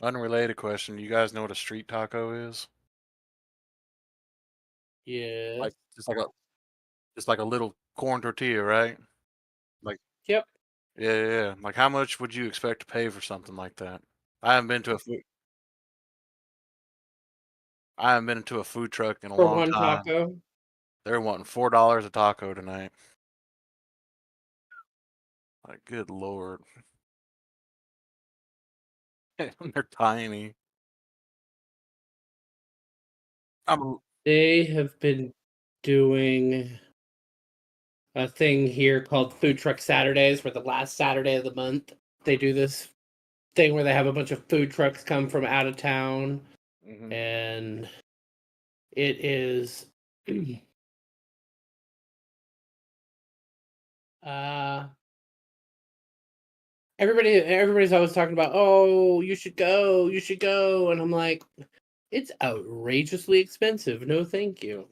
Unrelated question. You guys know what a street taco is? Yes. Like just like a little corn tortilla, right? Like Yep. yeah, yeah, yeah. Like how much would you expect to pay for something like that? I haven't been to a food I haven't been to a food truck in a For long one time. taco. They're wanting $4 a taco tonight. Like good lord. They're tiny. I'm They have been doing a thing here called Food Truck Saturdays, where the last Saturday of the month they do this thing where they have a bunch of food trucks come from out of town, mhm. and it is uh everybody's always talking about, oh, you should go, and I'm like, it's outrageously expensive, no thank you.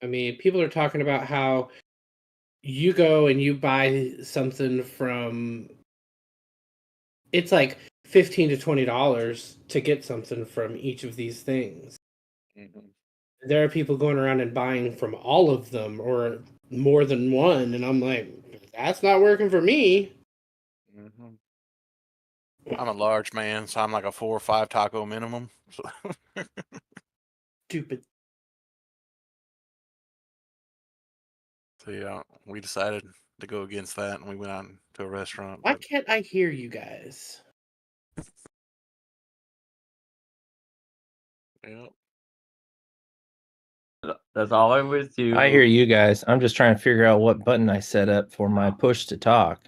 I mean, people are talking about how you go and you buy something from, it's like $15 to $20 to get something from each of these things. Mhm. There are people going around and buying from all of them or more than one, and I'm like, that's not working for me. Mhm. I'm a large man, so I'm like a 4 or 5 taco minimum. So, Stupid. so yeah, we decided to go against that and we went out to a restaurant, Why but can't I hear you guys? yeah. That's all I'm with I hear you. you guys. I'm just trying to figure out what button I set up for my push to talk.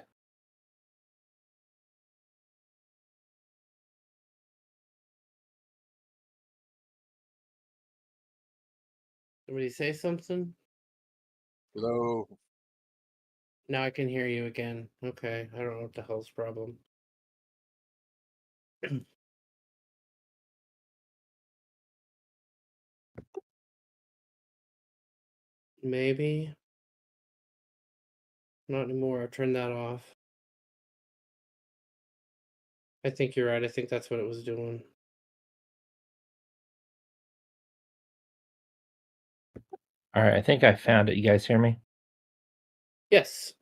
Somebody say something? Hello. Now I can hear you again. Okay, I don't know what the hell's the problem. Maybe. Not anymore. I turned that off. I think you're right. I think that's what it was doing. All right, I think I found it. You guys hear me? Yes.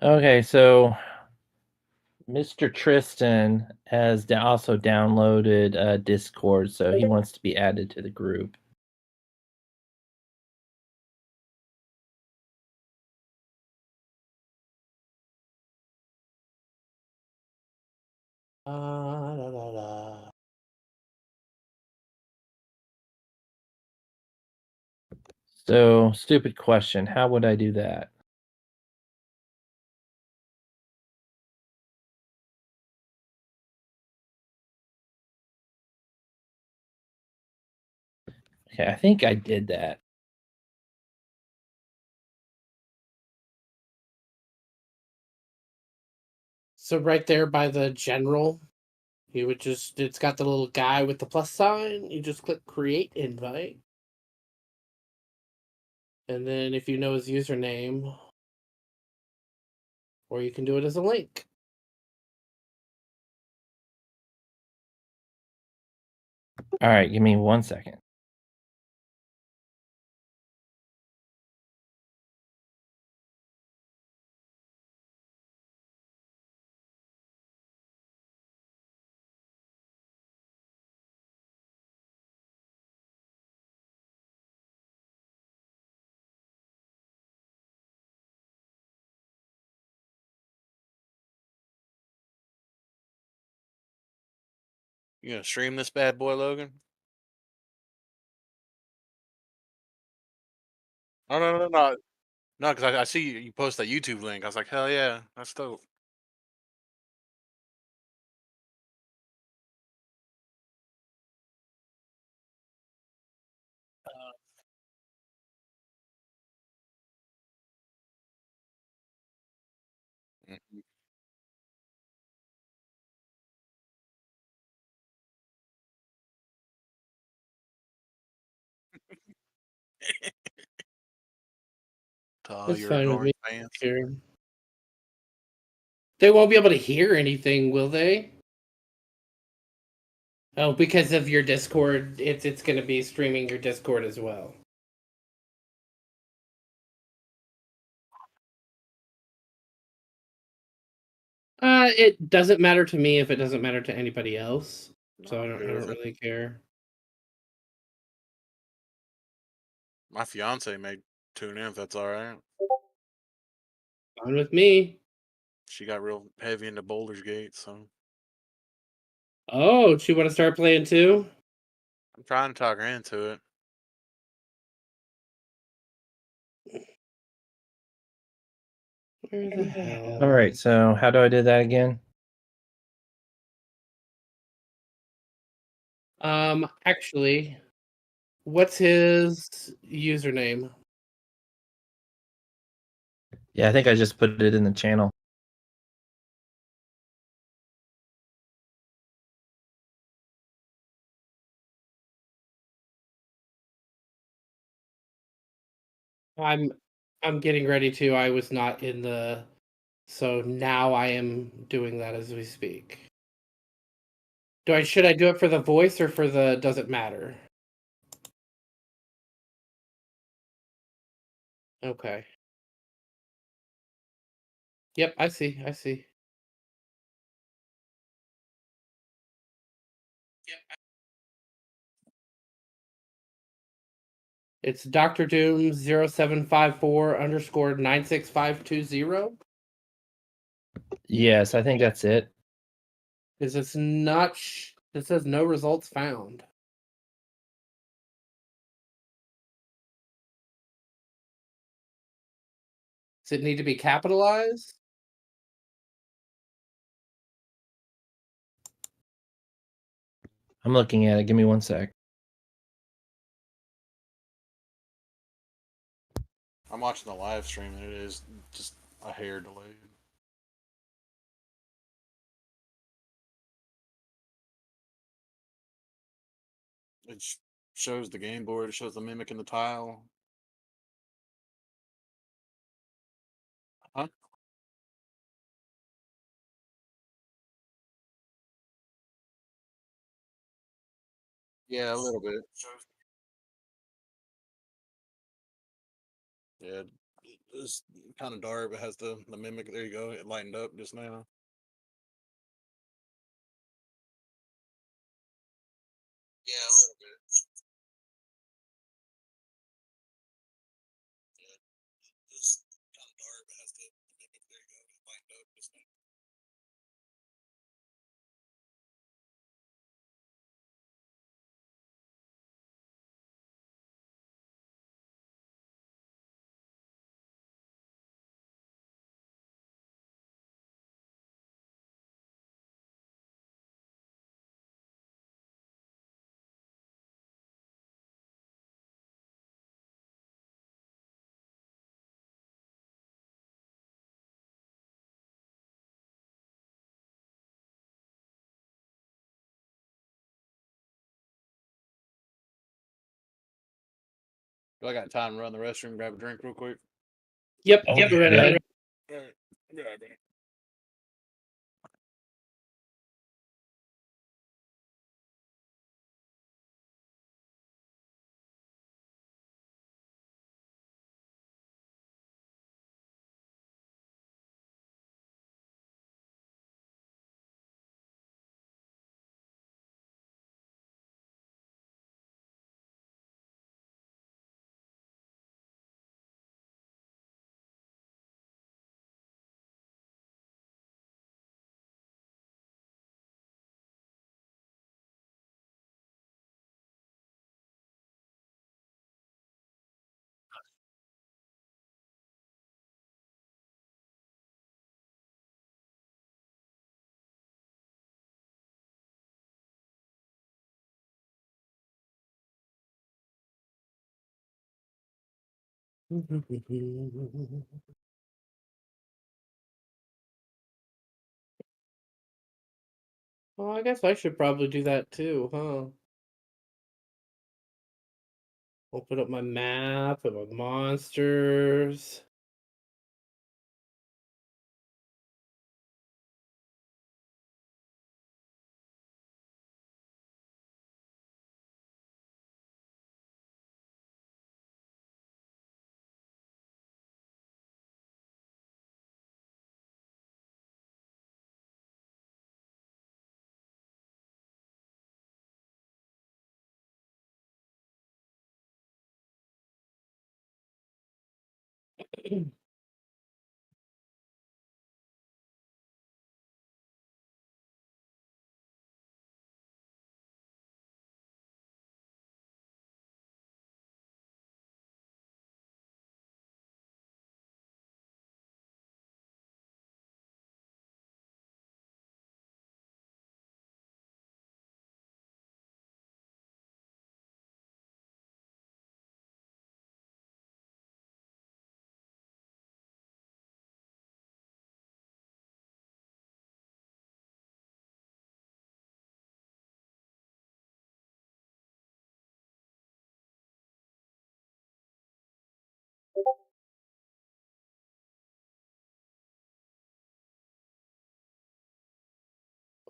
Okay, so Mr. Tristan has also downloaded Discord, so he wants to be added to the group. La, la, la. So, stupid question. How would I do that? Okay, I think I did that. So right there by the general, you would just, it's got the little guy with the plus sign. You just click create invite. And then if you know his username, or you can do it as a link. All right, give me 1 second. You gonna stream this bad boy, Logan? Oh no, no, no. No, because I see you post that YouTube link. I was like, hell yeah, that's dope. Mhm. to all It's your fine with adoring me. fans. Sure. They won't be able to hear anything, will they? Oh, because of your Discord, it's going to be streaming your Discord as well. It doesn't matter to me if it doesn't matter to anybody else, so I don't really care. My fiance may tune in if that's all right. Fine with me. She got real heavy into Boulder's Gate, so Oh, she want to start playing too? I'm trying to talk her into it. Where the hell? All right, so how do I do that again? Actually, what's his username? Yeah, I think I just put it in the channel. I'm getting ready to. I was not in the, so now I am doing that as we speak. Should I do it for the voice or for the does it matter? Okay. Yep, I see. I see. It's Dr. Doom 0754 underscore 96520. Yes, I think that's it. Because it's not. It says no results found. Does it need to be capitalized? I'm looking at it. Give me one sec. I'm watching the live stream and it is just a hair delayed. It shows the game board, it shows the mimic in the tile. Huh? Yeah, a little bit. Yeah, it's kind of dark. It has the mimic. There you go. It lightened up just now. Yeah, a little bit. Yeah, it's kind of dark. It has the mimic. There you go. It lightened up just now. Do I got time to run the restroom, grab a drink real quick? Yep. Oh, Yep. Go right yeah. ahead. All right. Yeah, man. Well, I guess I should probably do that too, huh? Open up my map and my monsters.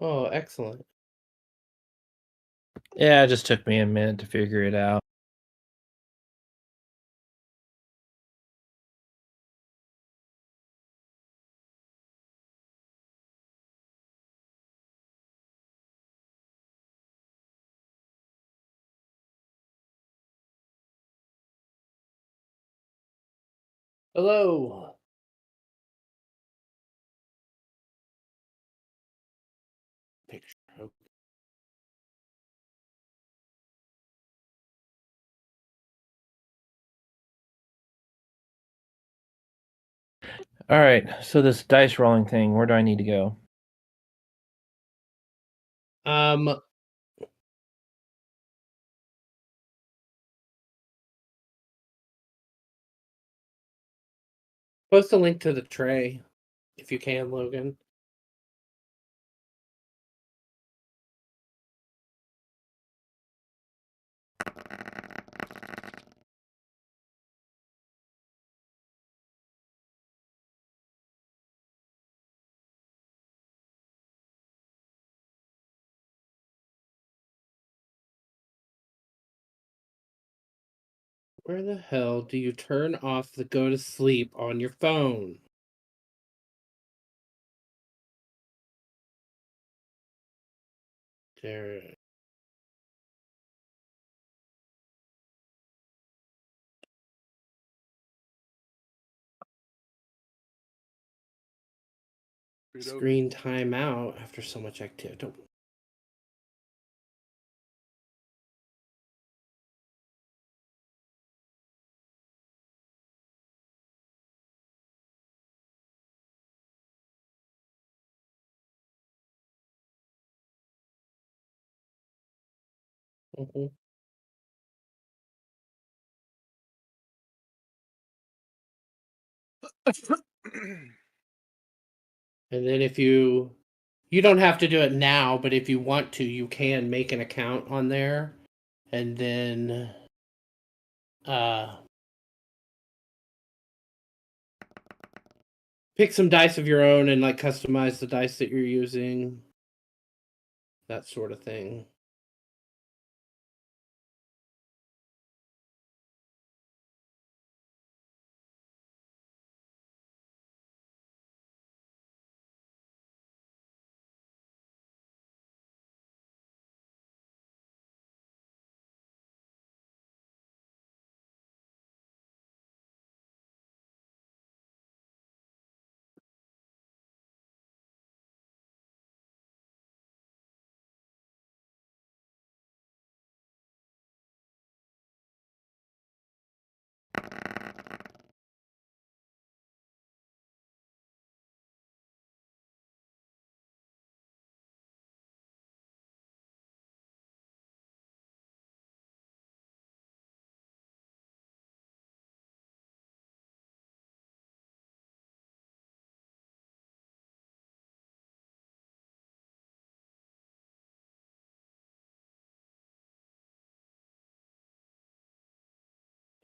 Oh, excellent. Yeah, it just took me a minute to figure it out. Hello. Picture. Okay. All right, so this dice rolling thing, where do I need to go? Post a link to the tray if you can, Logan. Where the hell do you turn off the go to sleep on your phone? There. Screen timeout after so much activity. Don't... Mhm. And then if you don't have to do it now, but if you want to, you can make an account on there and then pick some dice of your own and like customize the dice that you're using. That sort of thing.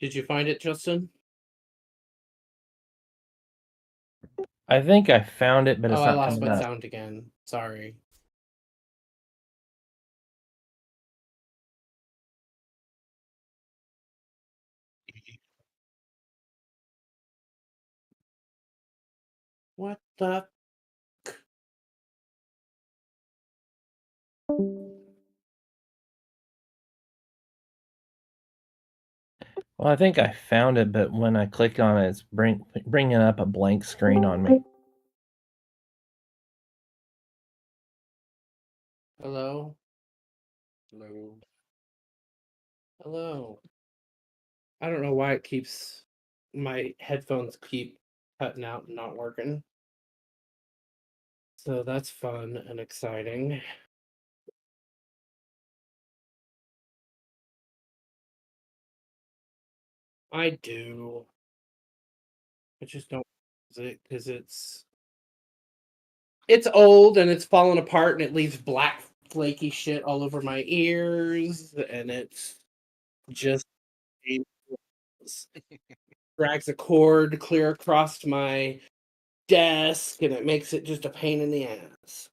Did you find it, Justin? I think I found it, but it's Oh, I not lost coming my up. sound again. Sorry. What the? Well, I think I found it, but when I click on it, it's bringing up a blank screen on me. Hello? Hello. Hello. I don't know why my headphones keep cutting out and not working. So that's fun and exciting. I do. I just don't use it because it's old and it's falling apart and it leaves black flaky shit all over my ears and it's just drags a cord clear across my desk and it makes it just a pain in the ass.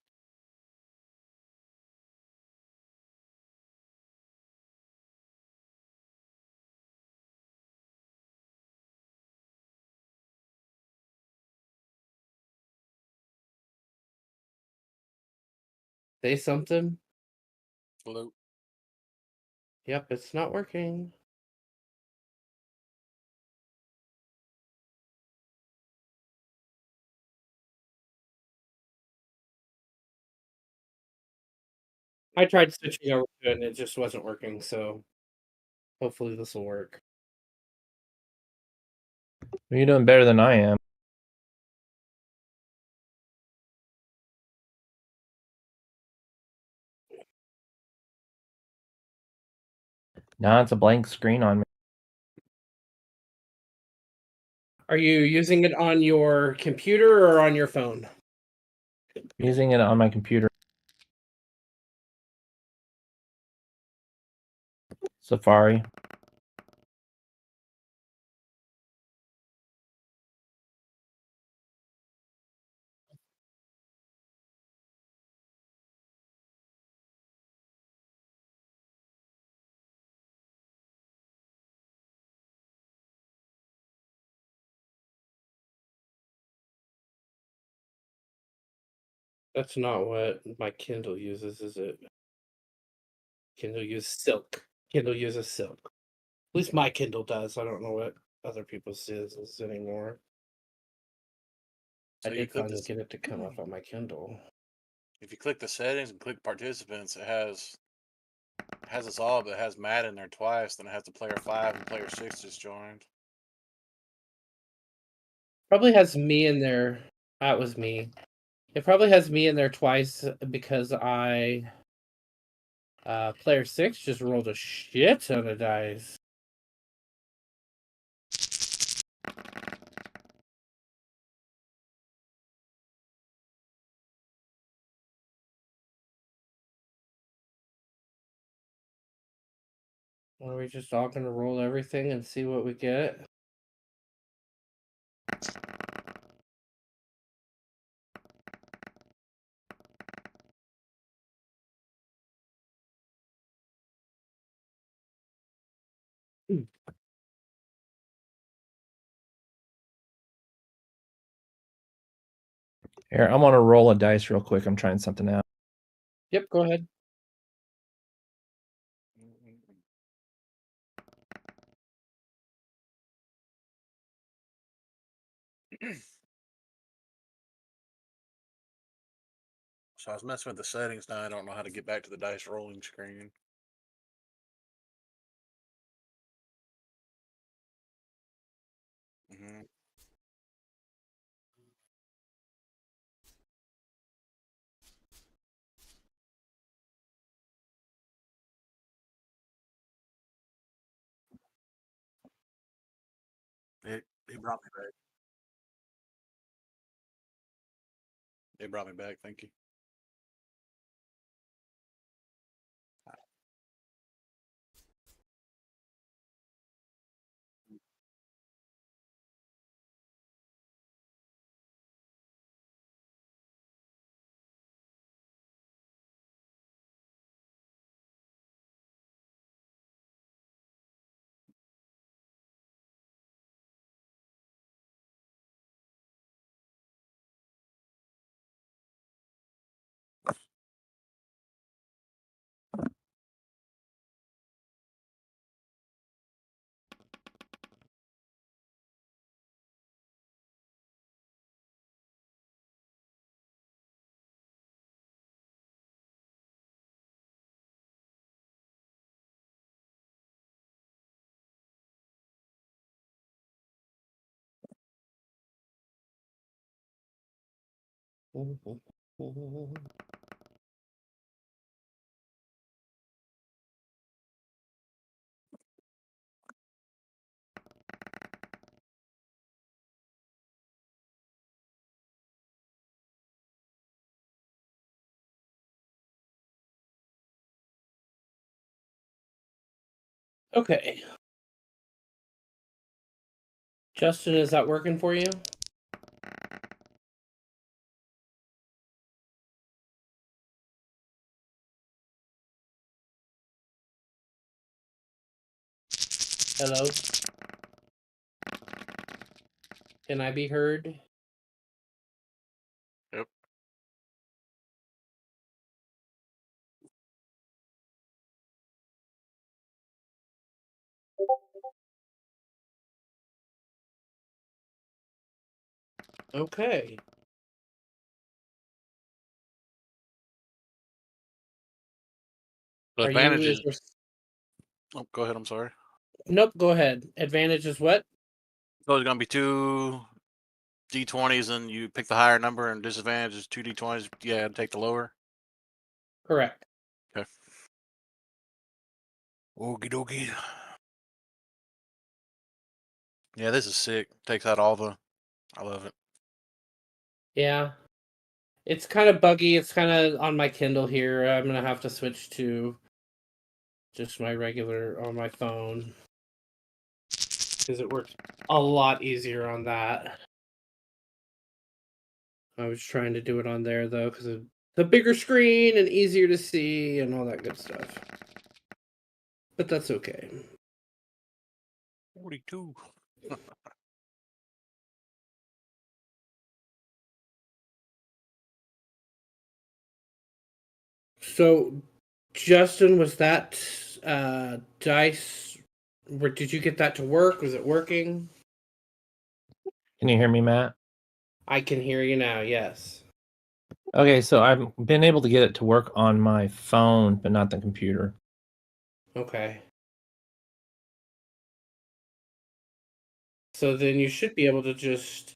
Say something. Hello. Yep, it's not working. I tried switching over to it and it just wasn't working, so hopefully this will work. You're doing better than I am. Now it's a blank screen on me. Are you using it on your computer or on your phone? Using it on my computer. Safari. That's not what my Kindle uses, is it? Kindle uses silk. Kindle uses silk. At least my Kindle does. I don't know what other people's is anymore. So I you did click finally this. get it to come up on my Kindle. If you click the settings and click participants, it has us all, but it has Matt in there twice. Then it has the player 5 and player 6 just joined. Probably has me in there. That was me. It probably has me in there twice because player 6 just rolled a shit ton of dice. Are we just all gonna roll everything and see what we get? Hmm. Here, I'm gonna roll a dice real quick. I'm trying something out. Yep, go ahead. So I was messing with the settings. Now I don't know how to get back to the dice rolling screen. Mm-hmm. It brought me back. It brought me back. Thank you. Okay. Justin, is that working for you? Hello? Can I be heard? Yep. Okay. The Are you? advantage Is is. there, Oh, go ahead. I'm sorry. nope. Go ahead. Advantage is what? So it's gonna be two D20s, and you pick the higher number, and disadvantage is two D20s. Yeah, and take the lower. Correct. Okay. Okie dokie. Yeah, this is sick. Takes out all the. I love it. Yeah. It's kind of buggy. It's kind of on my Kindle here. I'm gonna have to switch to just my regular on my phone because it works a lot easier on that. I was trying to do it on there though because of the bigger screen and easier to see and all that good stuff. But that's okay. 42. So, Justin, was that dice? Did you get that to work? Was it working? Can you hear me, Matt? I can hear you now. Yes. Okay, so I've been able to get it to work on my phone, but not the computer. Okay. So then you should be able to just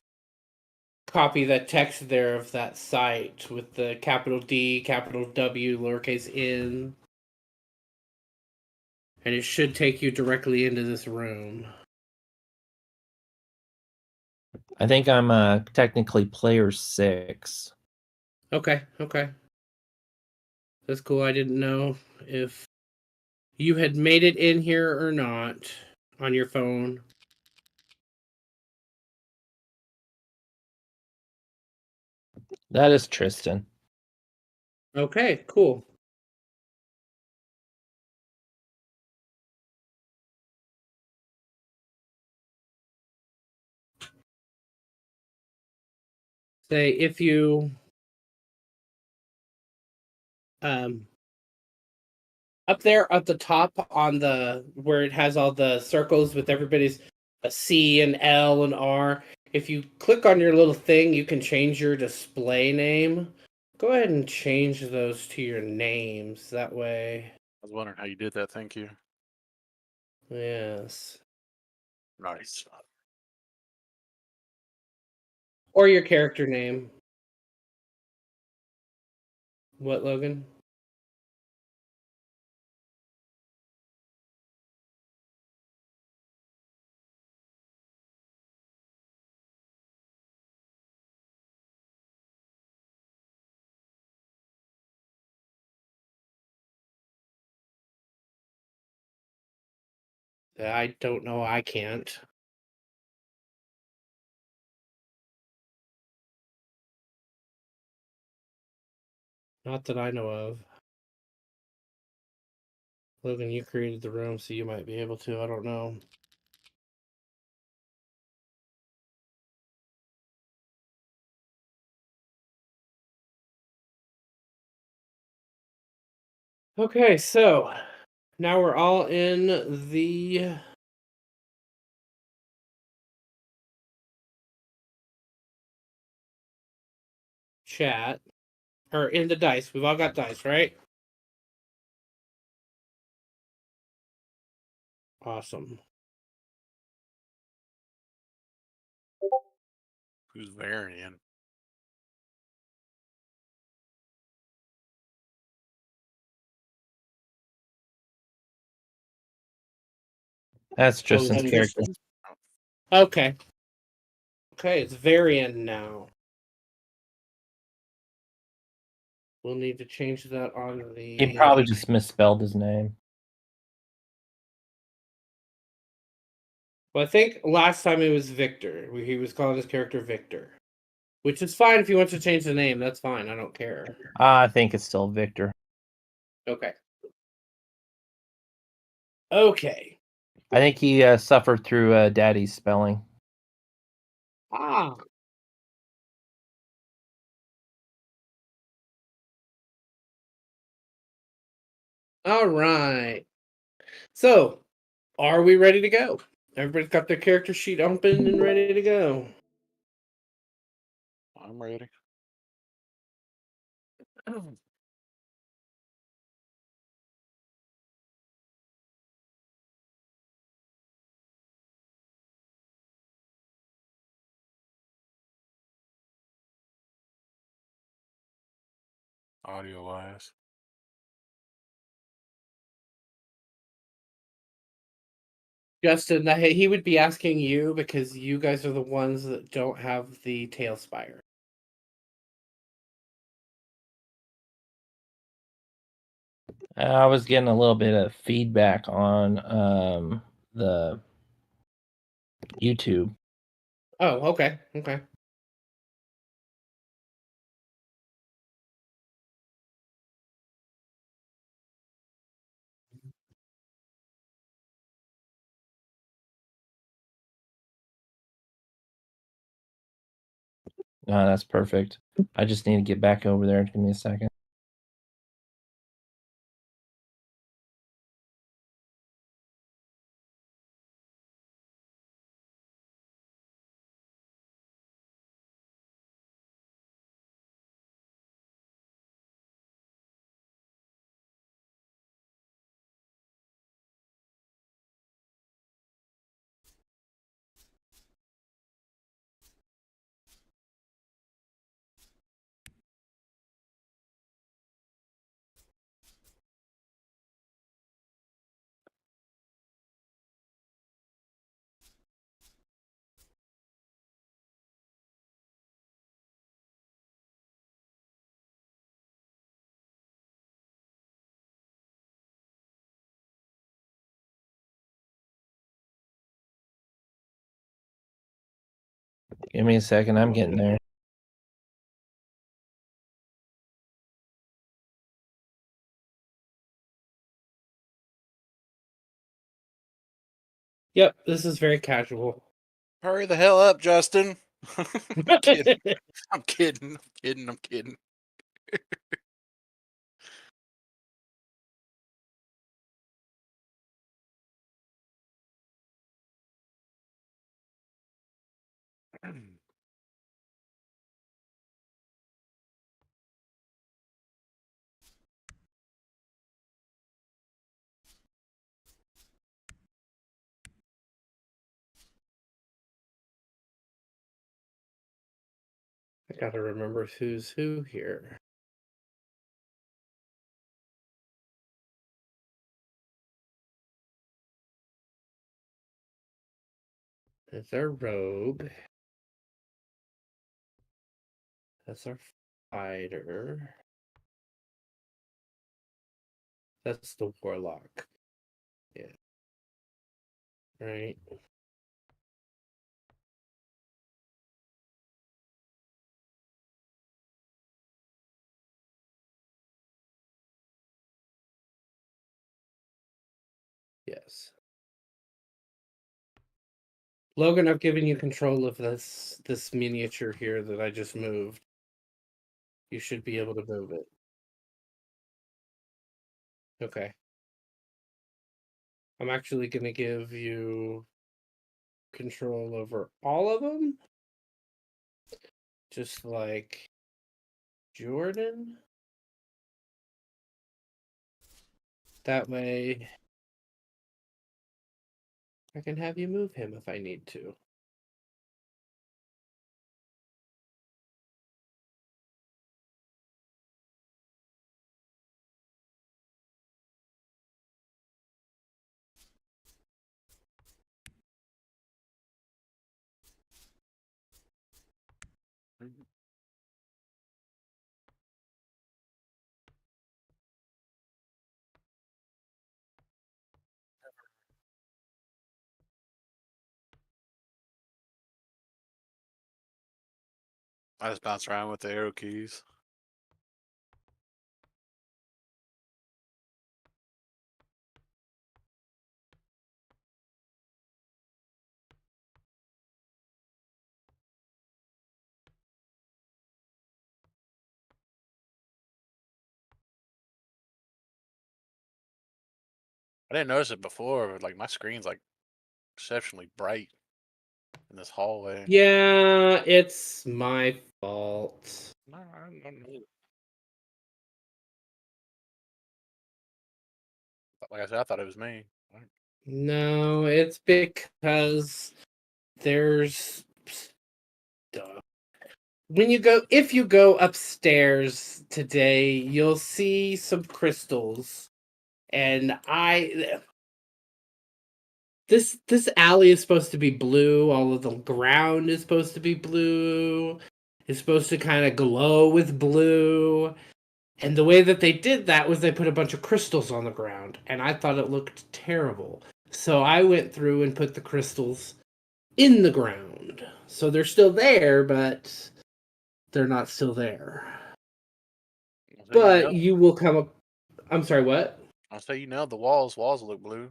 copy the text there of that site with the capital D, capital W, lowercase n, and it should take you directly into this room. I think I'm technically player 6. Okay, okay. That's cool. I didn't know if you had made it in here or not on your phone. That is Tristan. Okay, cool. Say if you up there at the top on the where it has all the circles with everybody's a C and L and R. If you click on your little thing, you can change your display name. Go ahead and change those to your names. That way, I was wondering how you did that. Thank you. yes. Nice. Or your character name. What, Logan? I don't know. I can't. Not that I know of. Logan, you created the room, so you might be able to. I don't know. Okay, so now we're all in the chat or in the dice. We've all got dice, right? Awesome. Who's Varian? That's Tristan's that's character. Okay. Okay, it's Varian now. We'll need to change that on the. He probably just misspelled his name. Well, I think last time it was Victor. He was calling his character Victor, which is fine if you want to change the name. That's fine. I don't care. I think it's still Victor. Okay. Okay. I think he suffered through Daddy's spelling. Ah. All right. So, are we ready to go? Everybody's got their character sheet open and ready to go. I'm ready. Audio wise. Justin, he would be asking you because you guys are the ones that don't have the tail spire. I was getting a little bit of feedback on the YouTube. Oh, okay. Okay. No, that's perfect. I just need to get back over there. Give me a second. Give me a second. I'm getting there. Yep, this is very casual. Hurry the hell up, Justin. I'm kidding. I'm kidding. I'm kidding. I'm kidding. I gotta remember who's who here. That's our rogue. That's our fighter. That's the warlock. Yeah. Right. Yes. Logan, I've given you control of this miniature here that I just moved. You should be able to move it. Okay. I'm actually going to give you control over all of them. Just like Jordan. That way I can have you move him if I need to. I just bounce around with the arrow keys. I didn't notice it before, but like my screen's like exceptionally bright in this hallway. Yeah, it's my fault. No, I don't know. Like I said, I thought it was me. No, it's because there's stuff. If you go upstairs today, you'll see some crystals. And this alley is supposed to be blue. All of the ground is supposed to be blue. It's supposed to kind of glow with blue. And the way that they did that was they put a bunch of crystals on the ground, and I thought it looked terrible. So I went through and put the crystals in the ground. So they're still there, but they're not still there. So But you will come up. I'm sorry, what? I'll say you nailed the walls. Walls look blue.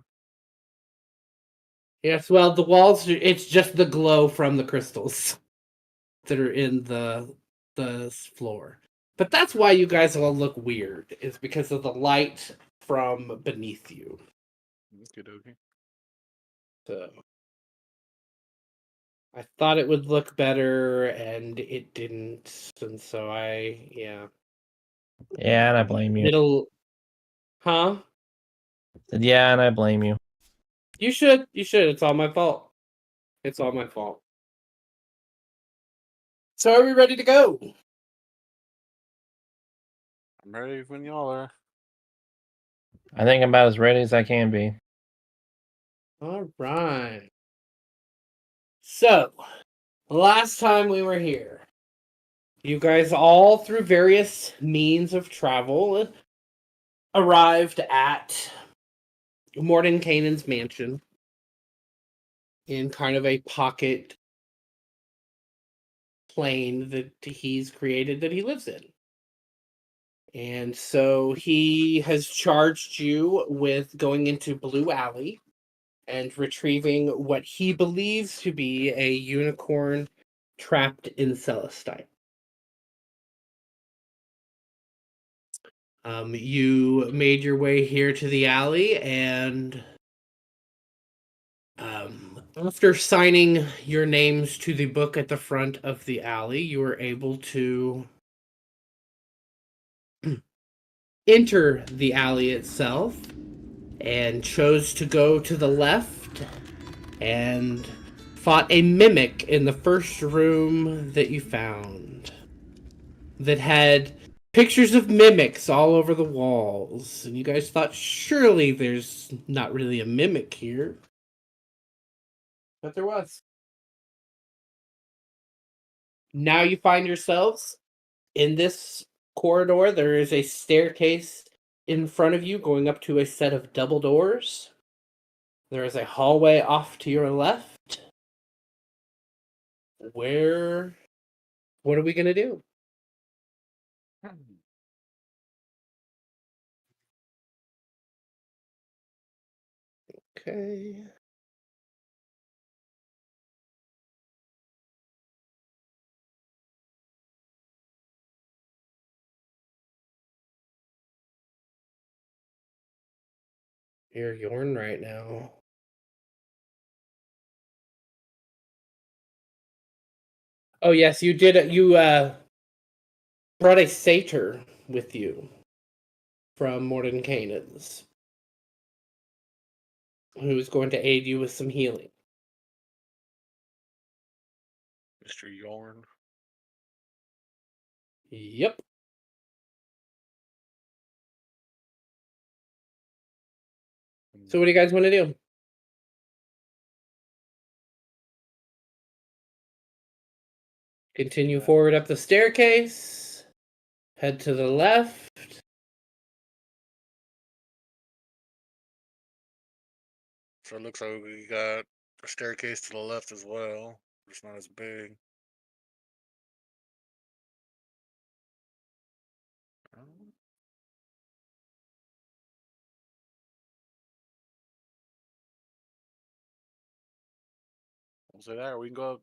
Yes, well, the walls, it's just the glow from the crystals that are in the floor. But that's why you guys all look weird, is because of the light from beneath you. Good, okay. So I thought it would look better, and it didn't. And so yeah. Yeah, and I blame you. Huh? Yeah, and I blame you. You should. It's all my fault. It's all my fault. So are we ready to go? I'm ready when y'all are. I think I'm about as ready as I can be. All right. So, last time we were here, you guys all, through various means of travel, arrived at Mordenkainen's mansion in kind of a pocket plane that he's created that he lives in. And so he has charged you with going into Blue Alley and retrieving what he believes to be a unicorn trapped in Celestine. You made your way here to the alley, and after signing your names to the book at the front of the alley, you were able to enter the alley itself and chose to go to the left and fought a mimic in the first room that you found that had pictures of mimics all over the walls. And you guys thought, surely there's not really a mimic here. But there was. Now you find yourselves in this corridor. There is a staircase in front of you going up to a set of double doors. There is a hallway off to your left. What are we going to do? Okay. You're Yorn right now. Oh yes, you did. You brought a satyr with you from Mordenkainen's, who is going to aid you with some healing. Mr. Yorn. Yep. So what do you guys want to do? Continue forward up the staircase. Head to the left. So it looks like we got a staircase to the left as well. It's not as big. We'll say that, or we can go up.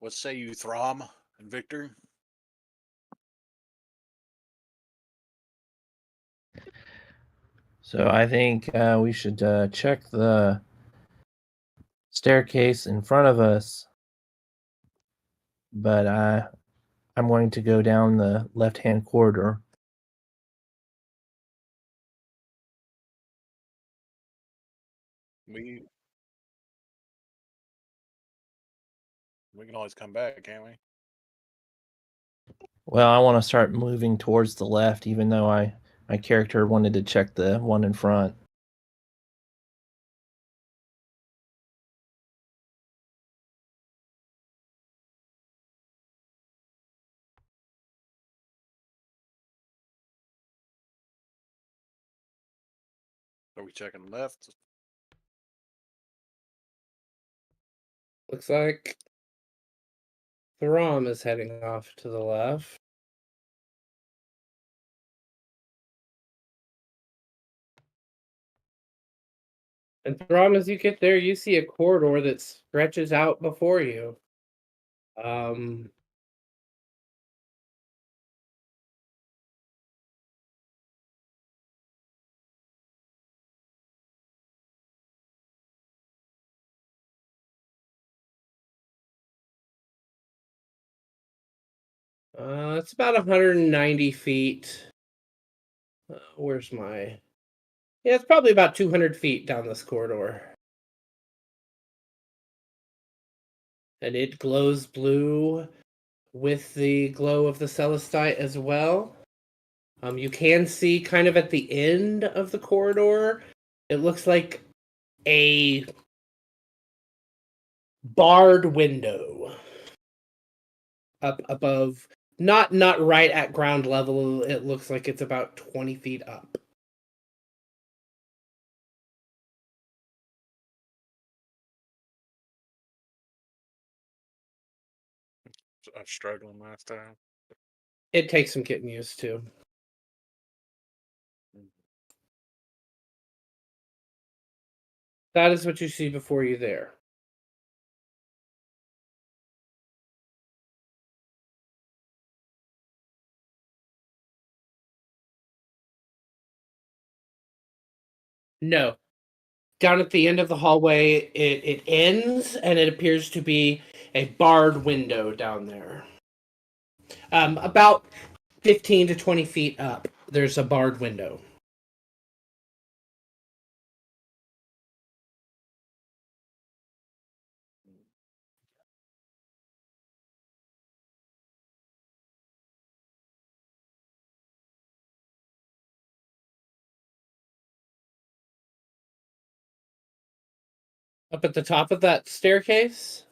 What say you, Throm and Victor? So I think we should check the staircase in front of us, but I'm going to go down the left-hand corridor. We can always come back, can't we? Well, I want to start moving towards the left, even though my character wanted to check the one in front. Are we checking left? Looks like Throm is heading off to the left. And Throm, as you get there, you see a corridor that stretches out before you. It's about 190 feet. Where's my... Yeah, it's probably about 200 feet down this corridor. And it glows blue with the glow of the celestite as well. You can see kind of at the end of the corridor, it looks like a barred window up above, not right at ground level. It looks like it's about 20 feet up. I'm struggling last time. It takes some getting used to. That is what you see before you there. No. Down at the end of the hallway, it ends, and it appears to be a barred window down there. About 15 to 20 feet up, there's a barred window. Up at the top of that staircase?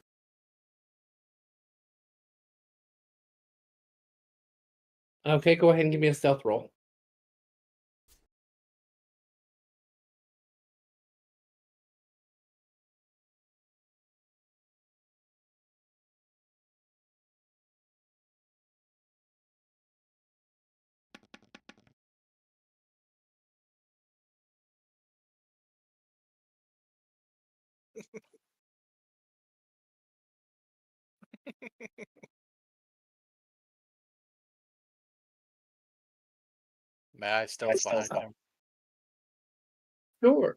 Okay, go ahead and give me a stealth roll. May I stealth behind him? Sure.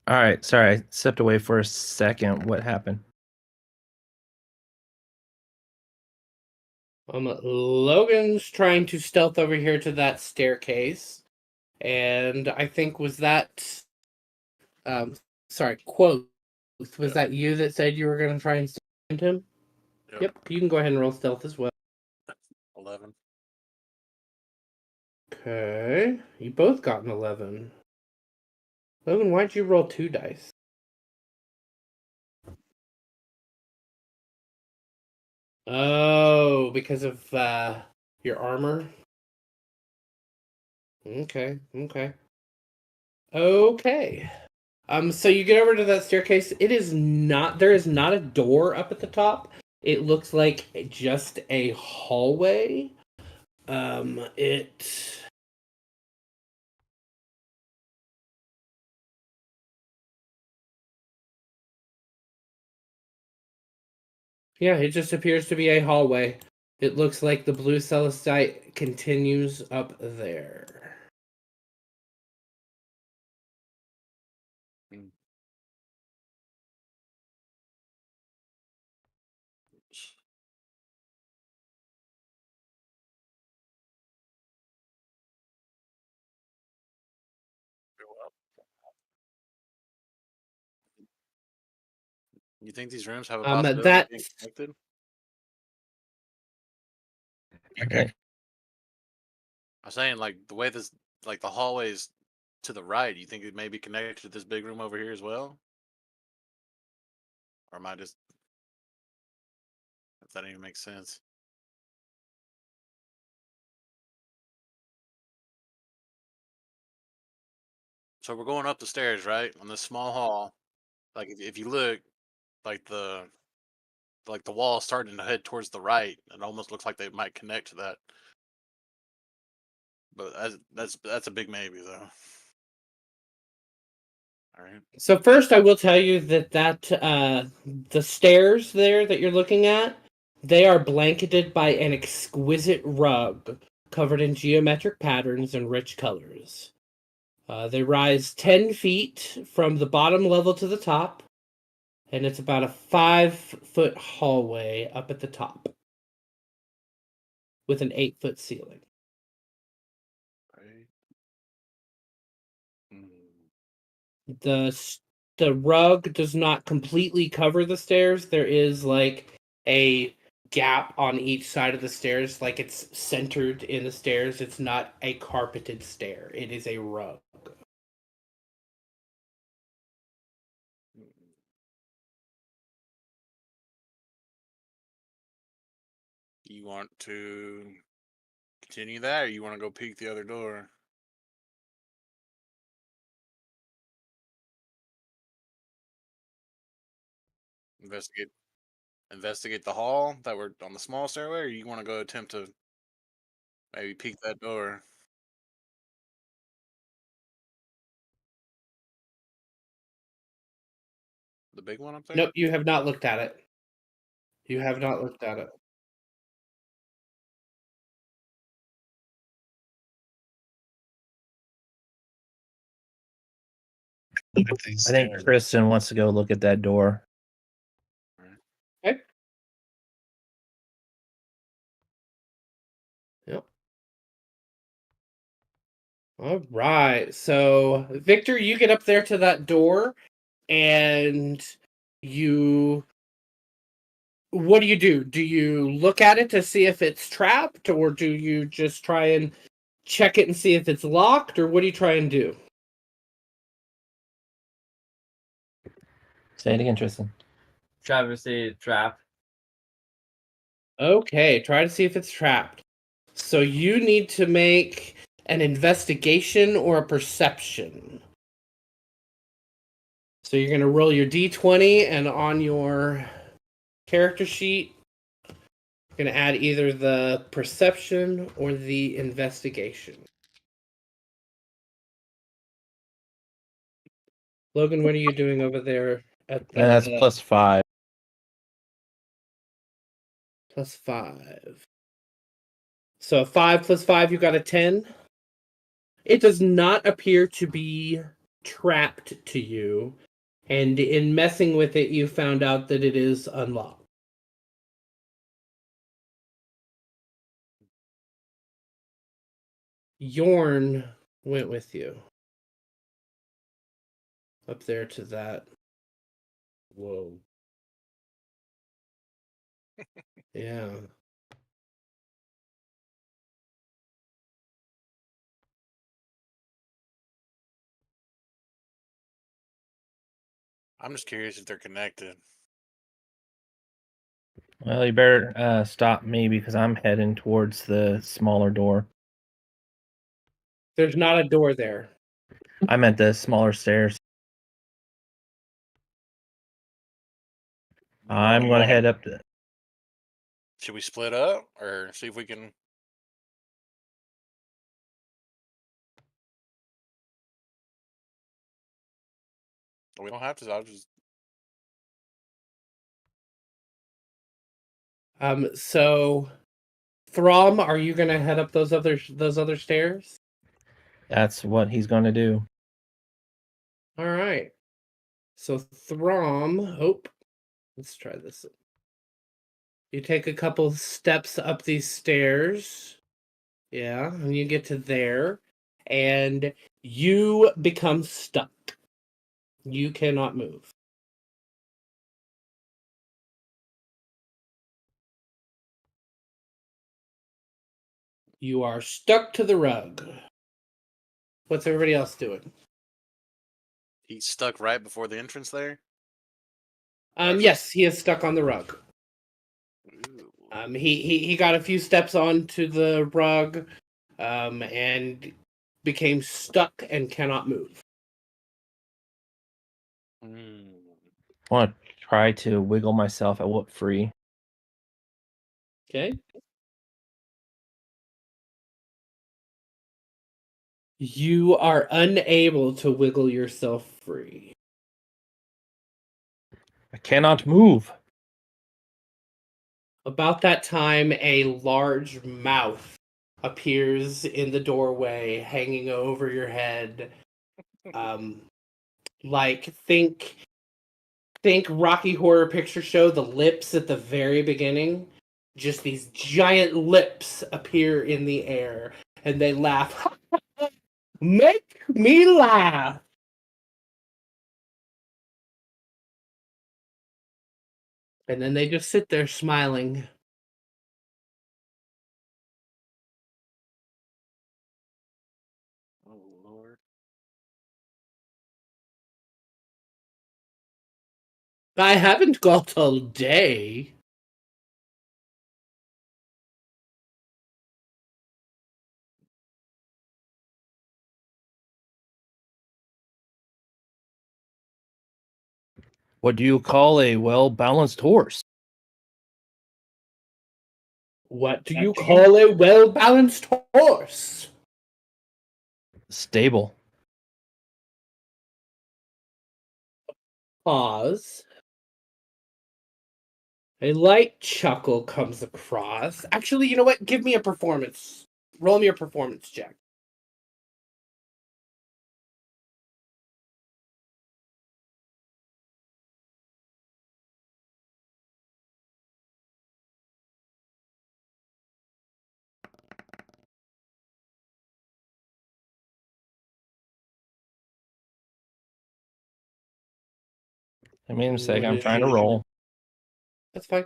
All right, sorry, I stepped away for a second. What happened? Logan's trying to stealth over here to that staircase. And I think was that sorry, quote. Was that you that said you were gonna try and find him? Yep, you can go ahead and roll stealth as well. 11. Okay. You both got an 11. Logan, why'd you roll 2 dice? Oh, because of your armor? Okay. So you get over to that staircase. There is not a door up at the top. It looks like just a hallway. It Yeah, it just appears to be a hallway. It looks like the blue celestite continues up there. Mm. You think these rooms have a possibility of being That's connected? Okay. I'm saying like the way this, like the hallways to the right. You think it may be connected to this big room over here as well, or am I just, if that even makes sense? So we're going up the stairs, right, on this small hall. Like if you look, like the wall starting to head towards the right. It almost looks like they might connect to that, but that's a big maybe though. All right. so first I will tell you that the stairs there that you're looking at, they are blanketed by an exquisite rug covered in geometric patterns and rich colors. They rise 10 feet from the bottom level to the top, and it's about a 5-foot hallway up at the top with an 8-foot ceiling. Right. Mm. The the rug does not completely cover the stairs. There is like a gap on each side of the stairs, like it's centered in the stairs. It's not a carpeted stair. It is a rug. You want to continue that, or you want to go peek the other door? Investigate investigate the hall that we're on the small stairway, or you want to go attempt to maybe peek that door, the big one up there? Nope, you have not looked at it. You have not looked at it. Look at these. I think Kristen wants to go look at that door. Right. Okay. Yep. All right. So, Victor, you get up there to that door and you what do you do? Do you look at it to see if it's trapped, or do you just try and check it and see if it's locked, or what do you try and do? Say it again, Tristan. Travesty trap. Okay, try to see if it's trapped. So you need to make an investigation or a perception. So you're going to roll your d20, and on your character sheet, you're going to add either the perception or the investigation. Logan, what are you doing over there at the... And that's +5. +5. So 5 plus 5, you got a 10. It does not appear to be trapped to you. And in messing with it, you found out that it is unlocked. Yorn went with you. Up there to that. Whoa. Yeah. I'm just curious if they're connected. Well, you better stop me because I'm heading towards the smaller door. There's not a door there. I'm at the smaller stairs. I'm going to head up to... Should we split up or see if we can? We don't have to. I'll just. So Throm, are you gonna head up those other stairs? That's what he's going to do. All right. So Throm, let's try this. You take a couple steps up these stairs. Yeah, and you get to there, and you become stuck. You cannot move. You are stuck to the rug. What's everybody else doing? He's stuck right before the entrance there. Yes, he is stuck on the rug. Ooh. He got a few steps onto the rug, and became stuck and cannot move. Hmm. I want to try to wiggle myself at what free. Okay. You are unable to wiggle yourself free. I cannot move. About that time, a large mouth appears in the doorway, hanging over your head. Like think Rocky Horror Picture Show, the lips at the very beginning. Just these giant lips appear in the air, and they laugh. Make me laugh. And then they just sit there smiling. Oh Lord. I haven't got all day. What do you call a well-balanced horse? What do you call a well-balanced horse? Stable. Pause. A light chuckle comes across. Actually, you know what? Give me a performance. Roll me a performance check. I mean, a sec. What I'm is trying to your- roll. That's fine.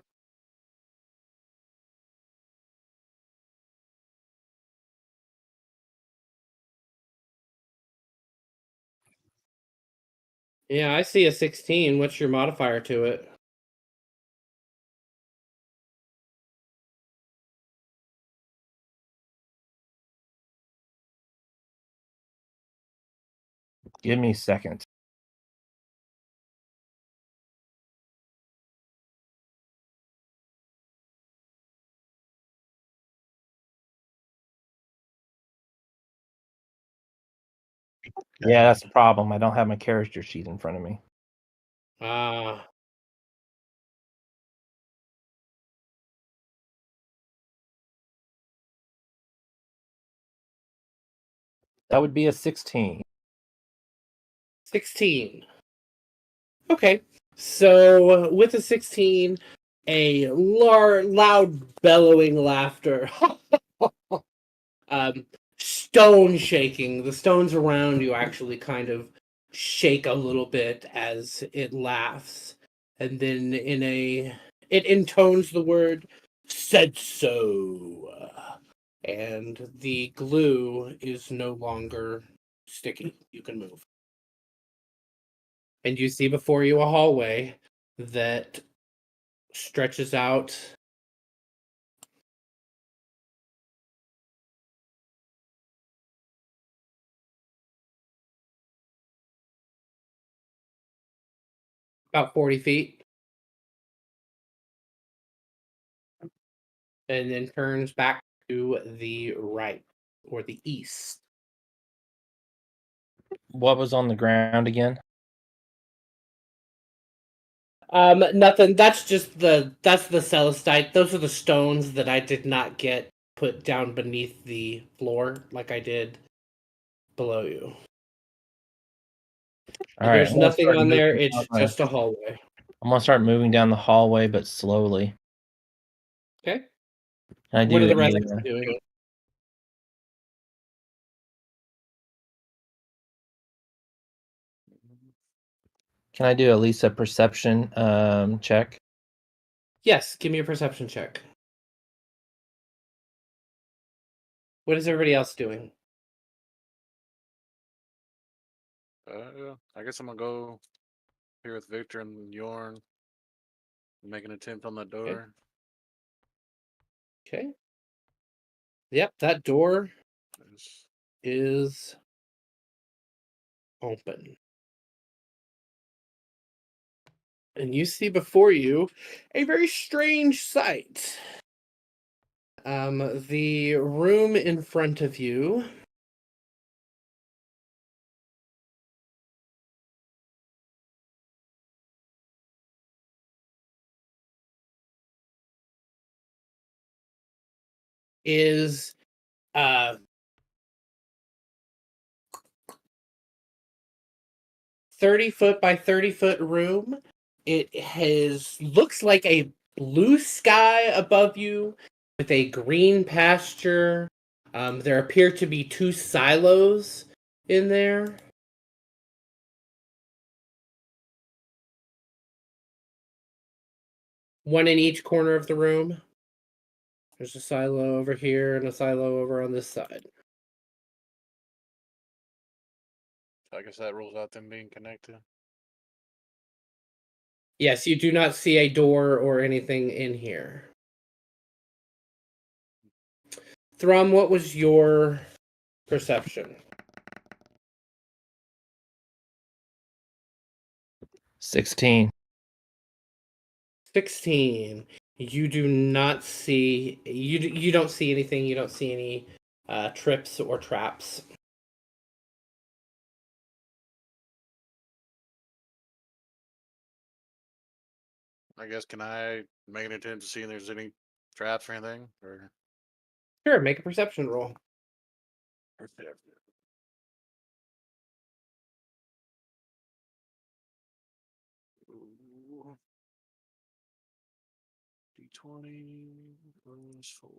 Yeah, I see a 16. What's your modifier to it? Give me a second. Yeah, that's the problem. I don't have my character sheet in front of me. Ah. That would be a 16. 16. Okay. So with a 16, a loud bellowing laughter. Stone shaking. The stones around you actually kind of shake a little bit as it laughs. And then it intones the word said so. And the glue is no longer sticky. You can move. And you see before you a hallway that stretches out about 40 feet and then turns back to the right or the east. What was on the ground again? Nothing. That's the celestite. Those are the stones that I did not get put down beneath the floor like I did below you. All right, There's I'm gonna nothing start on there. moving It's down the- just a hallway. I'm gonna start moving down the hallway, but slowly. Okay. Can I What do are the rest any, of you doing? Can I do at least a perception check? Yes, give me a perception check. What is everybody else doing? I guess I'm gonna go here with Victor and Yorn. Make an attempt on that door. Okay. Yep, that door Yes. is open. And you see before you a very strange sight. The room in front of you is 30-foot by 30-foot room. It looks like a blue sky above you with a green pasture. There appear to be 2 silos in there. One in each corner of the room. There's a silo over here and a silo over on this side. I guess that rules out them being connected. Yes, you do not see a door or anything in here. Thrum, what was your perception? 16. 16. You do not see you don't see anything. You don't see any trips or traps. I guess can I make an attempt to see if there's any traps or anything? Or Sure, make a perception roll. Ooh. D20 plus 4.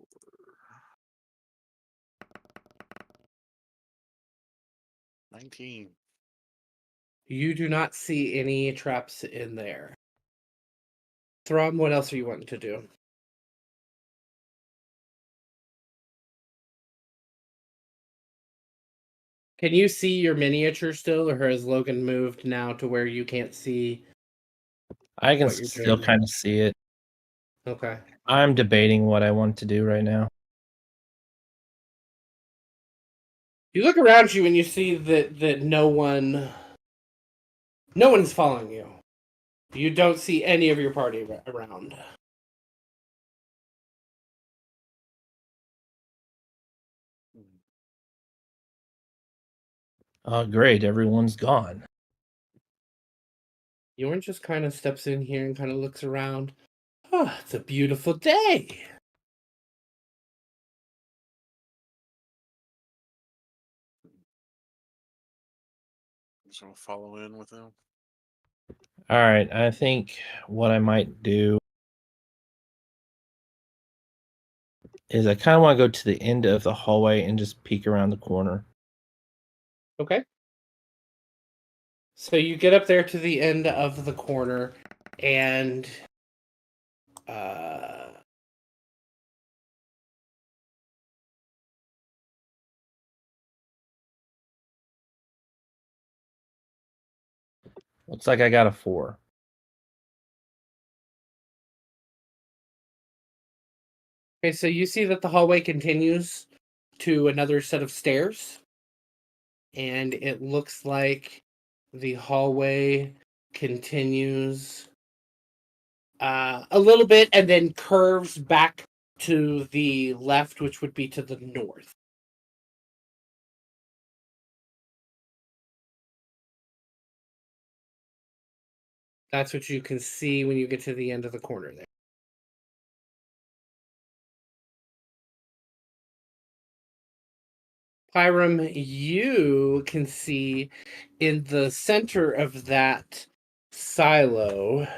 19. You do not see any traps in there. Thrum, what else are you wanting to do? Can you see your miniature still, or has Logan moved now to where you can't see? I can What you're still doing. kind of see it. Okay. I'm debating what I want to do right now. You look around you and you see that no one is following you. You don't see any of your party around. Oh, great. Everyone's gone. Yorn just kind of steps in here and kind of looks around. Oh, it's a beautiful day. Just gonna follow in with them. All right. I think what I might do is I kind of want to go to the end of the hallway and just peek around the corner. Okay. So you get up there to the end of the corner, and Looks like I got a 4. okay, so you see that the hallway continues to another set of stairs, and it looks like the hallway continues a little bit and then curves back to the left, which would be to the north. That's what you can see when you get to the end of the corner there. Pyram, you can see in the center of that silo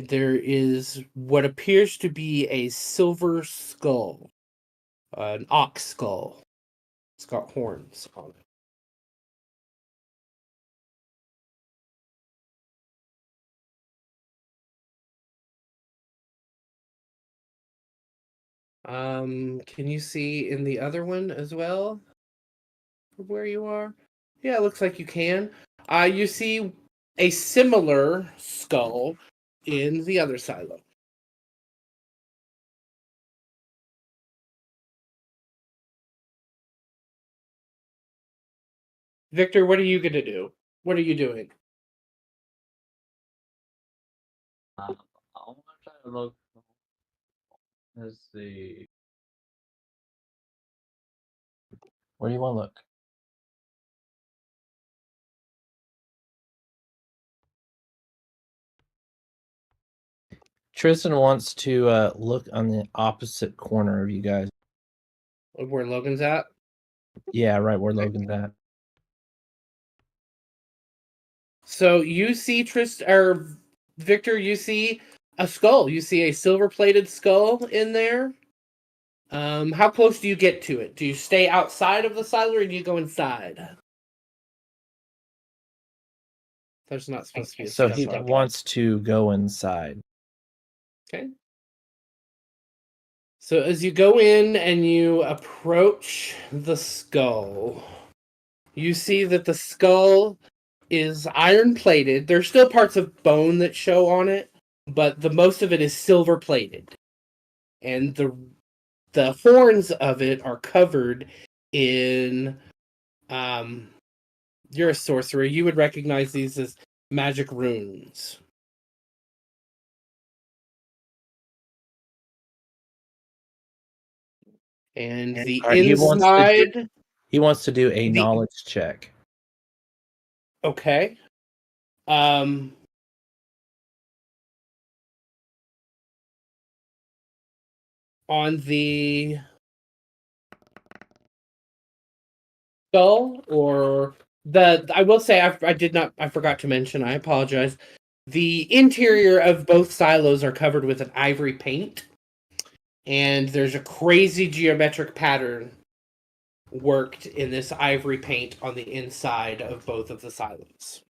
there is what appears to be a silver skull, an ox skull. It's got horns on it. Can you see in the other one as well? From where you are? Yeah, it looks like you can. You see a similar skull in the other silo. Victor, what are you gonna do? What are you doing? I want to try to look. Let's see. Where do you want to look? Tristan wants to look on the opposite corner of you guys. Where Logan's at? Yeah, right where Logan's at. So you see Victor, you see a skull. You see a silver-plated skull in there. How close do you get to it? Do you stay outside of the silo or do you go inside? There's not supposed to be a So he step. wants to go inside. Okay. So as you go in and you approach the skull, you see that the skull is iron plated. There's still parts of bone that show on it, but the most of it is silver plated. And the horns of it are covered in you're a sorcerer. You would recognize these as magic runes. And the All right, inside. he wants to do a knowledge check. Okay. On the skull or I will say I forgot to mention, I apologize. The interior of both silos are covered with an ivory paint, and there's a crazy geometric pattern worked in this ivory paint on the inside of both of the silos.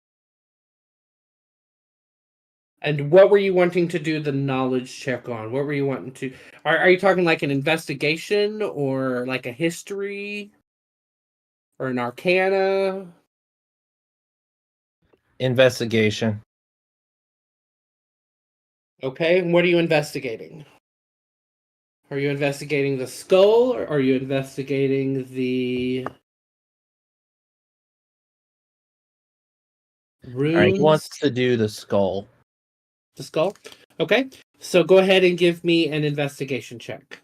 And what were you wanting to do the knowledge check on? What were you wanting to... Are you talking like an investigation or like a history or an arcana? Investigation. Okay, and what are you investigating? Are you investigating the skull or are you investigating the runes? All right, he wants to do the skull. The skull? Okay, so go ahead and give me an investigation check.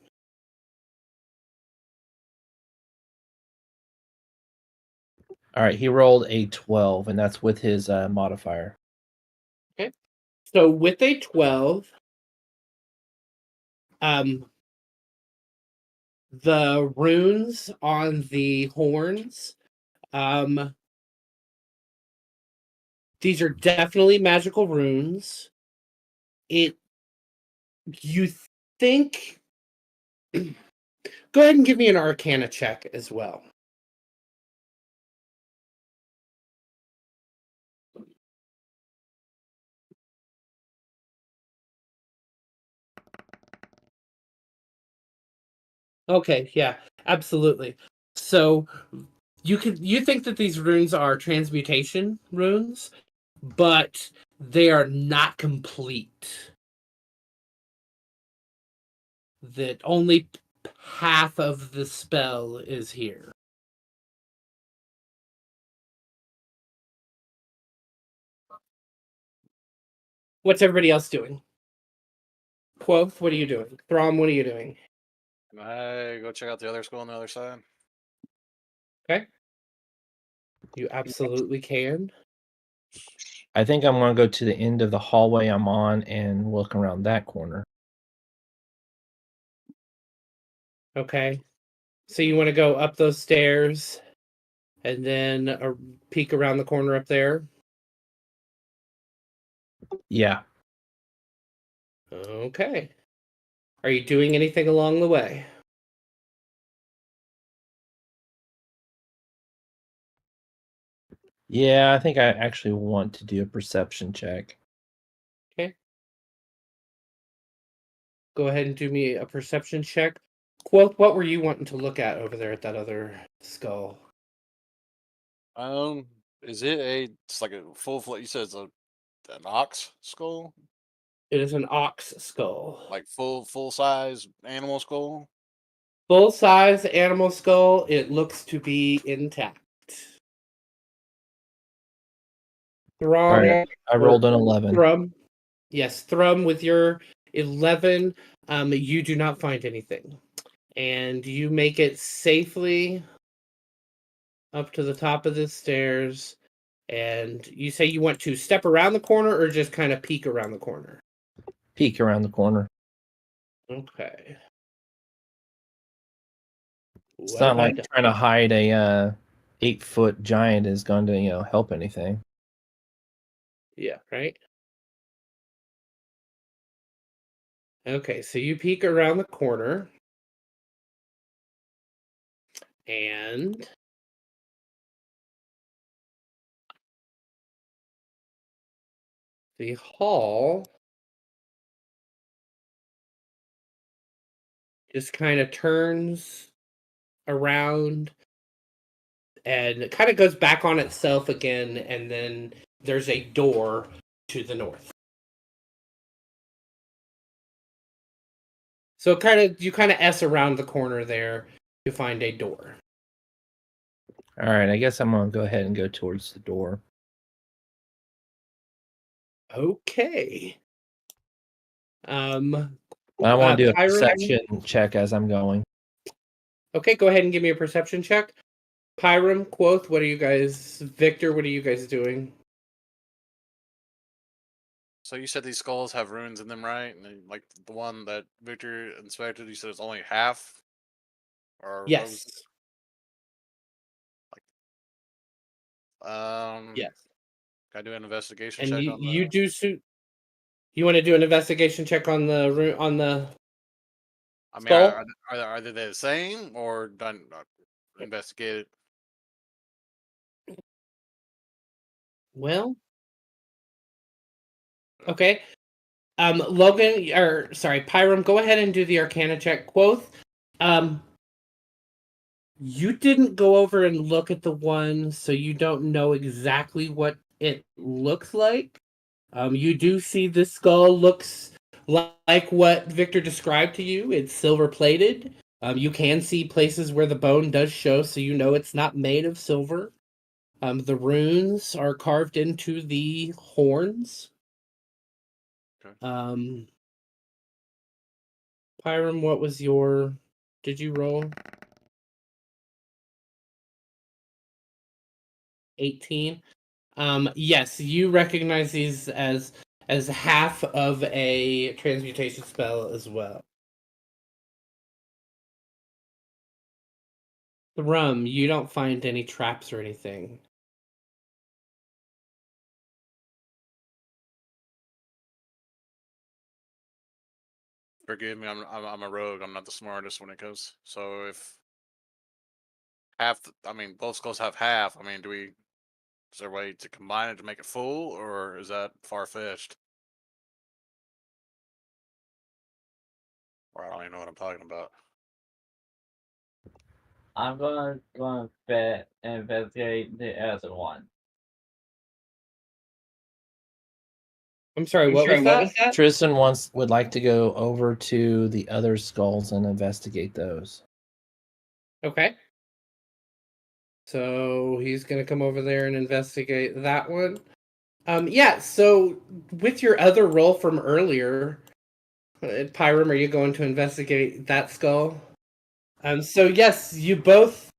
All right, he rolled a 12, and that's with his modifier. Okay, so with a 12, the runes on the horns, these are definitely magical runes. You think... Go ahead and give me an arcana check as well. Okay, yeah, absolutely. So you think that these runes are transmutation runes, but they are not complete. That only half of the spell is here. What's everybody else doing? Quoth, what are you doing? Throm, what are you doing? I go check out the other school on the other side. Okay. You absolutely can. I think I'm going to go to the end of the hallway I'm on and look around that corner. Okay. So you want to go up those stairs and then peek around the corner up there? Yeah. Okay. Are you doing anything along the way? Yeah, I think I actually want to do a perception check. Okay. Go ahead and do me a perception check. Quoth, what were you wanting to look at over there at that other skull? Is it it's like a full fledged? You said it's an ox skull, It is an ox skull. like full size animal skull. Full size animal skull. It looks to be intact. All Thrum, right, I rolled an 11. Thrum. Yes, Thrum with your 11. You do not find anything. And you make it safely up to the top of the stairs. And you say you want to step around the corner or just kind of peek around the corner? Peek around the corner. Okay. It's What not have I like done? trying to hide a 8-foot giant is going to help anything. Yeah, right? Okay, so you peek around the corner. And the hall just kind of turns around and it kind of goes back on itself again, and then there's a door to the north. So you kind of S around the corner there to find a door. All right, I guess I'm going to go ahead and go towards the door. Okay. I want to do a Pyro? perception check as I'm going. Okay, go ahead and give me a perception check. Pyram, Quoth, what are you guys? Victor, what are you guys doing? So you said these skulls have runes in them, right? And then, like the one that Victor inspected, you said it's only half. Or what was Yes. Yes. Can I do an investigation And check you, on you the? do suit. You want to do an investigation check on the I mean, skull? are they the same or done investigated? Well, okay. Logan, or sorry, Pyram, go ahead and do the Arcana check. Quoth, you didn't go over and look at the one, so you don't know exactly what it looks like. You do see this skull looks like what Victor described to you. It's silver plated. You can see places where the bone does show, so you know it's not made of silver. The runes are carved into the horns. Okay. Pyram, what was your? Did you roll? 18. Yes, you recognize these as half of a transmutation spell as well. Thrum, you don't find any traps or anything. Forgive me, I'm a rogue. I'm not the smartest when it goes. So if half, I mean, both skulls have half. I mean, is there a way to combine it to make it full, or is that far fetched? Or I don't even know what I'm talking about. I'm gonna investigate the other one. I'm sorry, what was that? Tristan would like to go over to the other skulls and investigate those. Okay. So he's gonna come over there and investigate that one. Yeah, so with your other roll from earlier, Pyram, are you going to investigate that skull? So yes, you both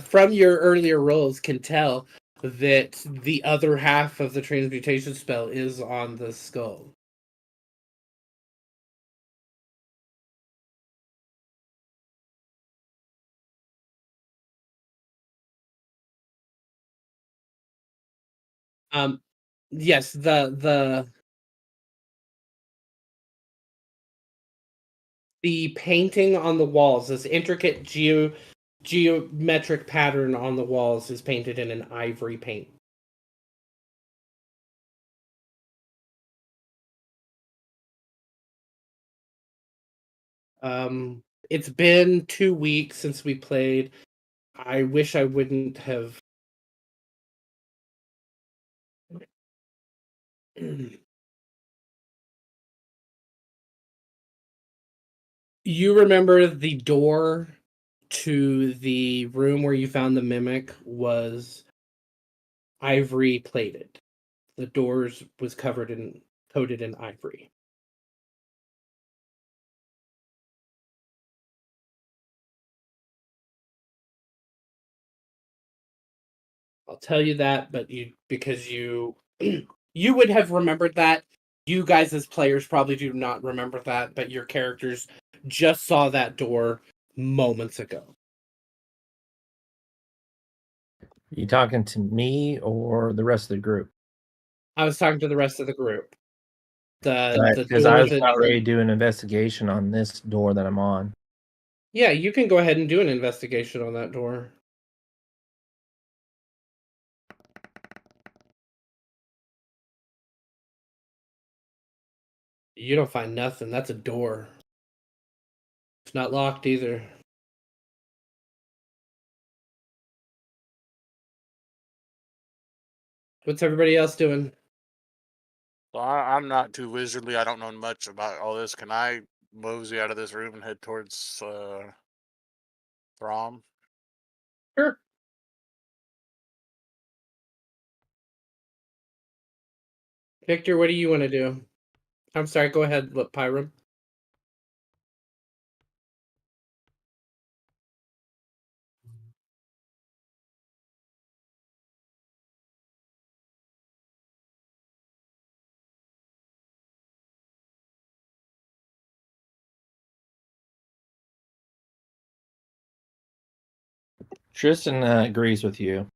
from your earlier rolls can tell that the other half of the transmutation spell is on the skull. Yes, the painting on the walls, this intricate geometric pattern on the walls, is painted in an ivory paint. It's been 2 weeks since we played. I wish I wouldn't have. You remember the door to the room where you found the mimic was ivory plated. The doors was coated in ivory. I'll tell you that, but because you you would have remembered that. You guys as players probably do not remember that, but your characters just saw that door moments ago. You talking to me or the rest of the group? I was talking to the rest of the group. The Because I door was that about ready to do an investigation on this door that I'm on. Yeah, you can go ahead and do an investigation on that door. You don't find nothing. That's a door. It's not locked either. What's everybody else doing? So I'm not too visually. I don't know much about all this. Can I mosey out of this room and head towards Throm? Sure. Victor, what do you want to do? I'm sorry, go ahead, Pyram. Tristan agrees with you.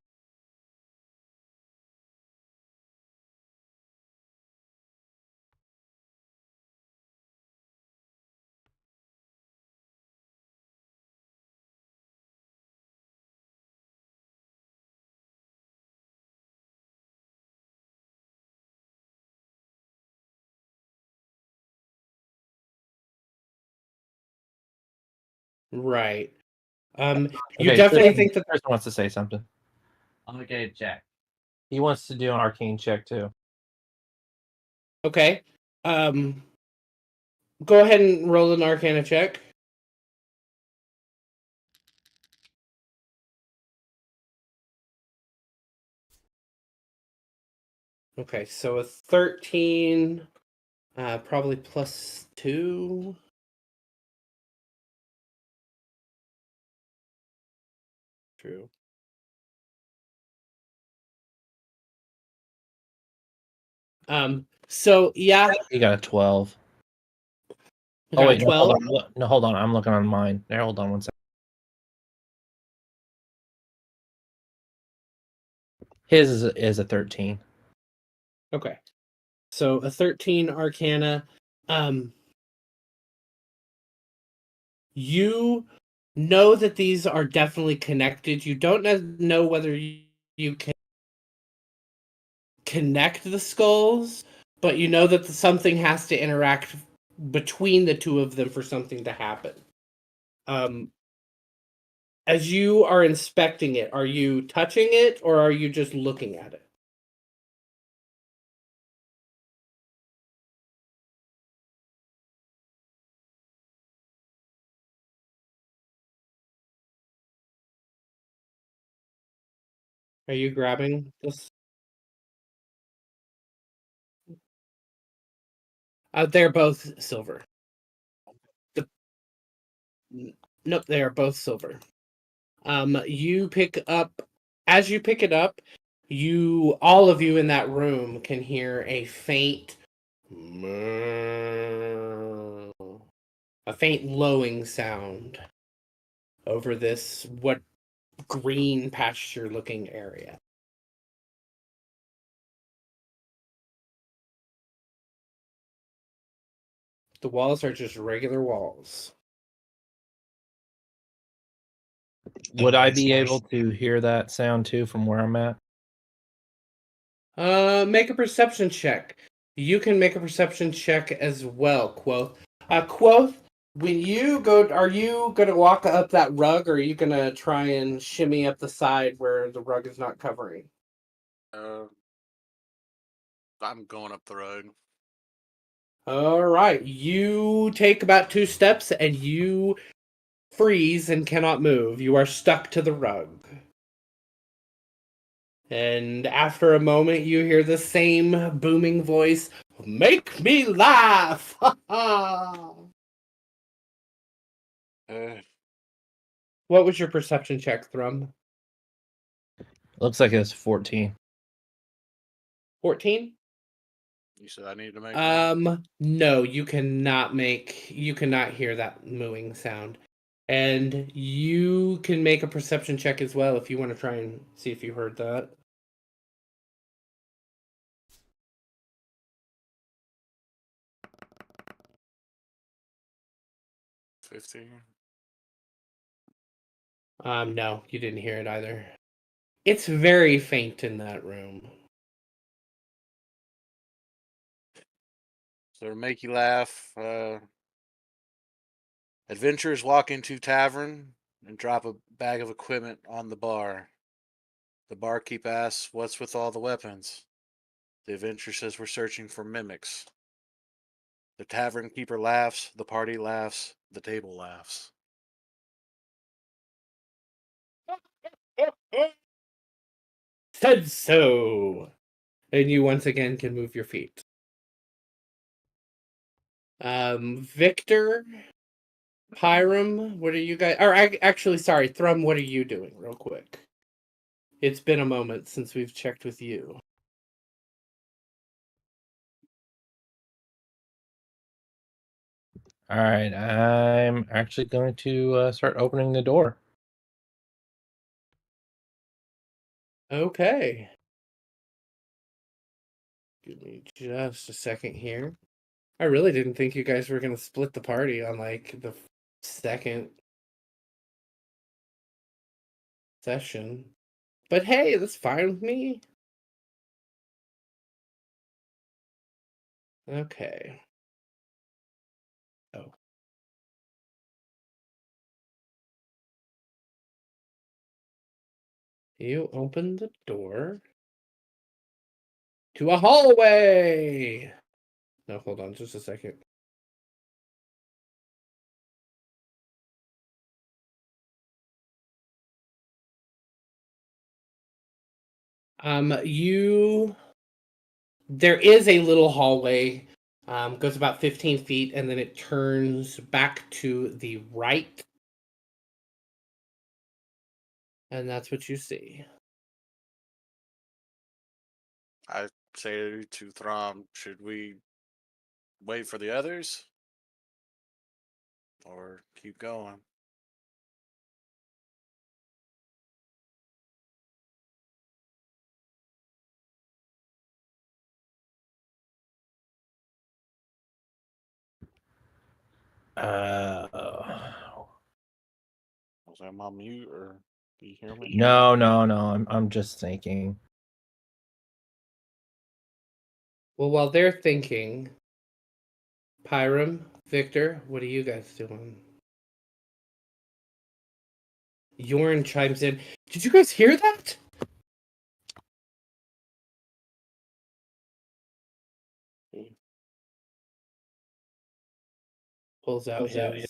Right. You Okay, definitely Tristan, think that. Tristan wants to say something. I'm gonna get a check. He wants to do an arcane check too. Okay. Go ahead and roll an Arcana check. Okay, so a 13, probably +2. True. So yeah, He got a 12. I Oh got a wait, no, hold 12. on. No, hold on. I'm looking on mine. There, hold on one second. His is a 13. Okay. So a 13 Arcana. You know that these are definitely connected. You don't know whether you can connect the skulls, but you know that something has to interact between the two of them for something to happen. As you are inspecting it, are you touching it or are you just looking at it? Are you grabbing this? They're both silver. The, nope, they are both silver. You pick up, as you pick it up, all of you in that room can hear a faint lowing sound over this what green pasture looking area. The walls are just regular walls. Would I be able to hear that sound too from where I'm at? Make a perception check. You can make a perception check as well, Quoth. Quoth, when you go, are you gonna walk up that rug, or are you gonna try and shimmy up the side where the rug is not covering? I'm going up the road. All right, you take about 2 steps and you freeze and cannot move. You are stuck to the rug. And after a moment, you hear the same booming voice, "Make me laugh!" What was your perception check, Thrum? Looks like it's 14. 14? You said I needed to make one? No, you cannot hear that mooing sound. And you can make a perception check as well if you want to try and see if you heard that. $15. No, you didn't hear it either. It's very faint in that room. So to make you laugh, adventurers walk into tavern and drop a bag of equipment on the bar. The barkeep asks, "What's with all the weapons?" The adventurer says, "We're searching for mimics." The tavern keeper laughs, the party laughs, the table laughs. Said so. And you once again can move your feet. Victor, Pyram, what are you guys? Or actually, sorry, Thrum, what are you doing, real quick? It's been a moment since we've checked with you. All right, I'm actually going to start opening the door. Okay. Give me just a second here. I really didn't think you guys were going to split the party on like the second session. But hey, that's fine with me. Okay. Oh. You open the door to a hallway. No, hold on just a second. There is a little hallway, goes about 15 feet, and then it turns back to the right. And that's what you see. I say to Throm, should we wait for the others? Or keep going? Was I on mute or do you hear me? No. I'm just thinking. Well, while they're thinking, Pyram, Victor, what are you guys doing? Yorn chimes in. Did you guys hear that? Pulls out his.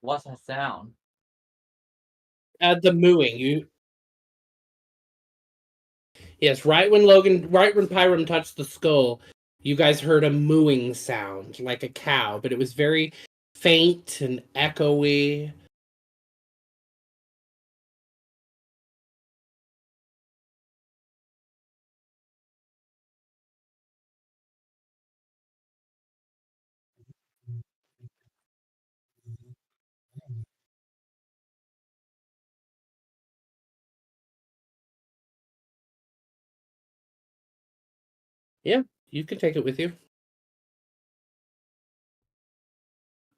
What's that sound? The mooing. Yes, right when Pyram touched the skull, you guys heard a mooing sound like a cow, but it was very faint and echoey. Yeah, you can take it with you.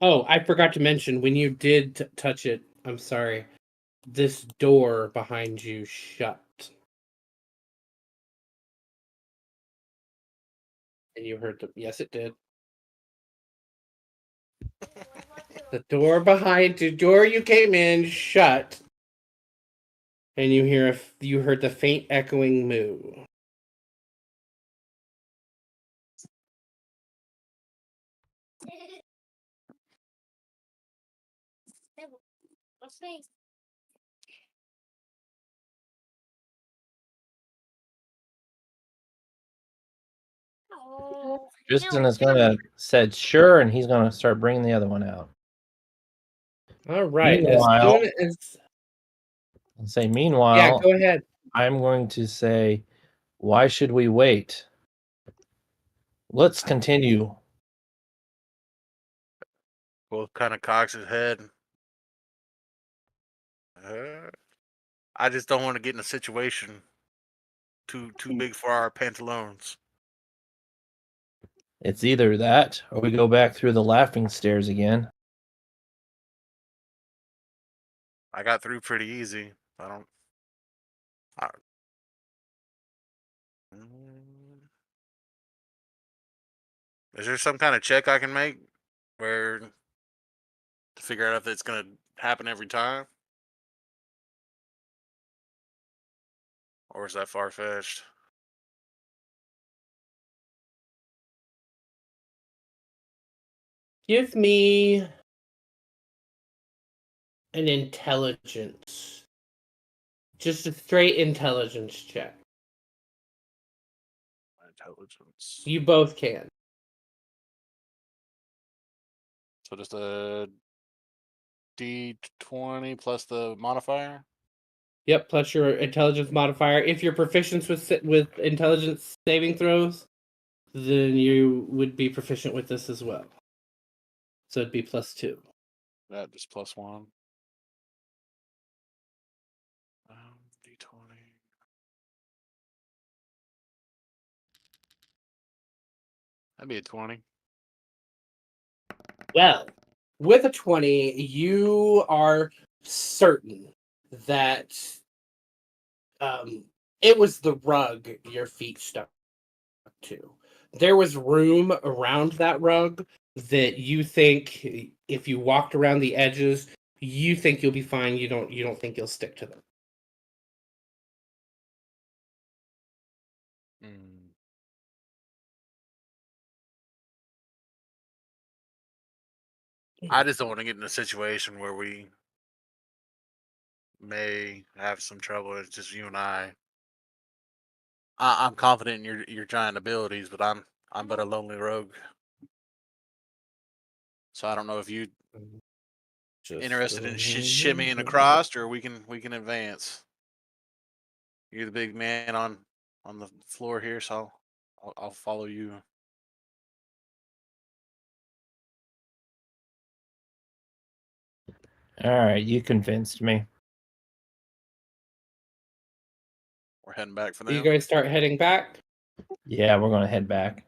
Oh, I forgot to mention when you did touch it. I'm sorry. This door behind you shut, and you heard the. Yes, it did. The door behind the door you came in shut, and you heard the faint echoing moo. Tristan is gonna said sure, and he's gonna start bringing the other one out. All right. Meanwhile- As soon as And say, yeah, meanwhile, go ahead. I'm going to say, why should we wait? Let's continue. Both kind of cocks his head. I just don't want to get in a situation too big for our pantaloons. It's either that or we go back through the laughing stairs again. I got through pretty easy. I don't. I, is there some kind of check I can make where to figure out if it's gonna happen every time, or is that far fetched? Give me an intelligence. Just a straight intelligence check. Intelligence. You both can. So just a D20 plus the modifier. Yep, plus your intelligence modifier. If you're proficient with intelligence saving throws, then you would be proficient with this as well. So it'd be +2. That just +1. D20. That'd be a 20. Well, with a 20, you are certain that it was the rug your feet stuck to. There was room around that rug that you think if you walked around the edges, you think you'll be fine. You don't think you'll stick to them. Mm. I just don't want to get in a situation where we may have some trouble. It's just you and I. I'm confident in your giant abilities, but I'm but a lonely rogue. So I don't know if you Just interested in shimmying across, or we can advance. You're the big man on the floor here, so I'll follow you. All right, you convinced me. We're heading back for You them. guys start heading back. Yeah, we're gonna head back.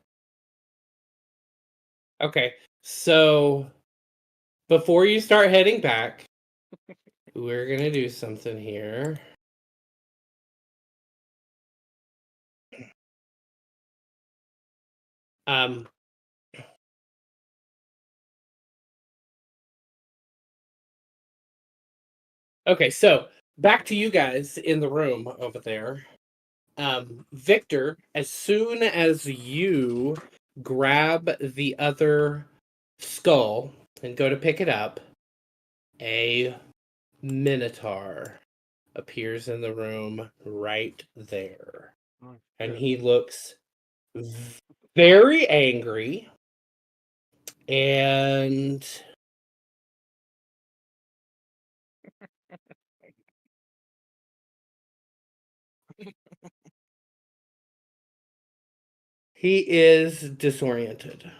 Okay, so before you start heading back, we're gonna do something here. Um. Okay, so back to you guys in the room over there. Victor, as soon as you grab the other skull and go to pick it up, a minotaur appears in the room right there. And he looks very angry. And he is disoriented.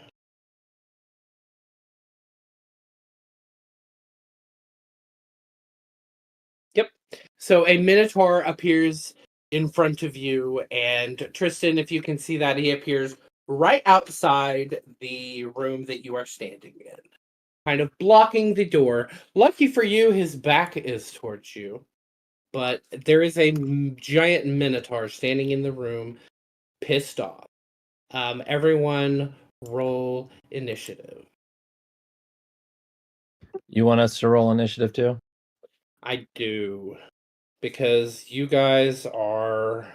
Yep. So a minotaur appears in front of you, and Tristan, if you can see that, he appears right outside the room that you are standing in, kind of blocking the door. Lucky for you, his back is towards you, but there is a giant minotaur standing in the room, pissed off. Everyone roll initiative. You want us to roll initiative too? I do, because you guys are...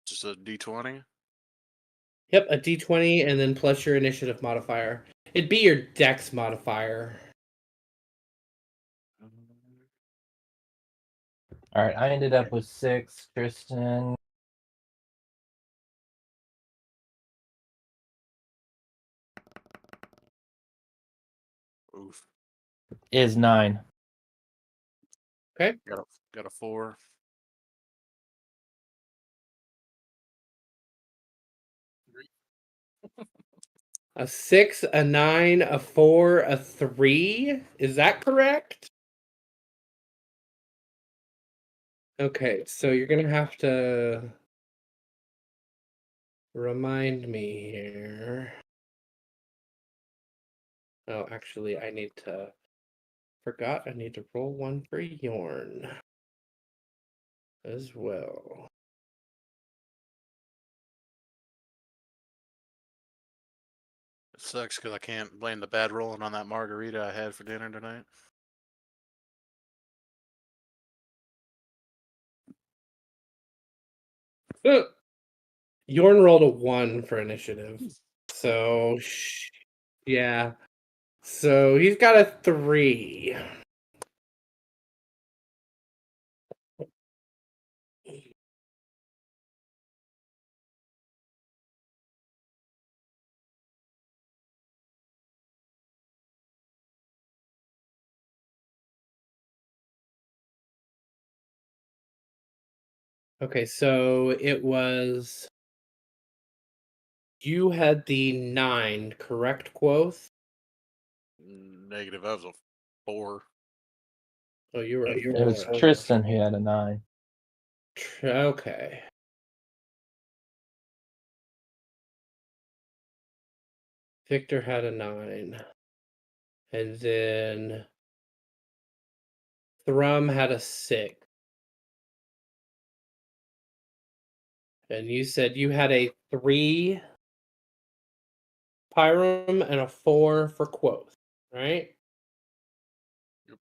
Just a D20. Yep, a d20 and then plus your initiative modifier. It'd be your dex modifier. All right, I ended up with 6. Tristan Oof. is 9. Okay. Got a 4. A 6, a 9, a 4, a 3. Is that correct? Okay, so you're gonna have to remind me here. Oh, actually, I need to... Forgot I need to roll one for Yorn as well. It sucks because I can't blame the bad rolling on that margarita I had for dinner tonight. Yorn rolled a 1 for initiative. So, yeah. So he's got a 3. Okay, so it was... You had the 9, correct, Quoth? Negative. That was a 4. Oh, you were a It was 4. Tristan who had a 9. Okay. Victor had a 9. And then Thrum had a 6. And you said you had a 3 Pyrum and a 4 for Quoth, right? Yep.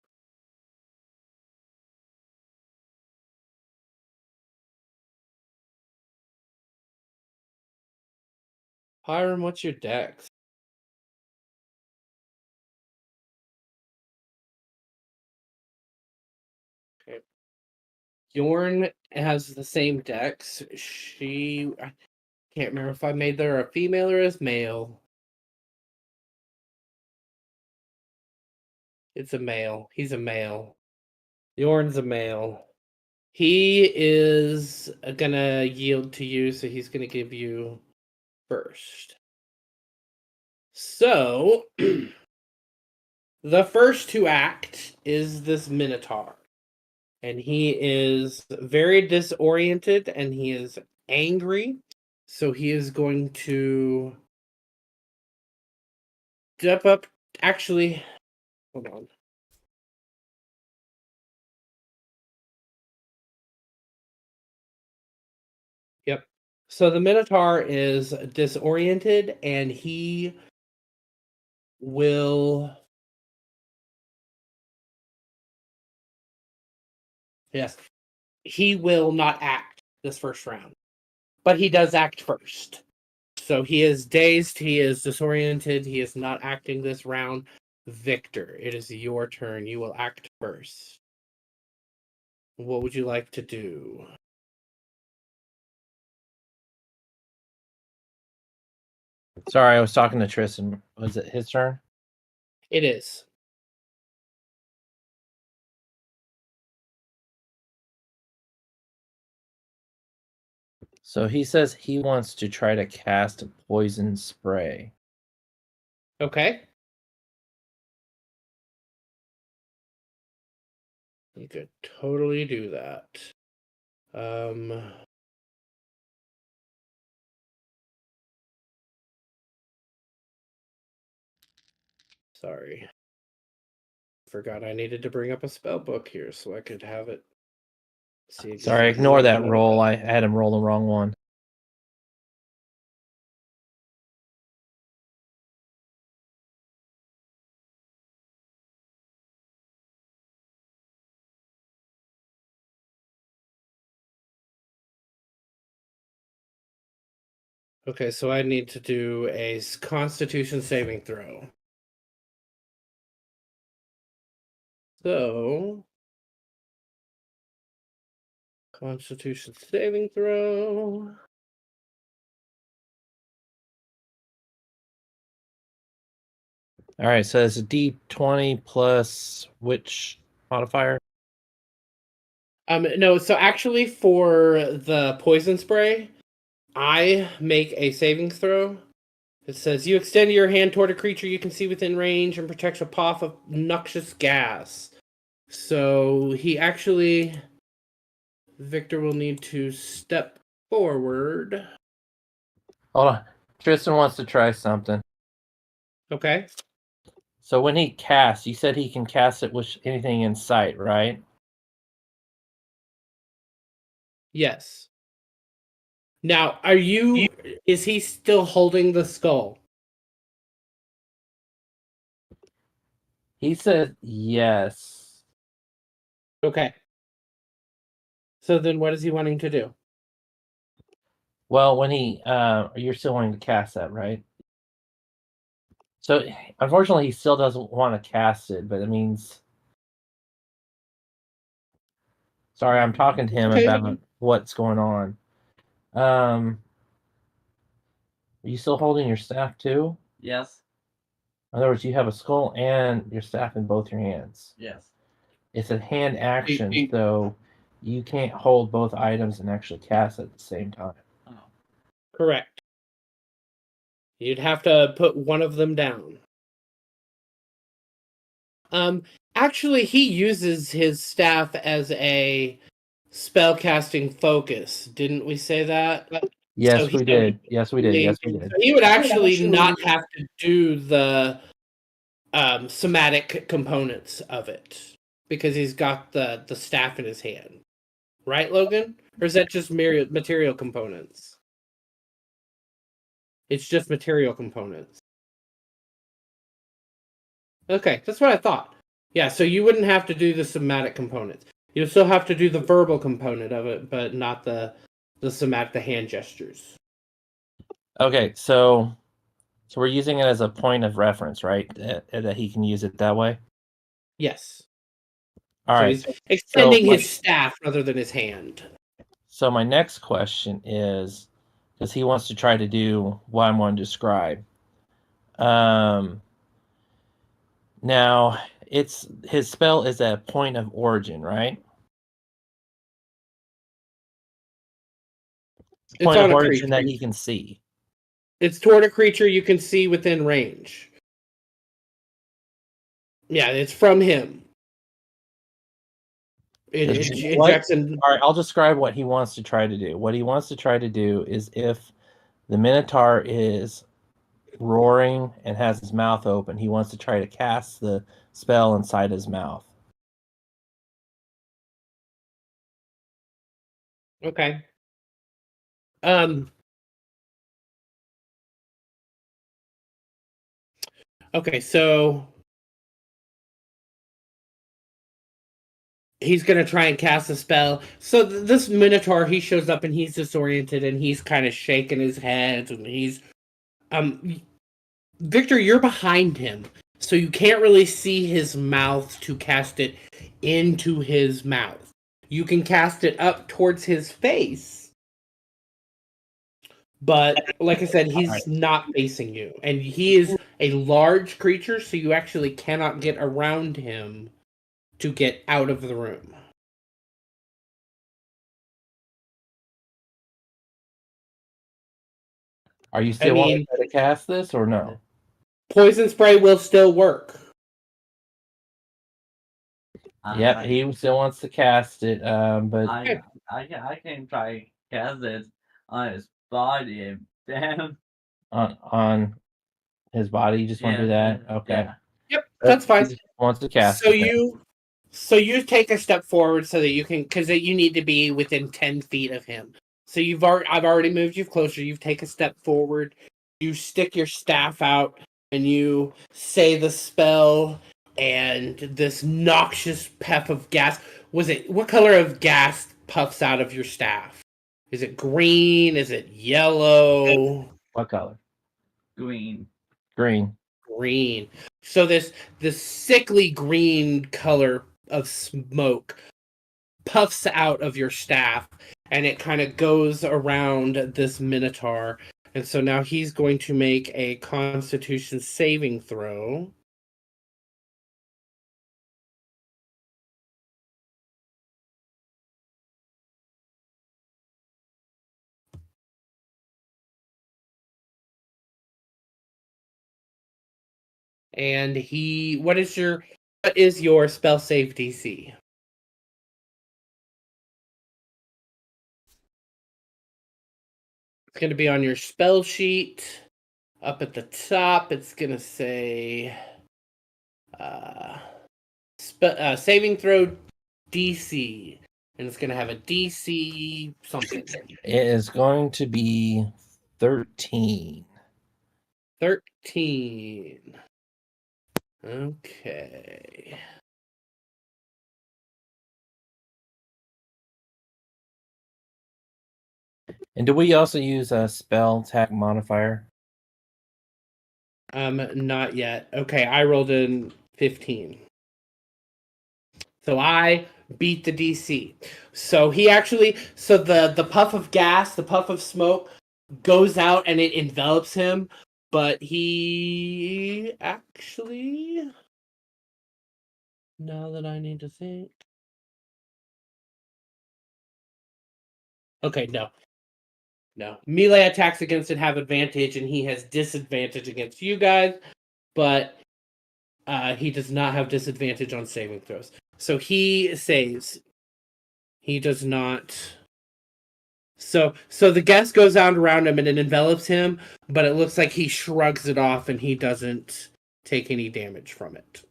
Pyrum, what's your dex? Okay. Yorn has the same dex. I can't remember if I made her a female or a male. It's a male. He's a male. Yorn's a male. He is gonna yield to you, so he's gonna give you first. So, the first to act is this Minotaur. And he is very disoriented and he is angry. So he is going to step up. Actually, hold on. Yep. So the Minotaur is disoriented and he will... Yes. He will not act this first round. But he does act first. So he is dazed, he is disoriented, he is not acting this round. Victor, it is your turn. You will act first. What would you like to do? Sorry, I was talking to Tristan. Was it his turn? It is. So he says he wants to try to cast a poison spray. Okay. You could totally do that. Sorry. Forgot I needed to bring up a spell book here so I could have it. See Sorry, exactly ignore what that I'm roll. I had him roll the wrong one. Okay, so I need to do a Constitution saving throw. So, Constitution saving throw. All right, so it's a D20 plus which modifier? No, so actually for the poison spray, I make a savings throw. It says you extend your hand toward a creature you can see within range and protects a puff of noxious gas. So he actually, Victor will need to step forward. Hold on. Tristan wants to try something. Okay. So when he casts, you said he can cast it with anything in sight, right? Yes. Now, is he still holding the skull? He said yes. Okay. So then what is he wanting to do? Well, when he, you're still wanting to cast that, right? So unfortunately, he still doesn't want to cast it, but it means. Sorry, I'm talking to him Okay. about what's going on. Are you still holding your staff too? Yes. In other words, you have a skull and your staff in both your hands. Yes. It's a hand action, so you can't hold both items and actually cast at the same time. Oh. Correct. You'd have to put one of them down. Actually, he uses his staff as a spellcasting focus. Didn't we say that? Yes, we did. Yes, we did. Yes, we did. So he would actually not have to do the somatic components of it because he's got the staff in his hand. Right, Logan? Or is that just material components? It's just material components. Okay, that's what I thought. Yeah, so you wouldn't have to do the somatic components. You'll still have to do the verbal component of it, but not the somatic, the hand gestures. Okay, so we're using it as a point of reference, right? That he can use it that way. Yes. All so right. he's extending his staff rather than his hand. So my next question is, because he wants to try to do what I'm going to describe. Now it's his spell is a point of origin, right? It's Point on of a origin creature. that he can see. It's toward a creature you can see within range. Yeah, it's from him. It ejects and. All right, I'll describe what he wants to try to do. What he wants to try to do is if the Minotaur is roaring and has his mouth open, he wants to try to cast the spell inside his mouth. Okay. Okay, so he's gonna try and cast a spell. So this Minotaur, he shows up and he's disoriented and he's kind of shaking his head and he's Victor, you're behind him, so you can't really see his mouth to cast it into his mouth. You can cast it up towards his face. But like I said, he's not facing you. And he is a large creature, so you actually cannot get around him to get out of the room. Are you still wanting mean, to cast this or no? poison spray will still work. Yep, he still wants to cast it, but I can try cast it on his body. Damn. on his body, you just want to do that? Okay. Yeah. Yep, that's fine. He just wants to cast So it. you take a step forward so that you can, because you need to be within 10 feet of him. So I've already moved you closer. You take a step forward. You stick your staff out and you say the spell, and this noxious puff of gas. What color of gas puffs out of your staff? Is it green? Is it yellow? What color? Green. Green. Green. So this sickly green color of smoke puffs out of your staff, and it kind of goes around this minotaur. And so now he's going to make a Constitution saving throw. And what is your spell save DC? It's going to be on your spell sheet. Up at the top, it's going to say saving throw DC. And it's going to have a DC something. It is going to be 13. 13. Okay. And do we also use a spell attack modifier? Not yet. Okay, I rolled in 15. So I beat the DC. So the puff of gas, the puff of smoke goes out and it envelops him, but he actually, now that I need to think. Okay, no. No. Melee attacks against it have advantage, and he has disadvantage against you guys, but he does not have disadvantage on saving throws. So he saves. He does not. So the gas goes out around him and it envelops him, but it looks like he shrugs it off and he doesn't take any damage from it.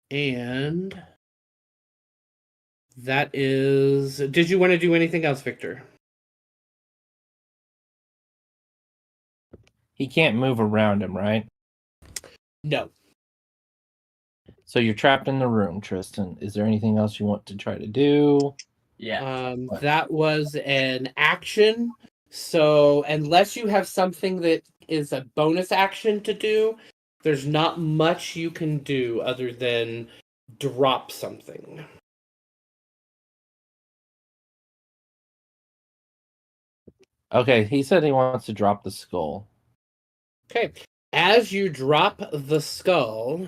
And that is. Did you want to do anything else, Victor? He can't move around him, right? No. So you're trapped in the room, Tristan. Is there anything else you want to try to do? Yeah. That was an action. So unless you have something that is a bonus action to do, there's not much you can do other than drop something. Okay, he said he wants to drop the skull. Okay. As you drop the skull,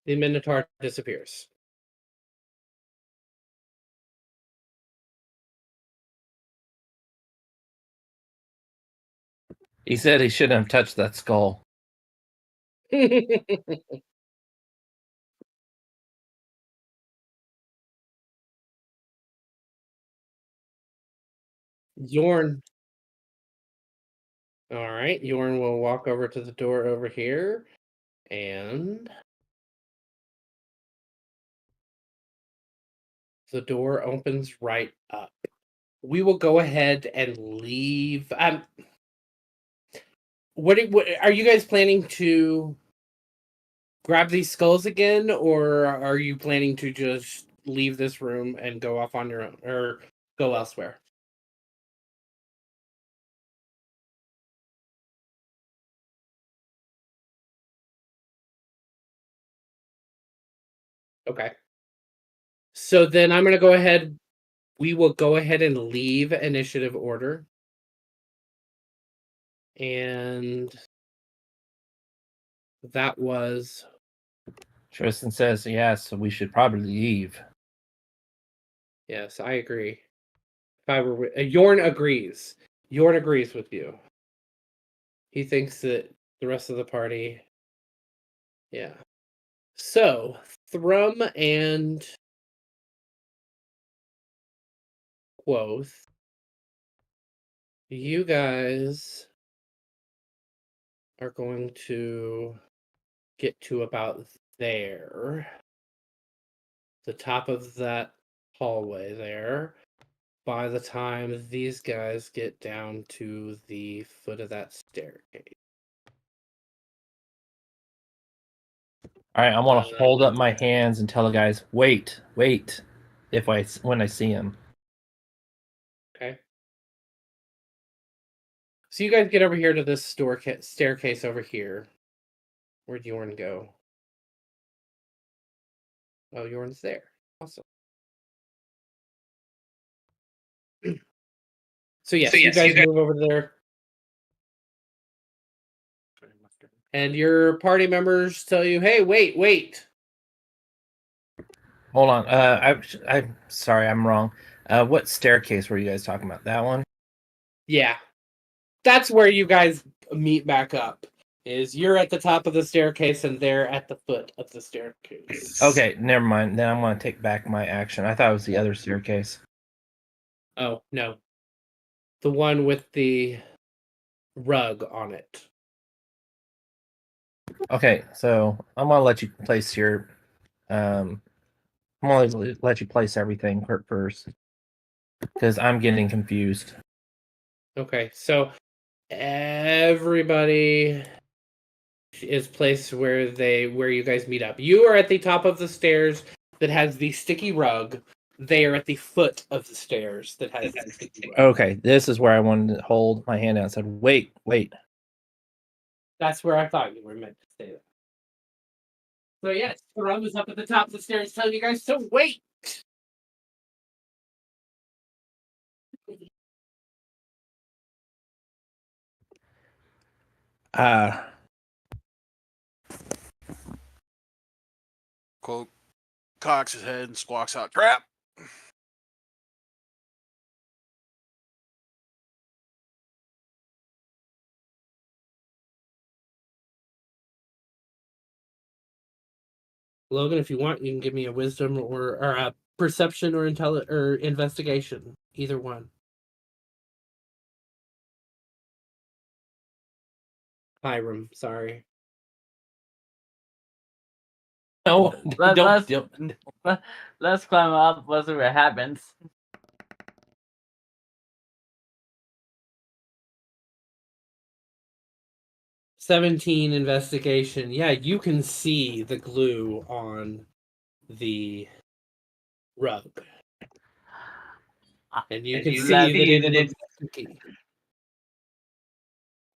the Minotaur disappears. He said he shouldn't have touched that skull. Yorn. All right, Yorn will walk over to the door over here, and the door opens right up. We will go ahead and leave. What are you guys planning to grab these skulls again, or are you planning to just leave this room and go off on your own, or go elsewhere? Okay. So then I'm going to go ahead. We will go ahead and leave initiative order. And that was Tristan says yes, we should probably leave. yes, I agree. If I were Yorn agrees. Yorn agrees with you. He thinks that the rest of the party. Yeah. So Thrum and Quoth, you guys are going to get to about there, the top of that hallway there, by the time these guys get down to the foot of that staircase. All right, I want to hold up my hands and tell the guys, wait. When I see him. Okay. So you guys get over here to this staircase over here. Where'd Yorn go? Oh, Yorn's there. Awesome. So yes, you guys move over there. And your party members tell you, hey, wait. Hold on. I'm sorry, I'm wrong. What staircase were you guys talking about? That one? Yeah. That's where you guys meet back up. Is you're at the top of the staircase and they're at the foot of the staircase. Okay, never mind. Then I'm going to take back my action. I thought it was the other staircase. Oh, no. The one with the rug on it. Okay, so I'm going to let you place your... I'm going to let you place everything first. Because I'm getting confused. Okay, so everybody is placed where you guys meet up. You are at the top of the stairs that has the sticky rug. They are at the foot of the stairs that has the sticky rug. Okay, this is where I wanted to hold my hand out and said, wait. That's where I thought you were meant to say that. So yes, Thrum is up at the top of the stairs telling you guys to wait. Quote cocks his head and squawks out, "Trap!" Logan, if you want, you can give me a wisdom or a perception or investigation. Either one. Hiram, sorry. No, Let's don't. let's climb up. Let's see what happens. $17 investigation. Yeah, you can see the glue on the rug. And you can see that it looks sticky.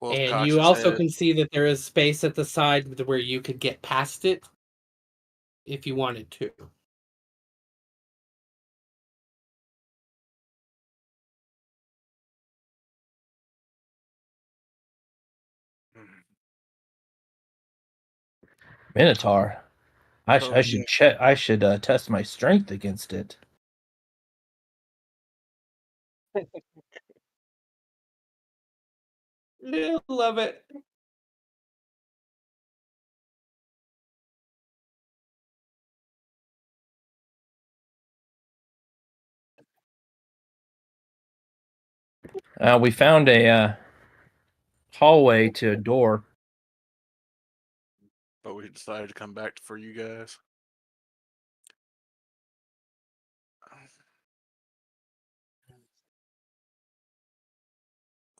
Quoth And cocks you his also head. can see that there is space at the side where you could get past it if you wanted to. Minotaur. I Oh, should check. I should test my strength against it. Love it. We found a hallway to a door. but we decided to come back for you guys.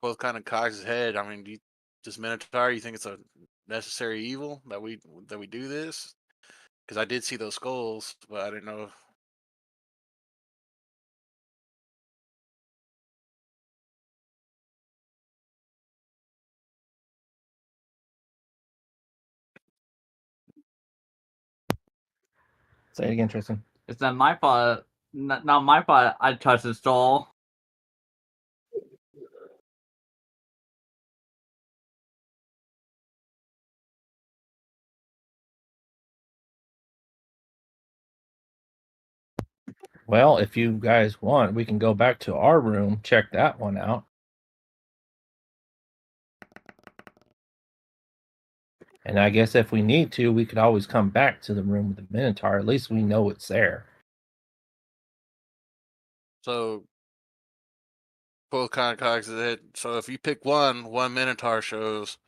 Quoth kind of cocks his head. I mean, this Minotaur, you think it's a necessary evil that we do this? Because I did see those skulls, but I didn't know. Say it again, Tristan. It's not my fault. Not my fault. I touched the stall. Well, if you guys want, we can go back to our room, check that one out. And I guess if we need to, we could always come back to the room with the Minotaur. At least we know it's there. So, both kind of cogs of the head. So, if you pick one Minotaur shows.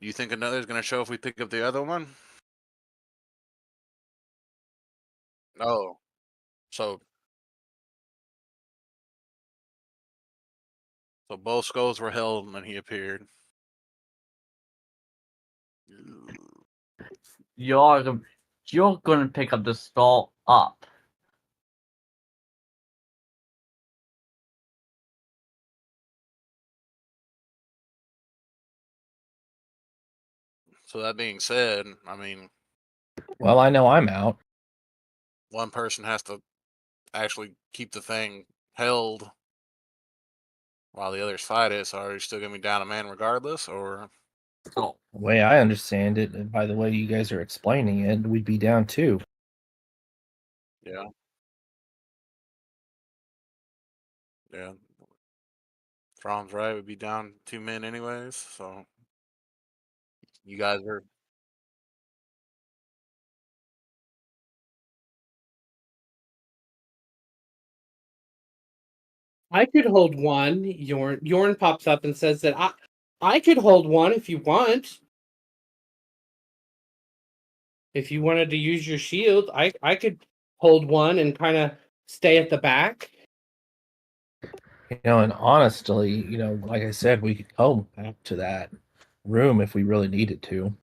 You think another's gonna show if we pick up the other one? No. So, so both skulls were held when he appeared. You're gonna pick up the skull up. So that being said, I mean, Well, I know I'm out. one person has to actually keep the thing held while the others fight it. So are you still gonna be down a man regardless, or So The way I understand it, and by the way you guys are explaining it, we'd be down too. yeah, yeah? From's right. We'd be down 2 men anyways. So you guys are. I could hold one. Yorn pops up and says that I could hold one if you want. If you wanted to use your shield, I could hold one and kind of stay at the back. And honestly, like I said, we could go back to that room if we really needed to.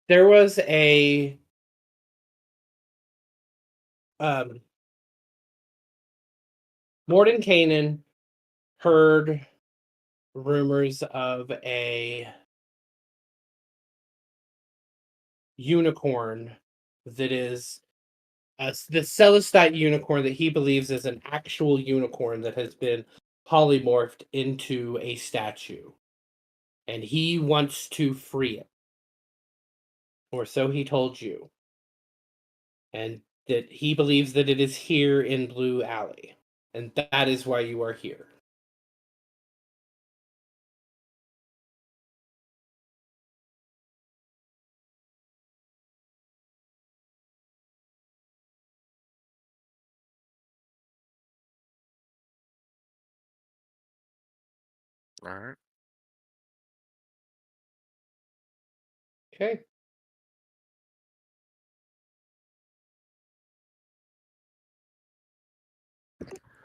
There was a um Mordenkainen heard rumors of a unicorn that is the Celestite unicorn that he believes is an actual unicorn that has been polymorphed into a statue. And he wants to free it. Or so he told you. And that he believes that it is here in Blue Alley. And that is why you are here. All right. Okay.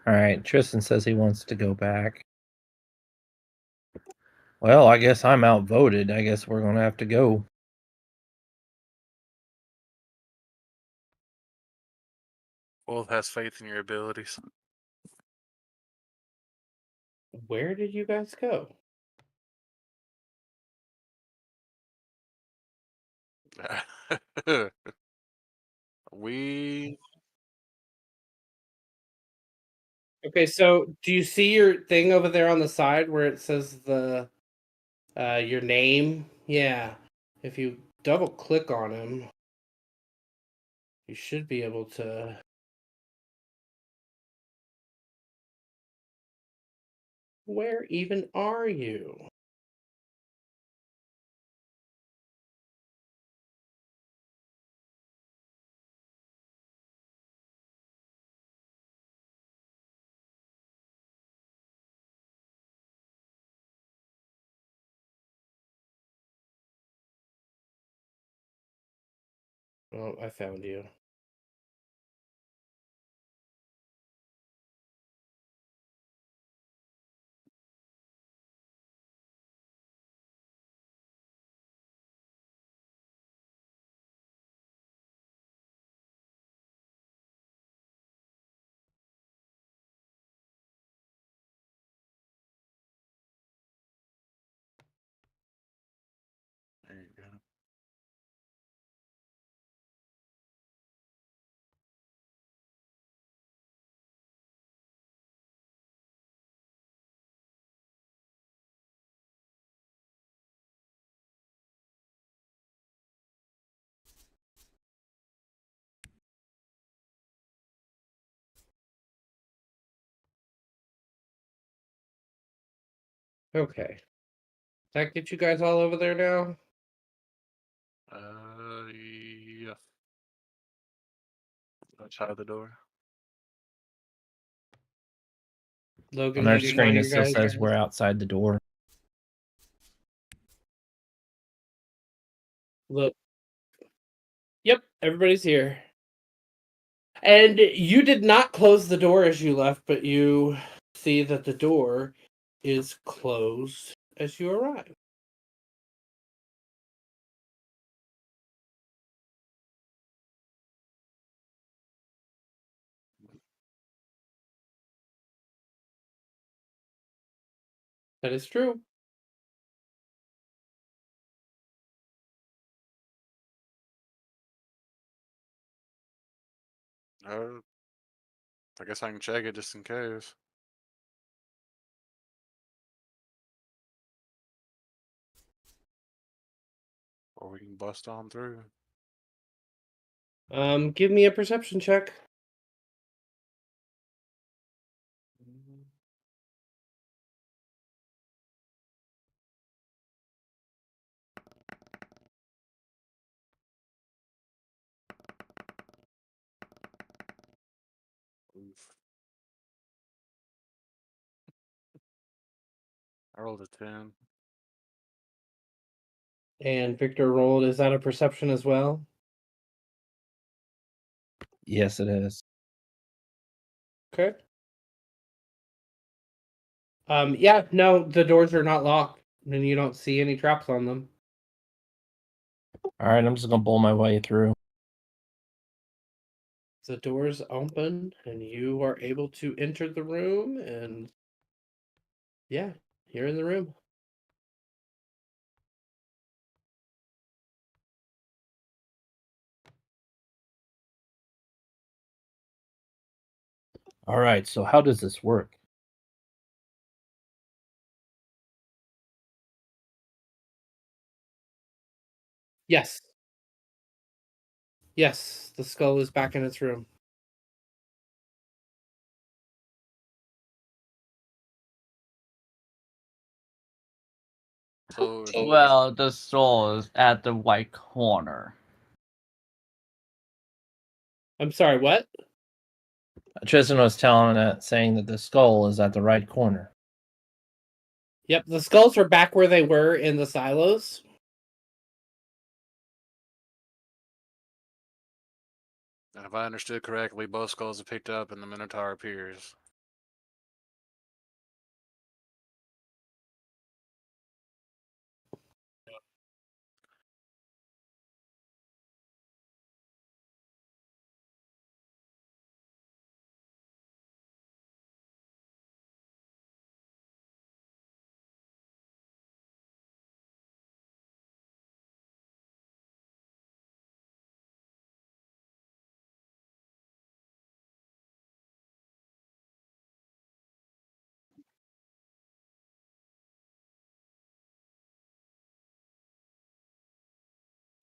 All right, Tristan says he wants to go back. Well, I guess I'm outvoted. I guess we're going to have to go. Wolf has faith in your abilities. Where did you guys go? we Okay, so do you see your thing over there on the side where it says the your name? Yeah. If you double click on him, you should be able to. Where even are you? Oh, I found you. there you go. Okay. That get you guys all over there now? Yeah. Outside the door. Logan, On our you didn't want screen, it your still guys. says we're outside the door. Look. Yep, everybody's here. And you did not close the door as you left, but you see that the door is closed as you arrive. That is true. I guess I can check it just in case. Or we can bust on through. Give me a perception check. Oof. I rolled a 10. And Victor rolled. Is that a perception as well? Yes, it is. Okay. Yeah, no, the doors are not locked, and you don't see any traps on them. All right, I'm just gonna bowl my way through. The doors open, and you are able to enter the room, and yeah, you're in the room. All right, so how does this work? Yes. Yes, the skull is back in its room. So Well, the soul is at the right corner. I'm sorry, what? Tristan was saying that the skull is at the right corner. Yep, the skulls are back where they were in the silos. and if I understood correctly, both skulls are picked up and the Minotaur appears.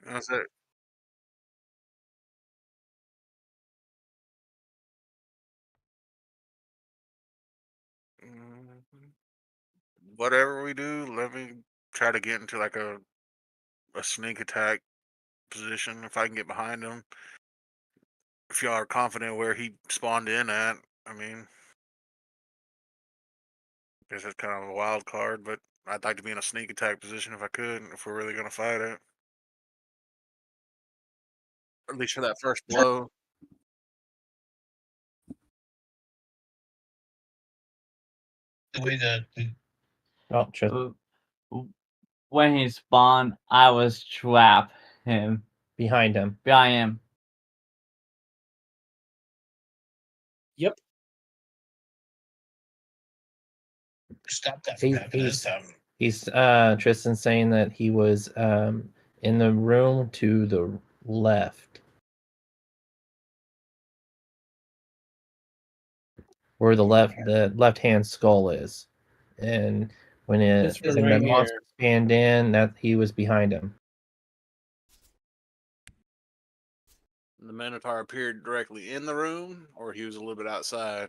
That's it. Whatever we do, let me try to get into like a sneak attack position if I can get behind him. If y'all are confident where he spawned in at, I mean, I guess it's kind of a wild card, but I'd like to be in a sneak attack position if I could, if we're really gonna fight it. At least for that first blow. Oh, Tristan Uh, When he spawned, I was trapped him behind him. behind him. Yep. Stop that from happening this time. He's Tristan saying that he was in the room to the left, where the left hand skull is, and when This room the right monster here. spanned in, that he was behind him. The Minotaur appeared directly in the room, or he was a little bit outside.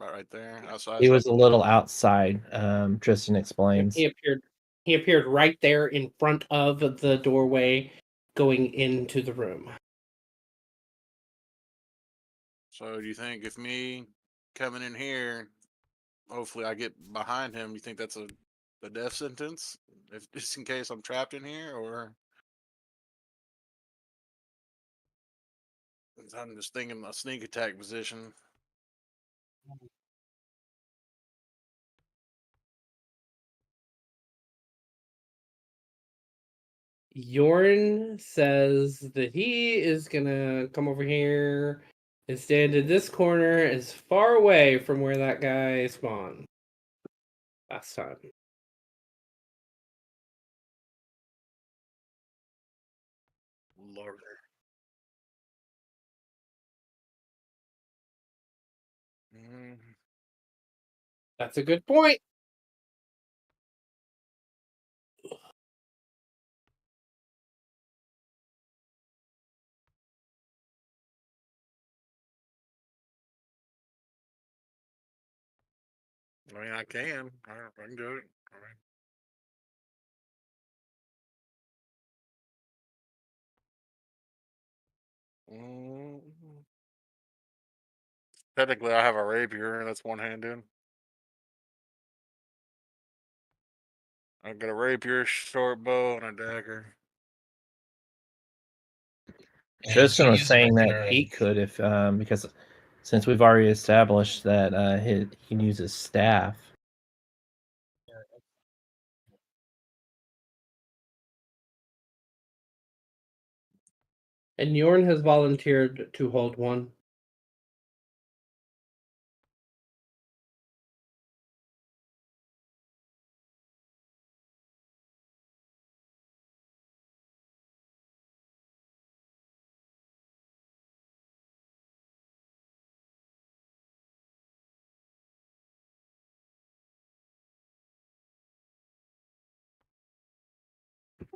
right there outside. He was a little outside. Tristan explains. He appeared right there in front of the doorway going into the room. So do you think if me coming in here, hopefully I get behind him, you think that's a death sentence? If just in case I'm trapped in here, or I'm just thinking a sneak attack position. Yorn says that he is gonna come over here and stand in this corner as far away from where that guy spawned last time. Lord. Mm. That's a good point. I mean, I can. I can do it. Mm. Technically, I have a rapier, and that's one-handed. I got a rapier, short bow, and a dagger. Tristan was saying that he could if because since we've already established that he can use his staff. And Yorn has volunteered to hold one.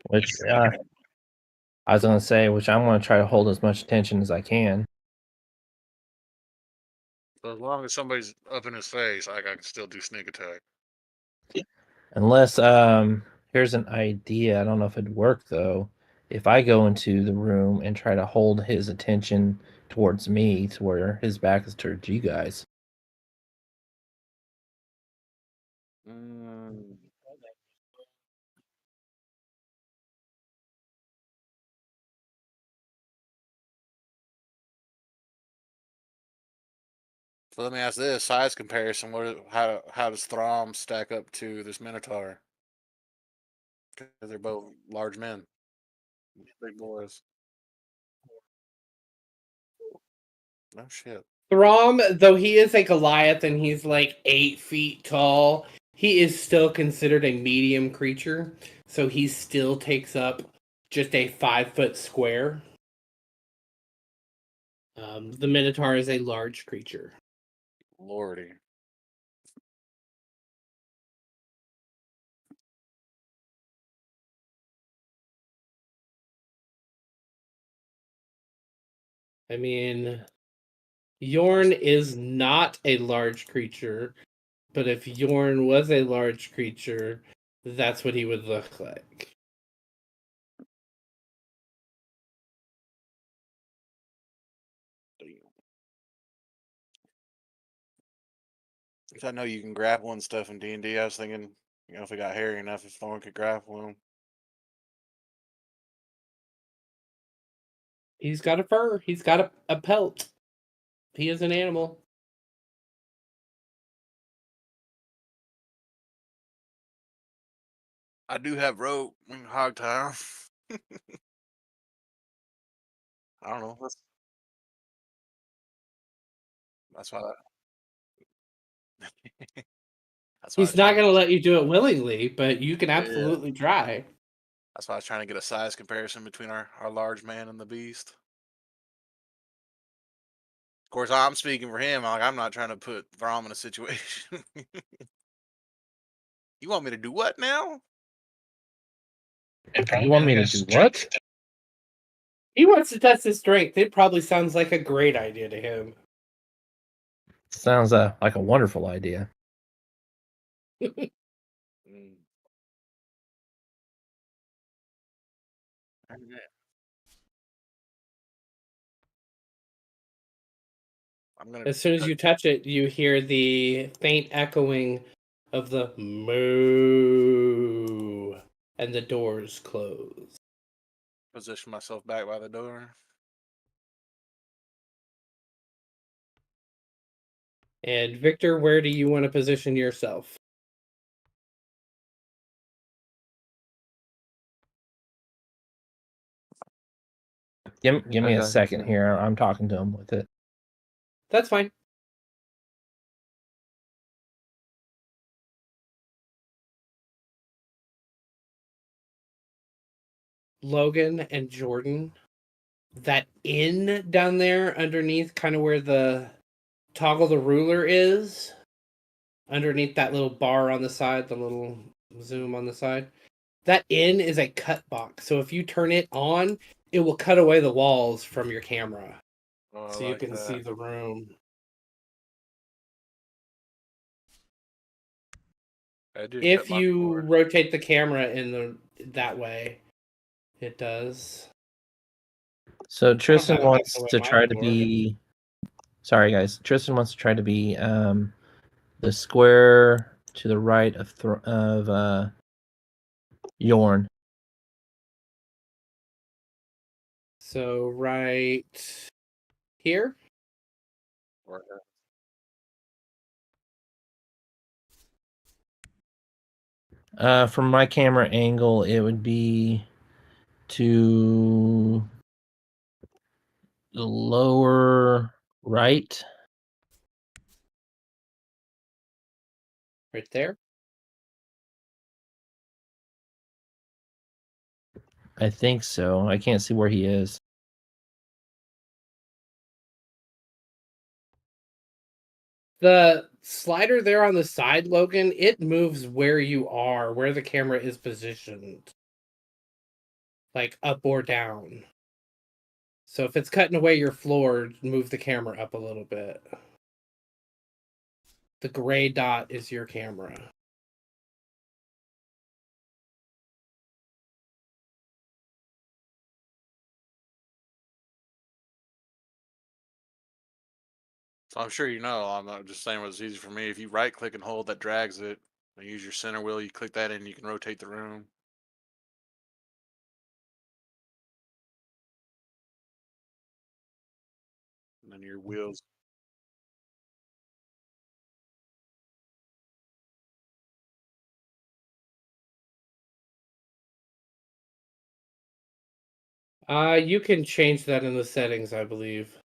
Which I was going to say, which I'm going to try to hold as much attention as I can. So as long as somebody's up in his face, I can still do sneak attack. Unless here's an idea. I don't know if it'd work though. If I go into the room and try to hold his attention towards me to where his back is towards you guys. Mm. So let me ask this size comparison: how does Throm stack up to this Minotaur? Because they're both large men, big boys. No shit. Throm, though he is a Goliath and he's like 8 feet tall, he is still considered a medium creature. So he still takes up just a 5-foot square. The Minotaur is a large creature. Lordy. I mean, Yorn is not a large creature, but if Yorn was a large creature, that's what he would look like. I know you can grapple and stuff in D&D. I was thinking, if it got hairy enough, if someone could grapple him. He's got a fur. He's got a pelt. He is an animal. I do have rope. We can hog tie him. I don't know. That's why. That's why I was He's not trying going to let you do it willingly, but you can Yeah. absolutely try. That's why I was trying to get a size comparison between our large man and the beast. Of course, I'm speaking for him. I'm not trying to put Throm in a situation. You want me to do what now? You want me to do what? He wants to test his strength. It probably sounds like a great idea to him. Sounds like a wonderful idea. Mm. Okay. I'm gonna. As soon as you touch it, you hear the faint echoing of the moo, and the doors close. Position myself back by the door. And Victor, where do you want to position yourself? Give me a Okay. second here. I'm talking to him with it. That's fine. Logan and Jordan, that inn down there underneath, kind of where the toggle the ruler is, underneath that little bar on the side, the little zoom on the side, that inn is a cut box. So if you turn it on, it will cut away the walls from your camera, Oh, I so you like can that. see the room. I did cut If my you cord. rotate the camera in that way, it does. So Tristan have it wants happen to with my try to floor. be. Sorry, guys. Tristan wants to try to be the square to the right of Yorn. So right here. From my camera angle, it would be to the lower right. Right there. I think so. I can't see where he is. The slider there on the side, Logan, it moves where you are, where the camera is positioned. Like up or down. So if it's cutting away your floor, move the camera up a little bit. The gray dot is your camera. So I'm sure you know. I'm not just saying what's easy for me. If you right click and hold, that drags it. And use your center wheel. You click that and you can rotate the room. And then your wheels. You can change that in the settings, I believe.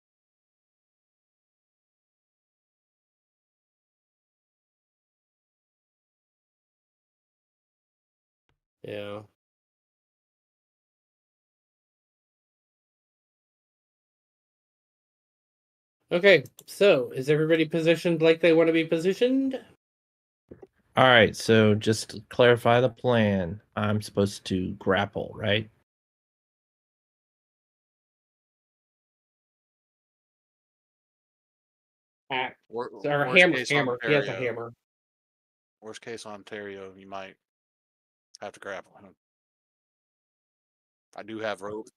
Yeah. Okay, so is everybody positioned like they want to be positioned? All right, so just to clarify the plan, I'm supposed to grapple, right? Or Worst hammer, case hammer. He has a Ontario. hammer. Worst case Ontario, you might have to grapple him. I do have rope.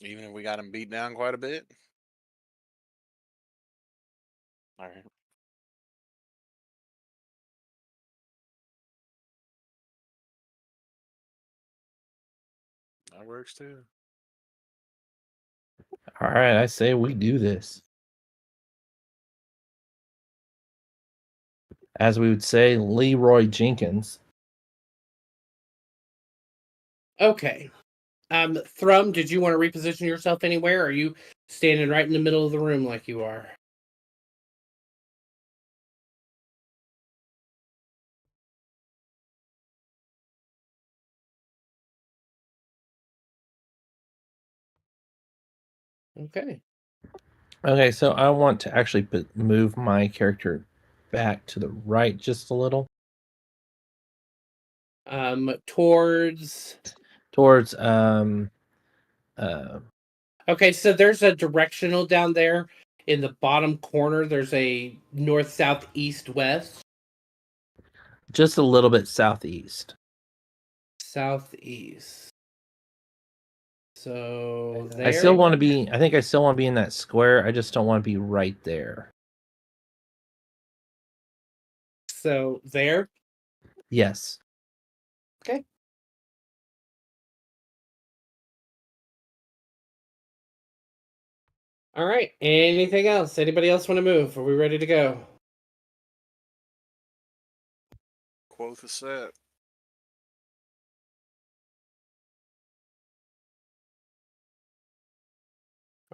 Even if we got him beat down quite a bit. All right. That works too. All right, I say we do this. As we would say, Leroy Jenkins. Okay. Thrum, did you want to reposition yourself anywhere? Or are you standing right in the middle of the room like you are? Okay. Okay, so I want to actually move my character back to the right just a little. Towards. Towards Okay, so there's a directional down there in the bottom corner. There's a north, south, east, west. just a little bit southeast. Southeast. So there. I still want to be. I think I still want to be in that square. I just don't want to be right there. So there. Yes. Okay. All right. Anything else? Anybody else want to move? Are we ready to go? Quote is set.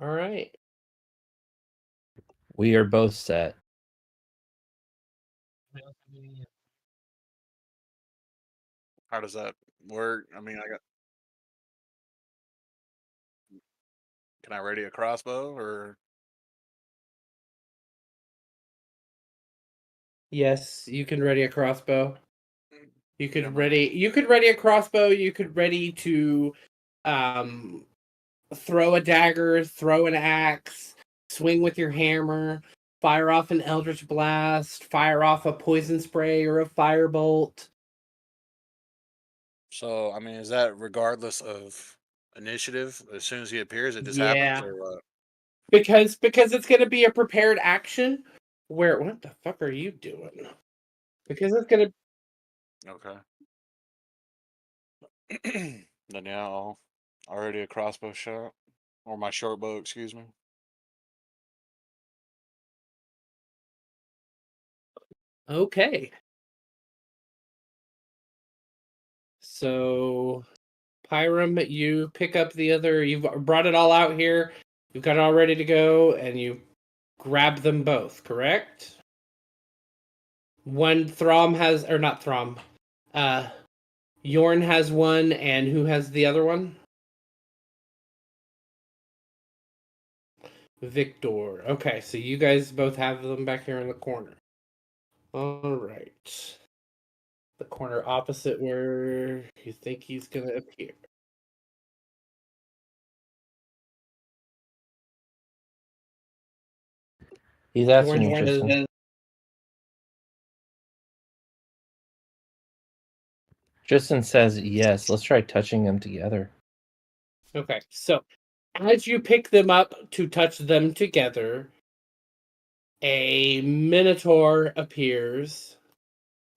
All right. We are both set. How does that work? I mean, can I ready a crossbow or? Yes, you can ready a crossbow. You could Yeah, ready a crossbow. You could ready to throw a dagger, throw an axe, swing with your hammer, fire off an eldritch blast, fire off a poison spray or a firebolt. So, I mean, is that regardless of initiative? As soon as he appears, it just Yeah. happens, or what? Because it's going to be a prepared action. Where what the fuck are you doing? Because it's going to Okay. Then yeah, I'll already a crossbow shot, or my short bow, excuse me. Okay. So, Pyram, you pick up the other. You've brought it all out here. You've got it all ready to go, and you grab them both. Correct? One Throm has, or not Throm. Yorn has one, and who has the other one? Victor. Okay, so you guys both have them back here in the corner. All right. The corner opposite where you think he's going to appear. He's asking you, Yorn Tristan. is Tristan says yes. Let's try touching them together. okay. So, as you pick them up to touch them together, a minotaur appears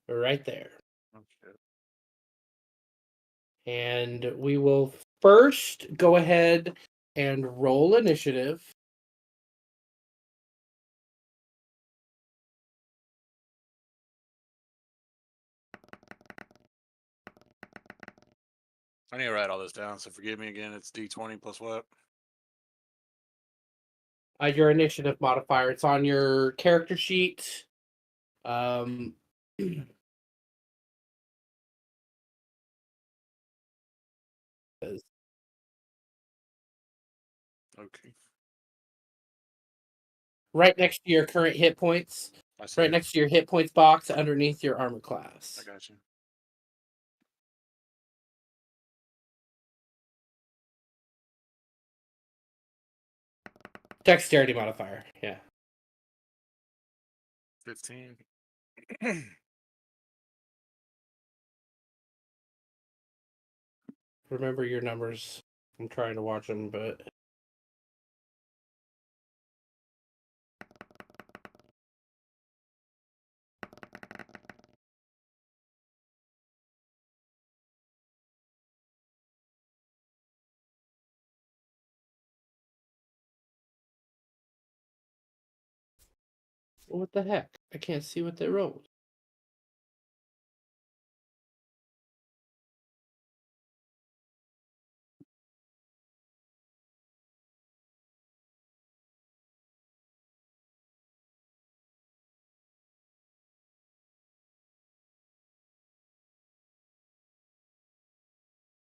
right there. Okay. And we will first go ahead and roll initiative. I need to write all this down, so forgive me again. It's D20 plus what? Your initiative modifier. It's on your character sheet. Okay. Right next to your current hit points. I see. Right next to your hit points box underneath your armor class. I got you. Dexterity modifier. Yeah. 15. Remember your numbers. I'm trying to watch them, but what the heck? I can't see what they rolled.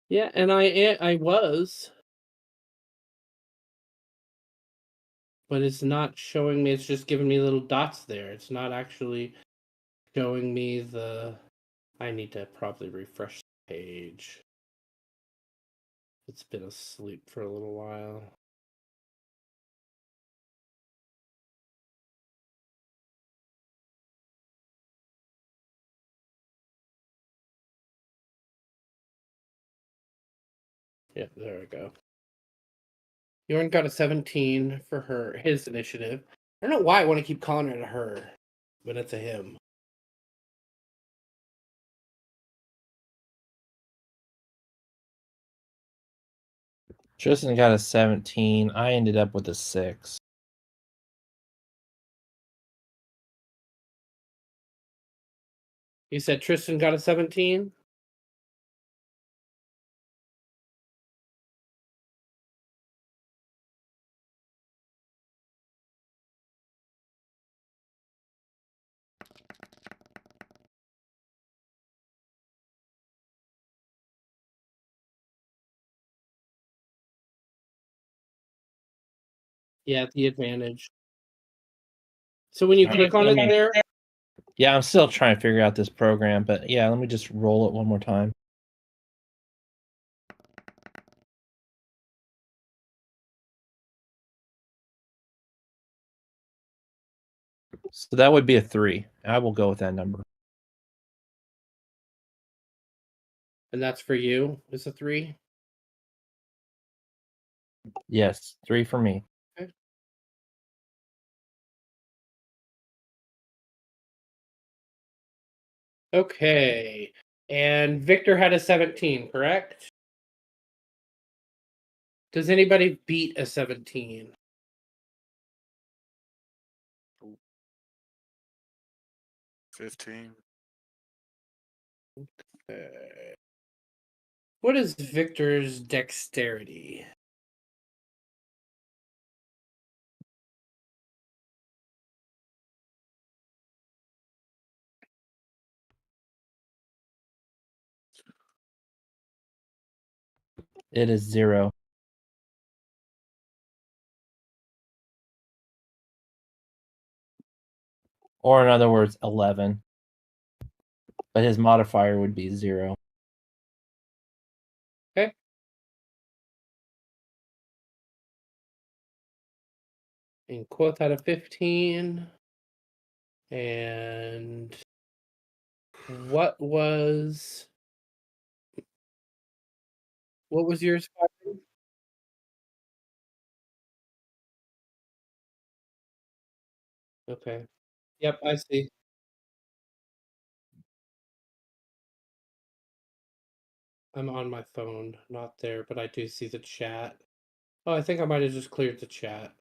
Yeah, and I was, but it's not showing me. It's just giving me little dots there. It's not actually showing me the. I need to probably refresh page. It's been asleep for a little while. Yeah, there we go. Jorn got a 17 for his initiative. I don't know why I want to keep calling it a her, but it's a him. Tristan got a 17. I ended up with a 6. You said Tristan got a 17? Yeah, the advantage. So when you click on it there, Yeah, I'm still trying to figure out this program, but yeah, let me just roll it one more time. So that would be a 3. I will go with that number. and that's for you, is a 3. Yes, 3 for me. Okay. And Victor had a 17, correct? Does anybody beat a 17? 15. What is Victor's dexterity? It is 0. Or in other words, 11. But his modifier would be 0. Okay. And Quoth had a 15. And what was yours? Byron? Okay. Yep, I see. I'm on my phone, not there, but I do see the chat. Oh, I think I might have just cleared the chat.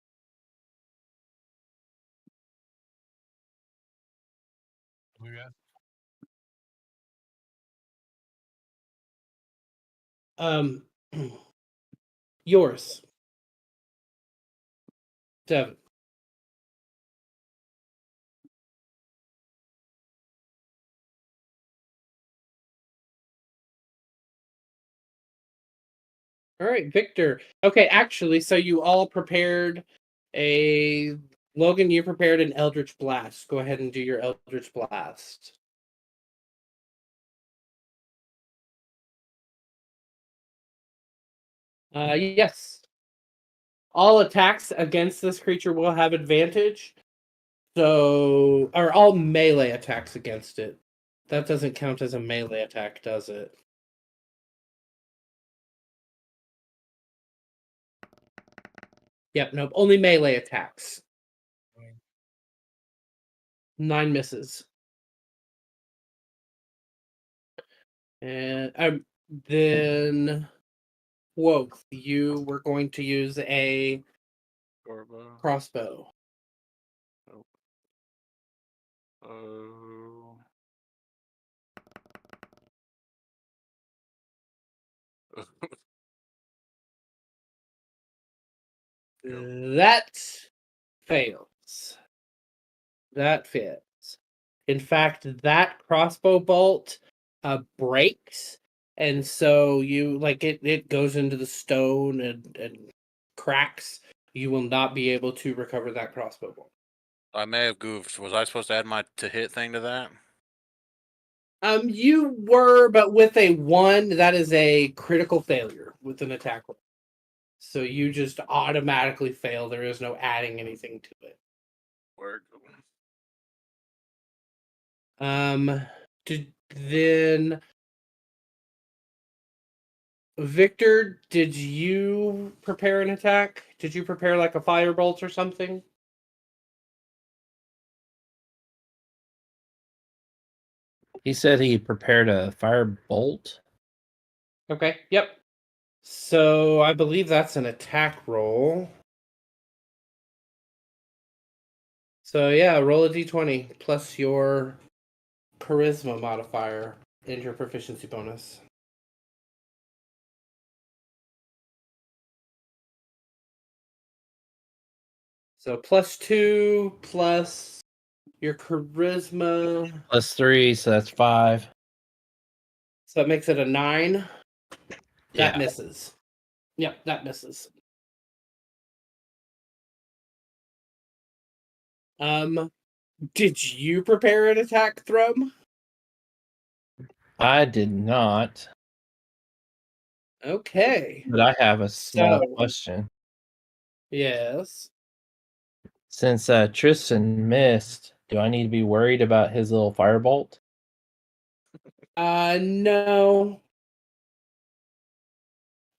Yours, 7. All right, Victor. Okay, actually, so you all prepared a Logan. You prepared an Eldritch Blast. Go ahead and do your Eldritch Blast. Yes. All attacks against this creature will have advantage. So, or all melee attacks against it. That doesn't count as a melee attack, does it? Yep, nope. Only melee attacks. 9 misses. And then, Woke, you were going to use a Gorbo. crossbow. Oh. That fails. That fails. In fact, that crossbow bolt breaks, and so you like it goes into the stone and cracks. You will not be able to recover that crossbow bolt. I may have goofed. Was I supposed to add my to hit thing to that? You were, but with a 1, that is a critical failure with an attack roll. So you just automatically fail. There is no adding anything to it. Work. Then Victor, did you prepare an attack? Did you prepare like a firebolt or something? He said he prepared a firebolt. Okay, yep. So I believe that's an attack roll. So yeah, roll a d20 plus your charisma modifier and your proficiency bonus. So +2 plus your charisma. +3, so that's 5. So that makes it a 9. That Yeah. misses. Yep, that misses. Did you prepare an attack, Thrum? I did not, Okay. but I have a small So, question. yes. Since Tristan missed, do I need to be worried about his little firebolt? No.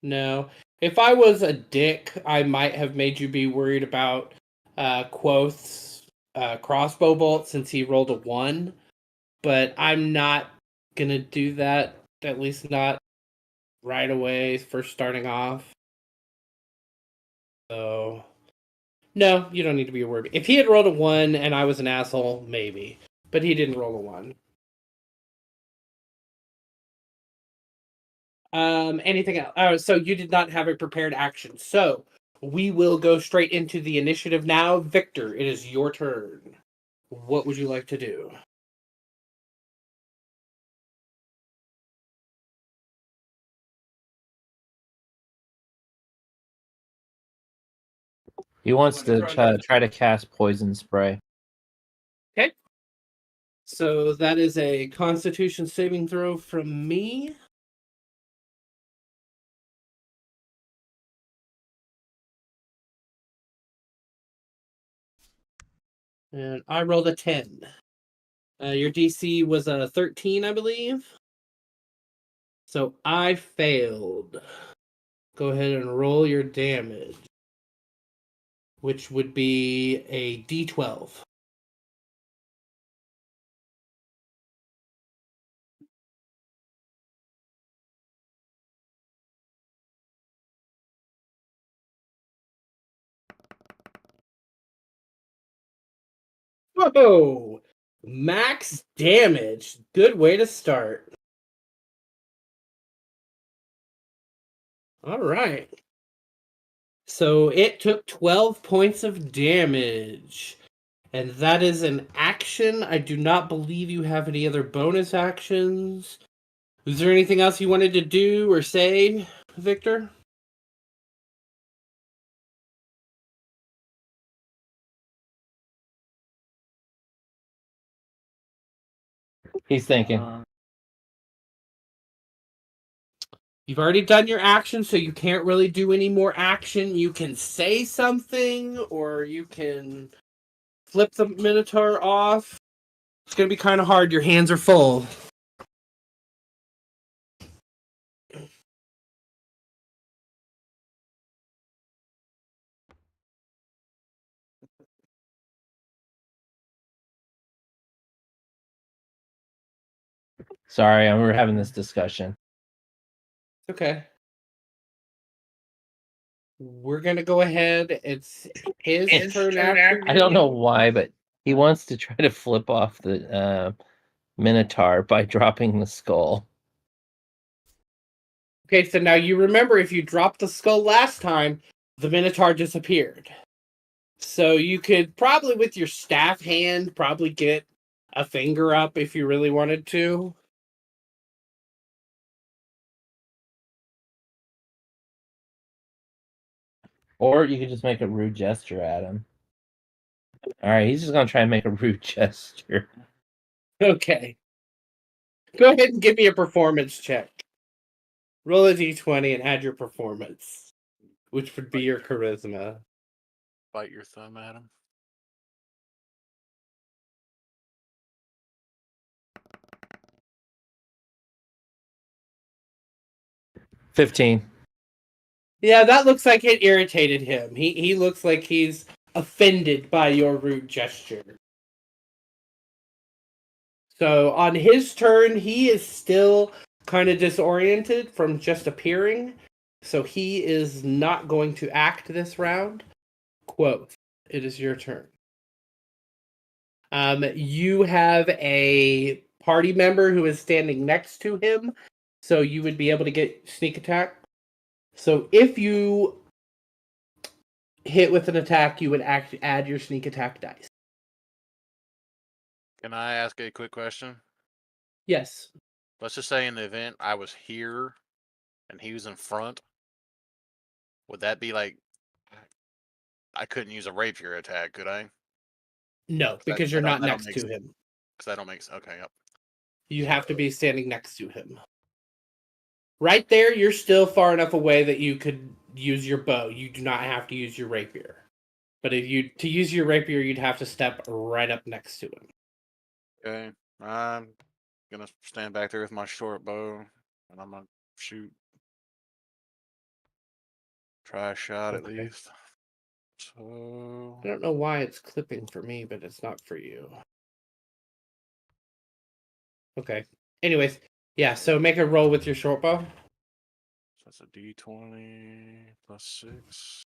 No. If I was a dick, I might have made you be worried about Quoth's crossbow bolt since he rolled a 1. But I'm not gonna do that, at least not right away, first starting off. So, no, you don't need to be worried. If he had rolled a 1 and I was an asshole, maybe. But he didn't roll a 1. Anything else? Oh, so you did not have a prepared action. So we will go straight into the initiative now. Victor, it is your turn. What would you like to do? He wants to try to cast poison spray. Okay. So that is a Constitution saving throw from me. And I rolled a 10. Your DC was a 13, I believe. So I failed. Go ahead and roll your damage, which would be a D12. Whoa! Max damage. Good way to start. All right. So it took 12 points of damage. And that is an action. I do not believe you have any other bonus actions. Is there anything else you wanted to do or say, Victor? He's thinking. You've already done your action, so you can't really do any more action. You can say something, or you can flip the Minotaur off. It's going to be kind of hard. Your hands are full. Sorry, we're having this discussion. Okay. We're going to go ahead. It's his turn after. I don't know why, but he wants to try to flip off the Minotaur by dropping the skull. Okay, so now you remember if you dropped the skull last time, the Minotaur disappeared. So you could probably, with your staff hand, probably get a finger up if you really wanted to. Or you could just make a rude gesture at him. All right, he's just going to try and make a rude gesture. Okay. Go ahead and give me a performance check. Roll a d20 and add your performance, which would be your charisma. Bite your thumb at him. $15. Yeah, that looks like it irritated him. He looks like he's offended by your rude gesture. So on his turn, he is still kind of disoriented from just appearing. So he is not going to act this round. Quoth, it is your turn. You have a party member who is standing next to him, so you would be able to get sneak attack. So if you hit with an attack, you would add your sneak attack dice. Can I ask a quick question? Yes. Let's just say in the event I was here and he was in front, would that be like I couldn't use a rapier attack, could I? No, because you're not next to him. Because that don't make sense. Okay, yep. You have to be standing next to him. Right there, you're still far enough away that you could use your bow. You do not have to use your rapier. But to use your rapier, you'd have to step right up next to him. Okay, I'm gonna stand back there with my short bow, and I'm gonna shoot. Try a shot at Okay. least. So I don't know why it's clipping for me, but it's not for you. Okay. Anyways, yeah, so make a roll with your short bow. that's a D20 plus 6.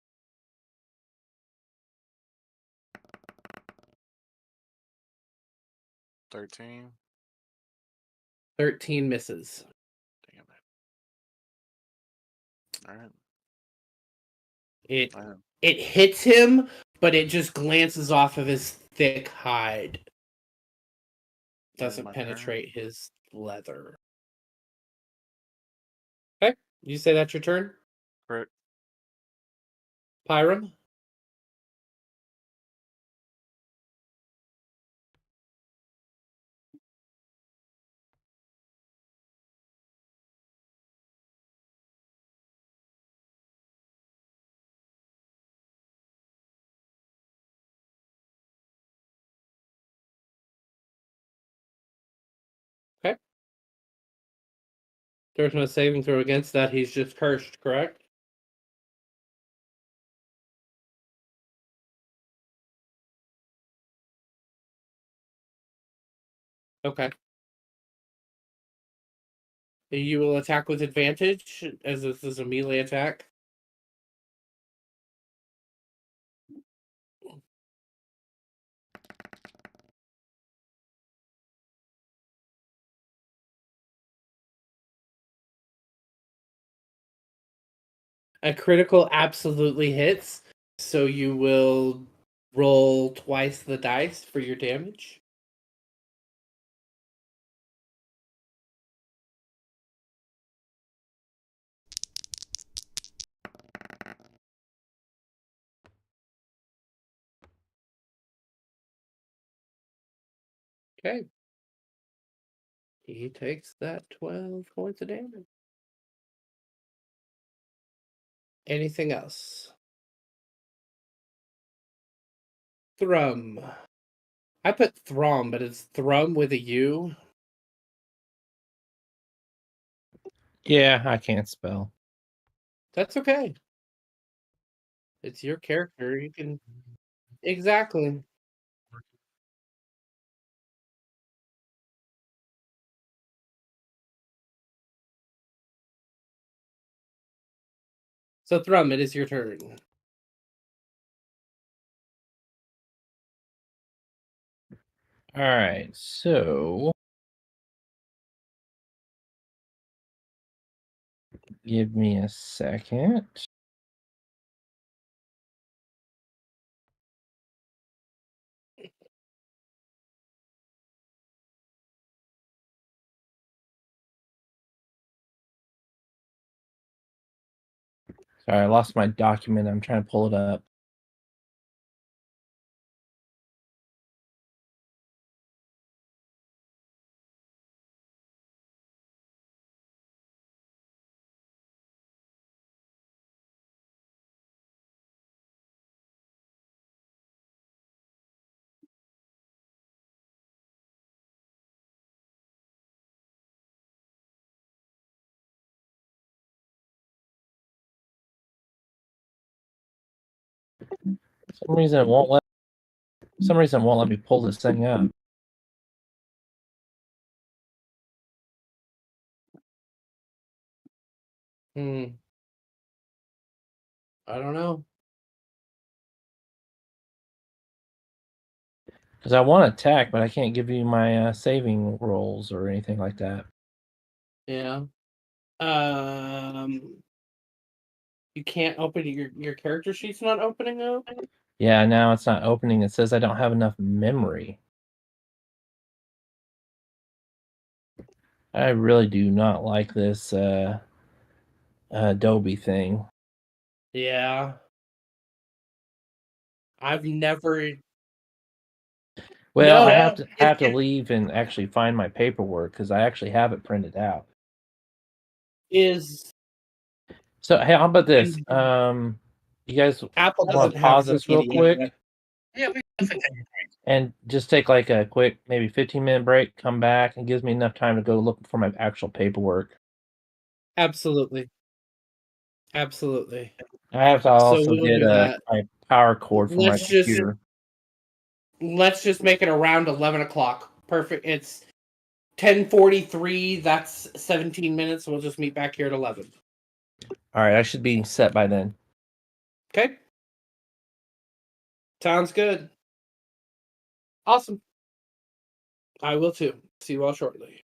$13. 13 misses. Damn it. All right. It I am. it hits him, but it just glances off of his thick hide. Doesn't my penetrate his leather. Okay. You say that's your turn? Correct. Pyram? Okay. There's no saving throw against that. He's just cursed, correct? Okay. You will attack with advantage, as this is a melee attack. A critical absolutely hits, so you will roll twice the dice for your damage. Okay. He takes that 12 points of damage. Anything else? Thrum. I put Thrum, but it's Thrum with a U. Yeah, I can't spell. That's okay. It's your character. You can. Exactly. So, Thrum, it is your turn. All right, so give me a second. Sorry, I lost my document. I'm trying to pull it up. For some reason it won't let me pull this thing up. Hmm. I don't know. Because I want to attack, but I can't give you my saving rolls or anything like that. Yeah. You can't open your character sheet's not opening up. Yeah, now it's not opening. It says I don't have enough memory. I really do not like this Adobe thing. Yeah. I've never. Well, No, I have it, to it leave and actually find my paperwork because I actually have it printed out. is. So hey, how about this? And You guys Apple want doesn't to have pause social this real media quick yet. Yeah, we definitely take a break. and just take like a quick, maybe 15-minute break, come back, and gives me enough time to go look for my actual paperwork. Absolutely. Absolutely. I have to So also we will get do that. my power cord for my Let's just computer. let's just make it around 11 o'clock. Perfect. It's 10:43. That's 17 minutes. We'll just meet back here at 11. All right, I should be set by then. Okay. Sounds good. Awesome. I will too. See you all shortly.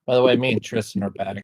By the way, me and Tristan are back.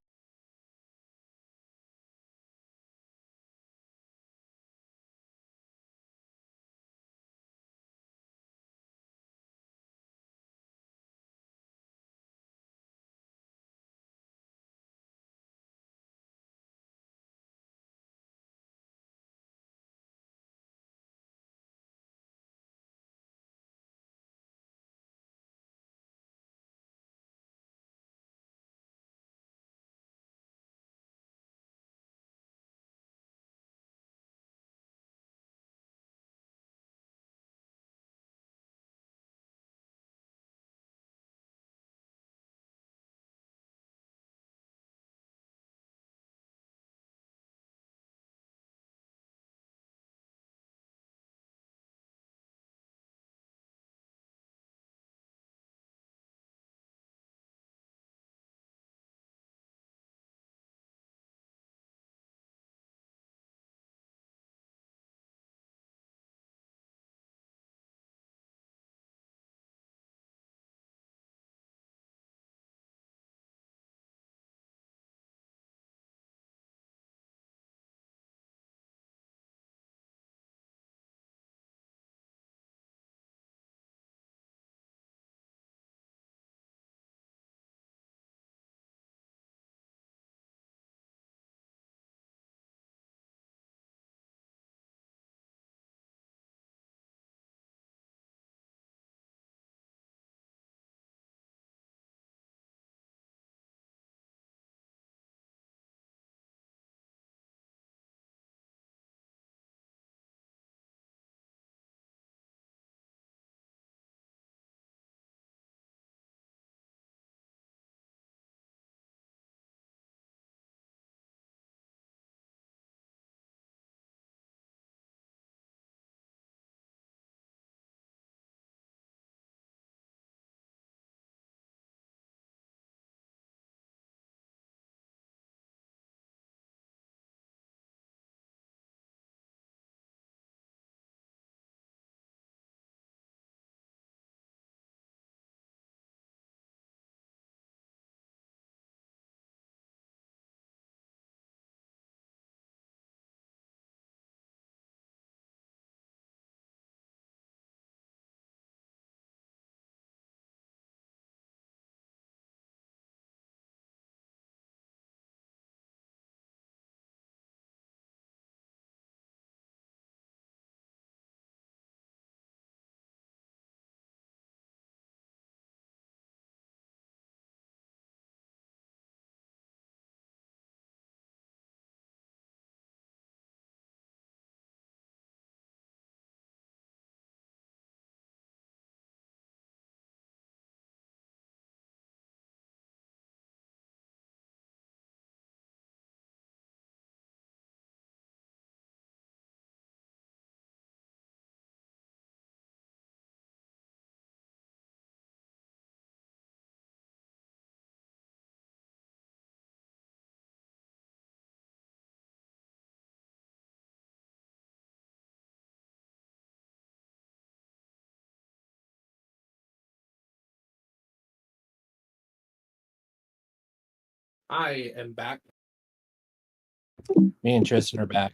I am back. Me and Tristan are back.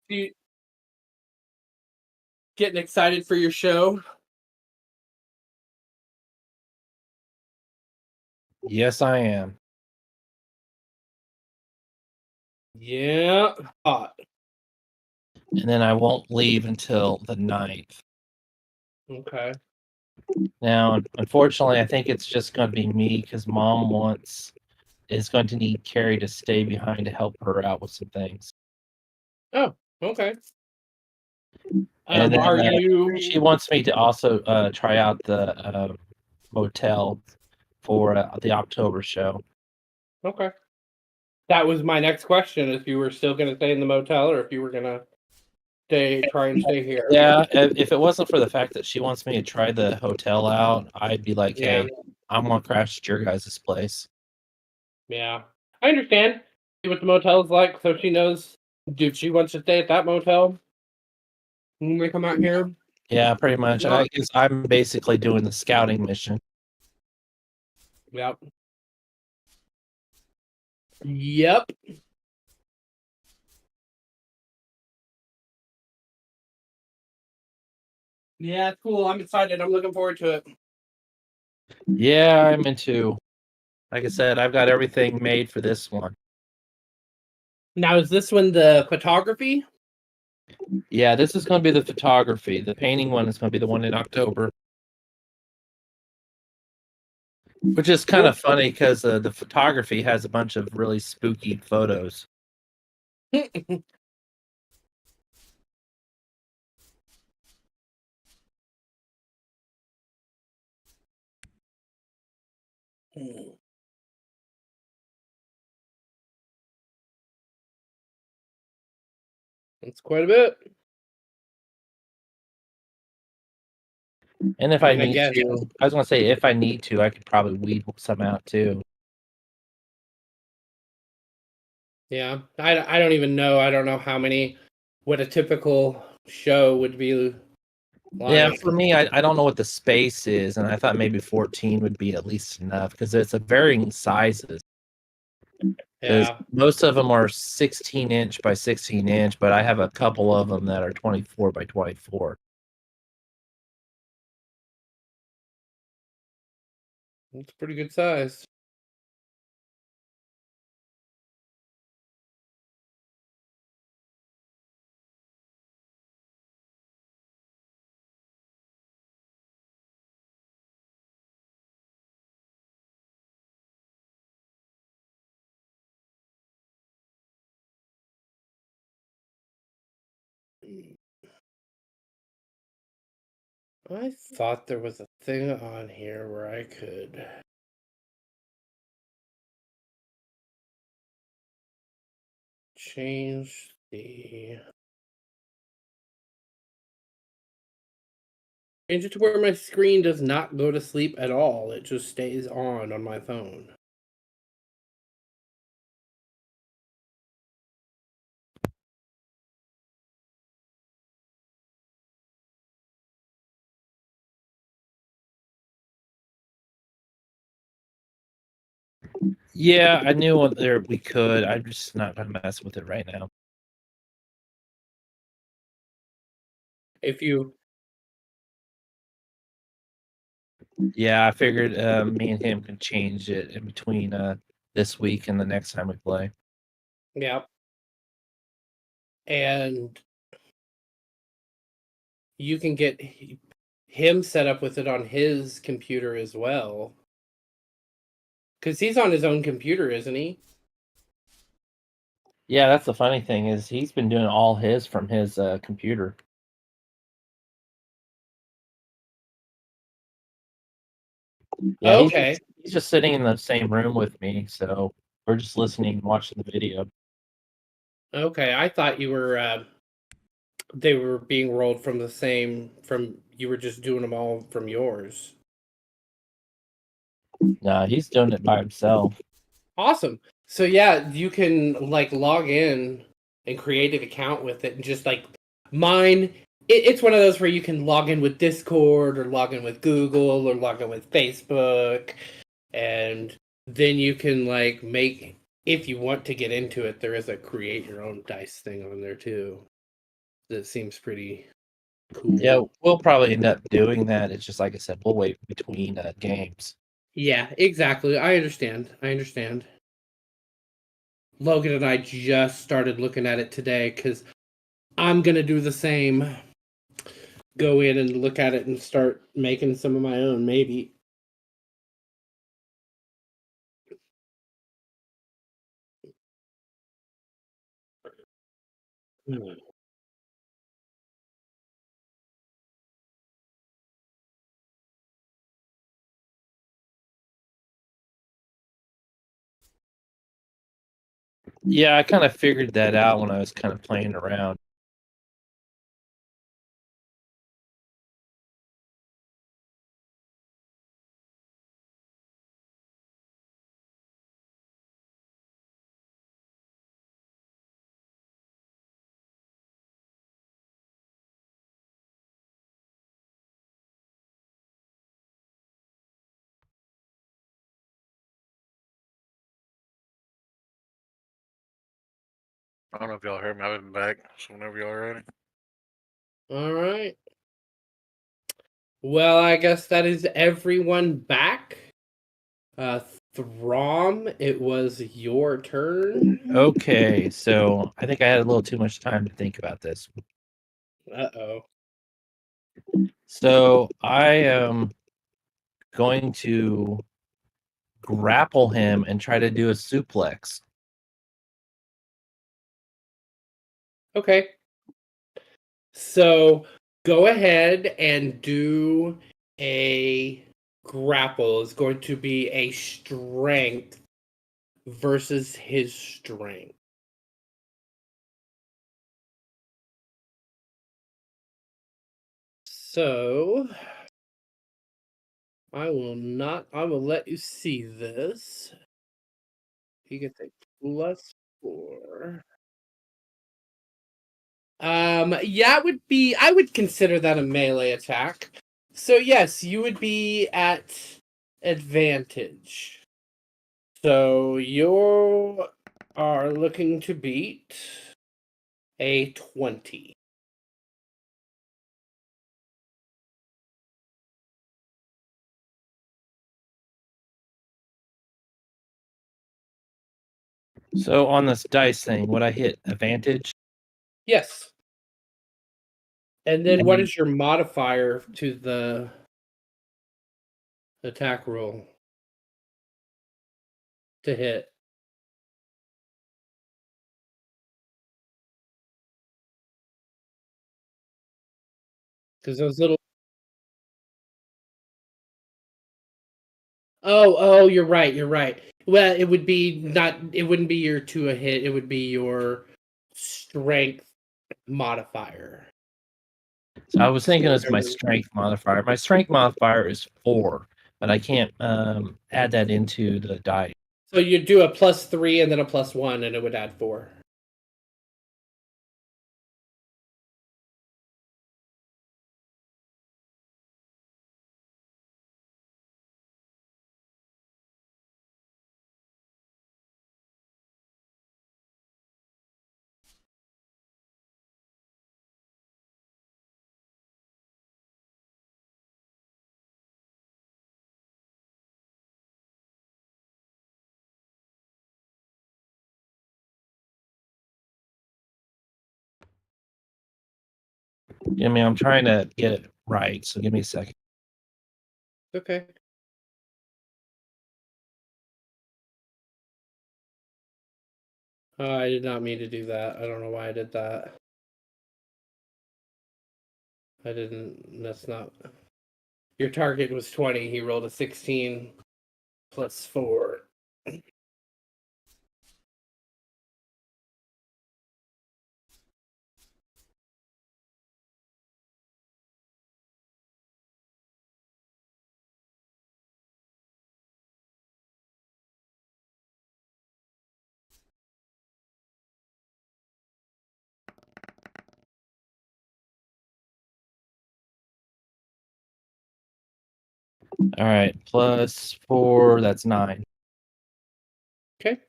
You getting excited for your show? Yes, I am. Yeah. Hot. And then I won't leave until the 9th. Okay. Now, unfortunately, I think it's just going to be me because Mom is going to need Carrie to stay behind to help her out with some things. Oh, okay. And then, Are you? she wants me to also try out the motel for the October show. Okay. That was my next question: if you were still going to stay in the motel, or if you were going to try and stay here. Yeah, if it wasn't for the fact that she wants me to try the hotel out, I'd be like, Yeah. hey, I'm going to crash at your guys' place. Yeah. I understand. See what the motel's like, so she knows if she wants to stay at that motel when we come out here. Yeah, pretty much. I guess I'm basically doing the scouting mission. Yep. Yep. Yeah, cool. I'm excited. I'm looking forward to it. Yeah, I'm into. Like I said, I've got everything made for this one. Now, is this one the photography? Yeah, this is going to be the photography. The painting one is going to be the one in October. Which is kind of funny because the photography has a bunch of really spooky photos. It's quite a bit. And if I I mean, I need guess. to, I was going to say, if I need to, I could probably weed some out too. Yeah, I don't even know. I don't know what a typical show would be Yeah, like. for me, I don't know what the space is, and I thought maybe 14 would be at least enough because it's a varying sizes. Because Yeah, most of them are 16-inch by 16-inch, but I have a couple of them that are 24 by 24. it's pretty good size. I thought there was a thing on here where I could change it to where my screen does not go to sleep at all. It just stays on my phone. Yeah, I knew there we could. I'm just not gonna mess with it right now. If you, Yeah, I figured me and him can change it in between this week and the next time we play. yeah, and you can get him set up with it on his computer as well. Because he's on his own computer, isn't he? Yeah, that's the funny thing is he's been doing all his from his computer. Yeah, Okay. he's just sitting in the same room with me, so we're just listening and watching the video. Okay. I thought they were being rolled from the same, you were just doing them all from yours. Nah, he's doing it by himself. Awesome. So yeah, you can like log in and create an account with it and just like mine. It's one of those where you can log in with Discord or log in with Google or log in with Facebook, and then you can like make, if you want to get into it, there is a create your own dice thing on there too. That seems pretty cool. Yeah, we'll probably end up doing that. It's just like I said, we'll wait between games. Yeah, exactly. I understand. I understand. Logan and I just started looking at it today because I'm gonna do the same. Go in and look at it and start making some of my own, maybe. Yeah, I kind of figured that out when I was kind of playing around. I don't know if y'all heard me. I've been back. So whenever y'all ready. All right. Well, I guess that is everyone back. Throm, it was your turn. Okay, so I think I had a little too much time to think about this. Uh-oh. So I am going to grapple him and try to do a suplex. Okay. So go ahead and do a grapple. It's going to be a strength versus his strength. So I will let you see this. He gets a +4. Yeah, I would consider that a melee attack. So yes, you would be at advantage. So you are looking to beat a 20. So on this dice thing, would I hit advantage? Yes. And then what And- is your modifier to the attack roll to hit? Because those little oh, you're right, you're right. Well, it would be not it wouldn't be your to a hit, it would be your strength modifier. So I was thinking So it's my whatever. strength modifier. My strength modifier is 4, but I can't add that into the die. So you do a +3 and then a +1 and it would add 4. I mean, I'm trying to get it right, so give me a second. Okay. Oh, I did not mean to do that. I don't know why I did that. I didn't. That's not. Your target was 20. He rolled a 16 +4. All right, +4, that's 9. Okay.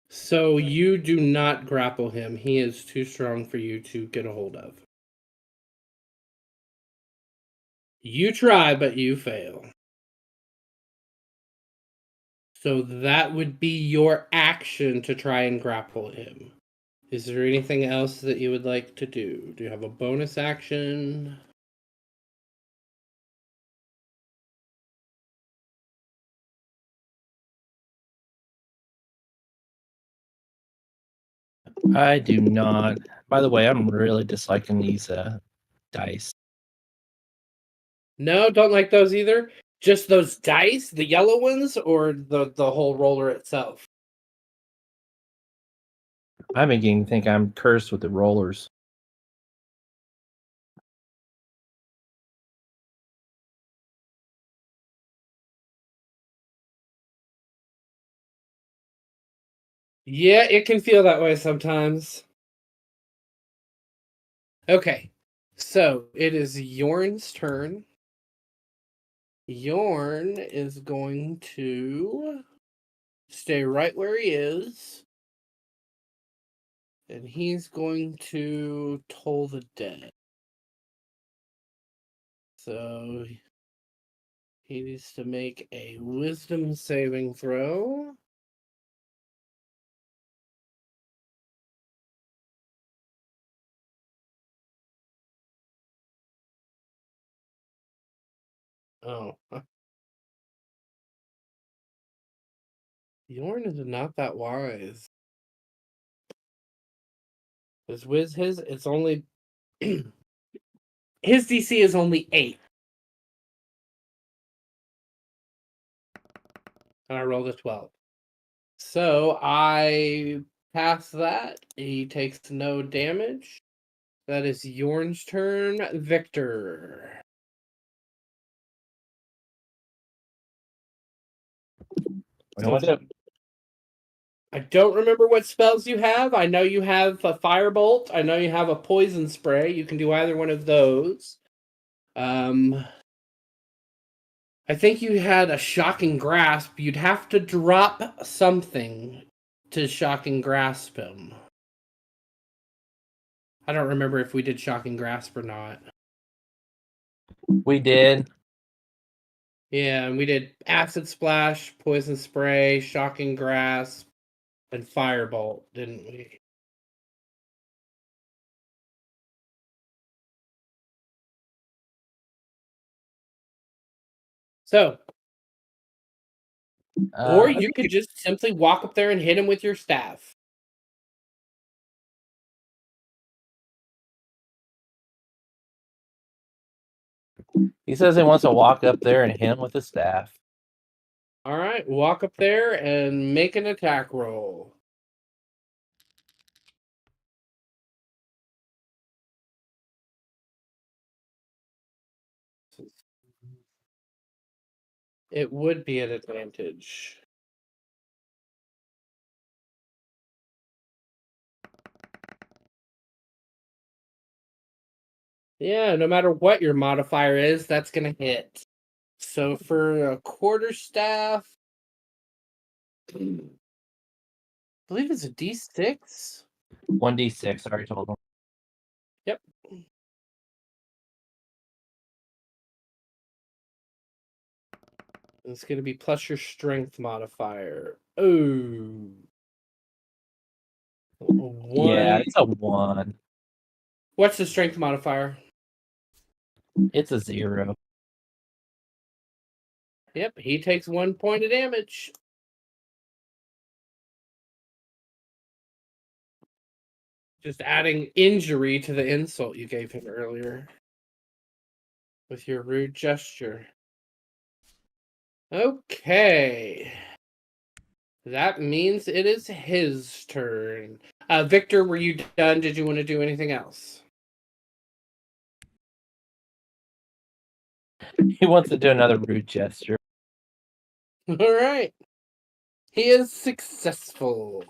So you do not grapple him. He is too strong for you to get a hold of. You try, but you fail. So that would be your action to try and grapple him. Is there anything else that you would like to do? Do you have a bonus action? I do not. By the way, I'm really disliking these dice. No, don't like those either. Just those dice, the yellow ones, or the whole roller itself. I'm beginning to think I'm cursed with the rollers. Yeah, it can feel that way sometimes. Okay, so it is Yorn's turn. Yorn is going to stay right where he is. And he's going to toll the dead. So he needs to make a wisdom saving throw. Oh. Yorn is not that wise. It's only his DC is only 8. And I rolled a 12. So I pass that. He takes no damage. That is Yorn's turn. Victor. What's up? I don't remember what spells you have. I know you have a firebolt. I know you have a poison spray. You can do either one of those. I think you had a shocking grasp. You'd have to drop something to shocking grasp him. I don't remember if we did shocking grasp or not. We did. Yeah, and we did acid splash, poison spray, shocking grasp, and firebolt, didn't we? So, or you could just simply walk up there and hit him with your staff. He says he wants to walk up there and hit him with a staff. All right, walk up there and make an attack roll. It would be an advantage. Yeah, no matter what your modifier is, that's going to hit. So for a quarterstaff, I believe it's a D6. 1d6, I already told him. Yep. It's going to be plus your strength modifier. Oh. Yeah, 1. it's a 1. What's the strength modifier? It's a 0. Yep, he takes 1 point of damage. Just adding injury to the insult you gave him earlier with your rude gesture. Okay. That means it is his turn. Victor, were you done? Did you want to do anything else? He wants to do another rude gesture. All right. He is successful.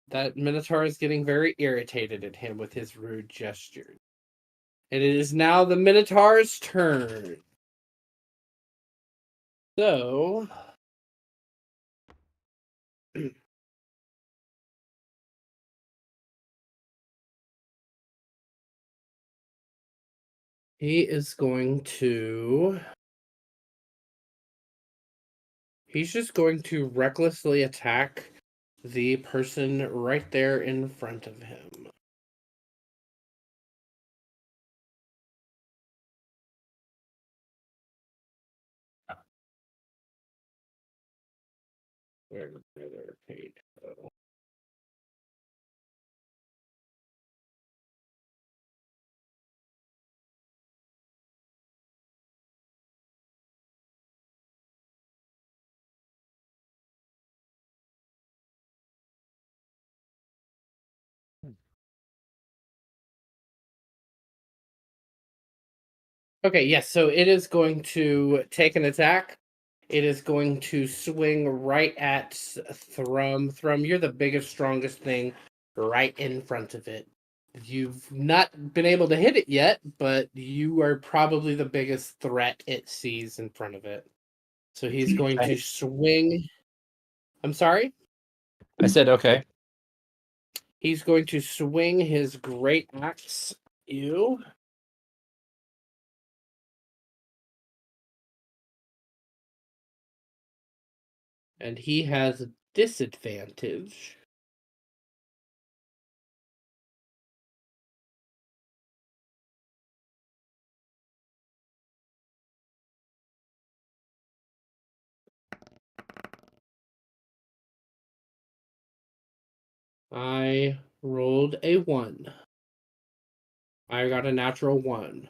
That Minotaur is getting very irritated at him with his rude gestures. And it is now the Minotaur's turn. So... he is going to... he's just going to recklessly attack the person right there in front of him. Where did the other page go? Okay, yes, so it is going to take an attack. It is going to swing right at Thrum. Thrum, you're the biggest, strongest thing right in front of it. You've not been able to hit it yet, but you are probably the biggest threat it sees in front of it. So he's going to swing. I'm sorry? I said okay. He's going to swing his great axe at you. And he has disadvantage. I rolled a 1. I got a natural 1.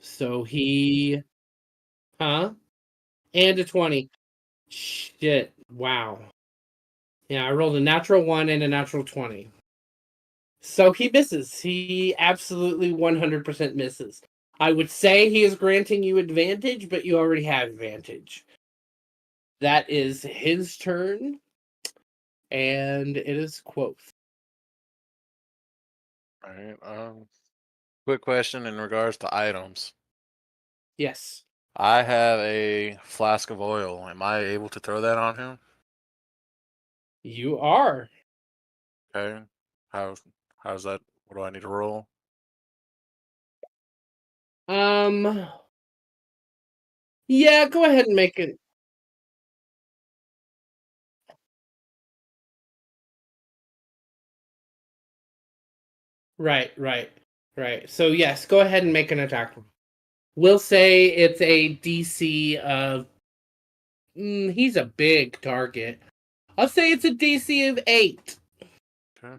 So he... Huh? And a 20. Shit. Wow. Yeah, I rolled a natural 1 and a natural 20. So he misses. He absolutely 100% misses. I would say he is granting you advantage, but you already have advantage. That is his turn. And it is Quoth. All right. Quick question in regards to items. Yes. I have a flask of oil. Am I able to throw that on him? You are. Okay. How's that? What do I need to roll? Yeah, go ahead and make it. Right. So yes, go ahead and make an attack roll. We'll say it's a DC of. He's a big target. I'll say it's a DC of 8. Okay.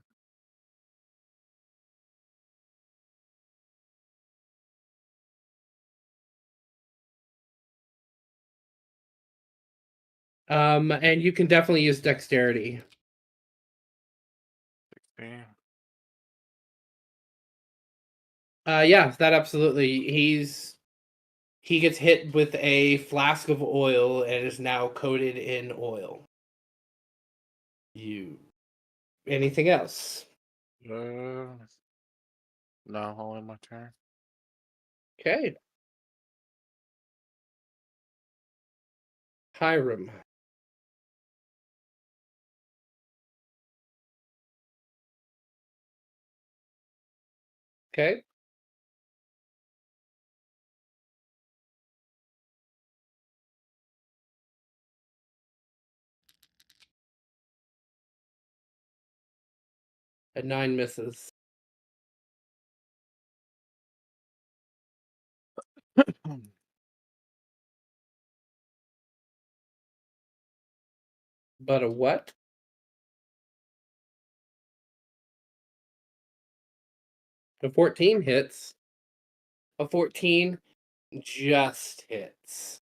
And you can definitely use dexterity. 16. Yeah, that absolutely. He gets hit with a flask of oil and is now coated in oil. You. Anything else? No, only my turn. Okay. Hiram. Okay. A 9 misses. But a what? A 14 hits. A 14 just hits.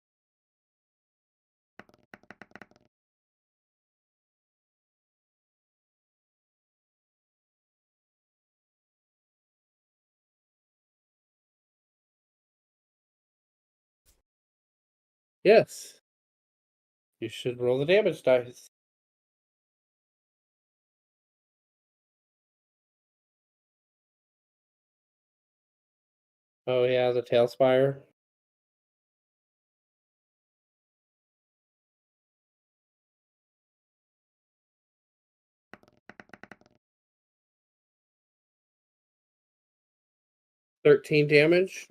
Yes. You should roll the damage dice. Oh yeah, the tail spire. $13 damage.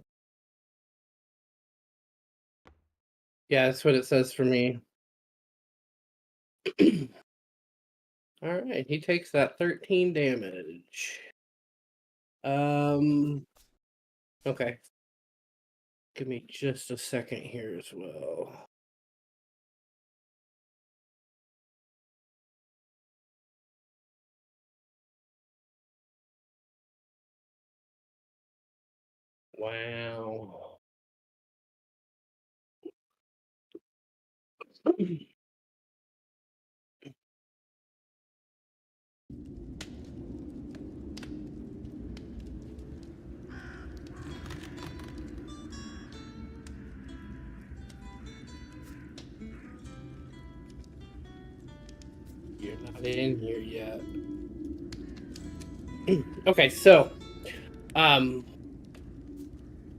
Yeah, that's what it says for me. All right, he takes that 13 damage. Okay. Give me just a second here as well. Wow. You're not in here yet. Okay, so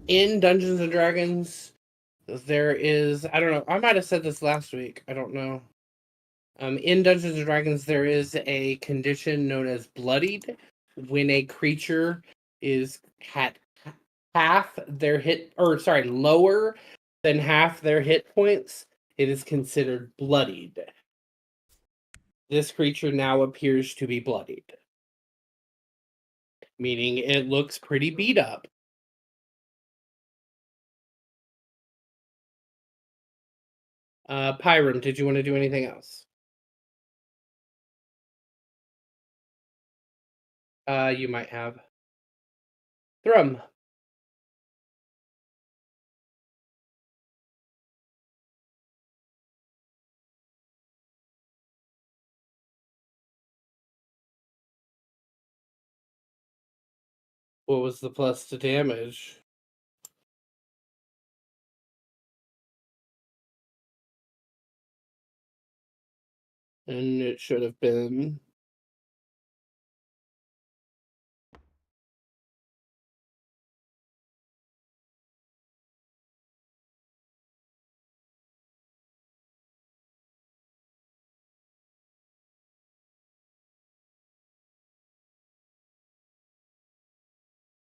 in Dungeons and Dragons, there is, I don't know, I might have said this last week. I don't know. In Dungeons and Dragons, there is a condition known as bloodied, when a creature is at half their hit, or sorry, lower than half their hit points, it is considered bloodied. This creature now appears to be bloodied, meaning it looks pretty beat up. Pyram, did you want to do anything else? You might have. Thrum. What was the plus to damage? And it should have been.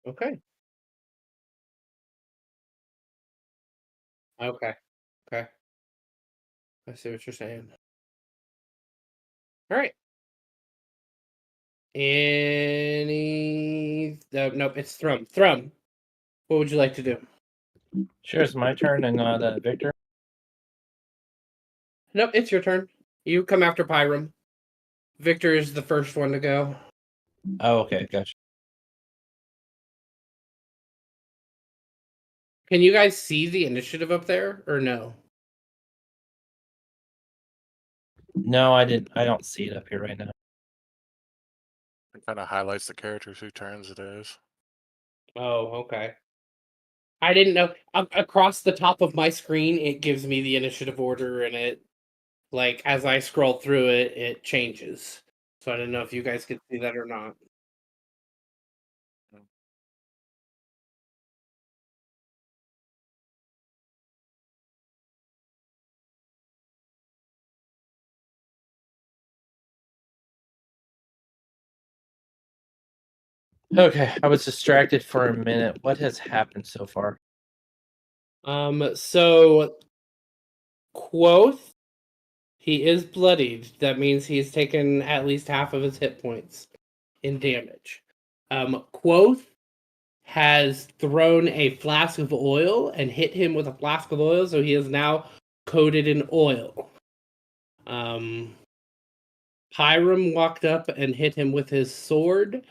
Okay. Okay. Okay. I see what you're saying. All right. Nope, it's Thrum. Thrum, what would you like to do? Sure, it's my turn and not Victor. Nope, it's your turn. You come after Pyram. Victor is the first one to go. Oh, okay, gotcha. Can you guys see the initiative up there, or no? No, I didn't. I don't see it up here right now. It kind of highlights the characters whose turns it is. Oh, okay. I didn't know. Across the top of my screen, it gives me the initiative order, and it, like, as I scroll through it, it changes. So I didn't know if you guys could see that or not. Okay, I was distracted for a minute. What has happened so far? So Quoth, he is bloodied. That means he's taken at least half of his hit points in damage. Quoth has thrown a flask of oil and hit him with a flask of oil, so he is now coated in oil. Pyram walked up and hit him with his sword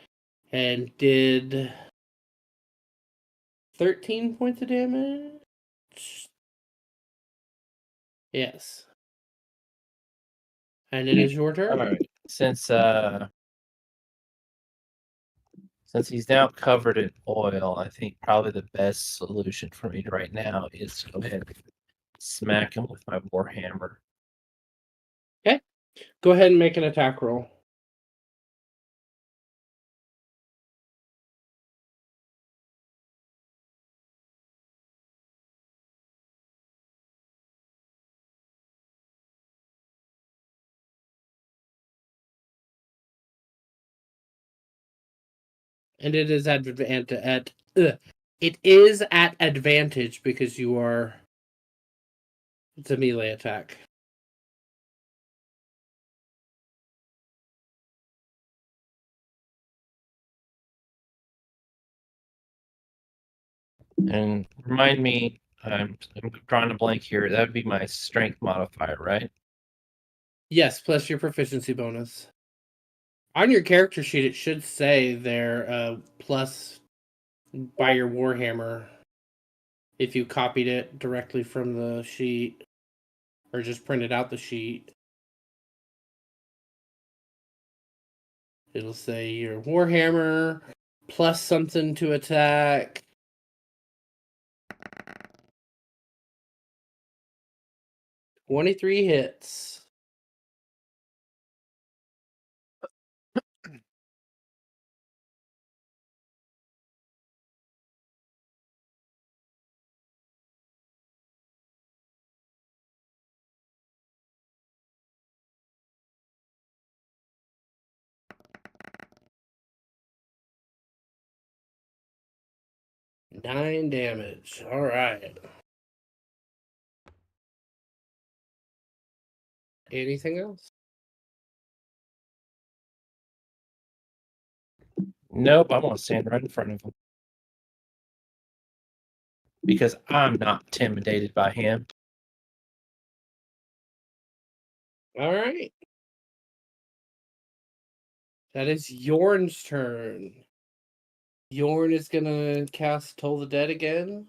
and did 13 points of damage. Yes. And it is your turn. All right. Since he's now covered in oil, I think probably the best solution for me right now is to go ahead and smack him with my warhammer. Okay. Go ahead and make an attack roll. And it is it is at advantage because you are. It's a melee attack. And remind me, I'm drawing a blank here. That would be my strength modifier, right? Yes, plus your proficiency bonus. On your character sheet, it should say there plus by your warhammer. If you copied it directly from the sheet, or just printed out the sheet, it'll say your warhammer plus something to attack. $23 hits. 9 damage. All right. Anything else? Nope, I'm gonna stand right in front of him. Because I'm not intimidated by him. All right. That is Yorn's turn. Yorn is gonna cast Toll the Dead again.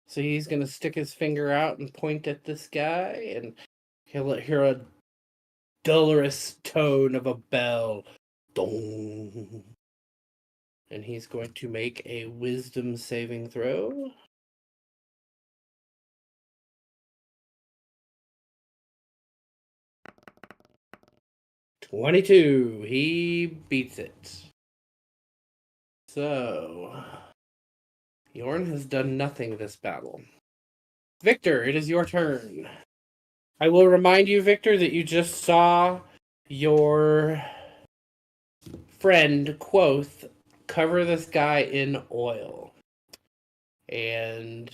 So he's gonna stick his finger out and point at this guy, and he'll hear a dolorous tone of a bell. Dong. And he's going to make a wisdom saving throw. "22. He beats it. So, Yorn has done nothing this battle. Victor, it is your turn. I will remind you, Victor, that you just saw your friend Quoth cover this guy in oil. And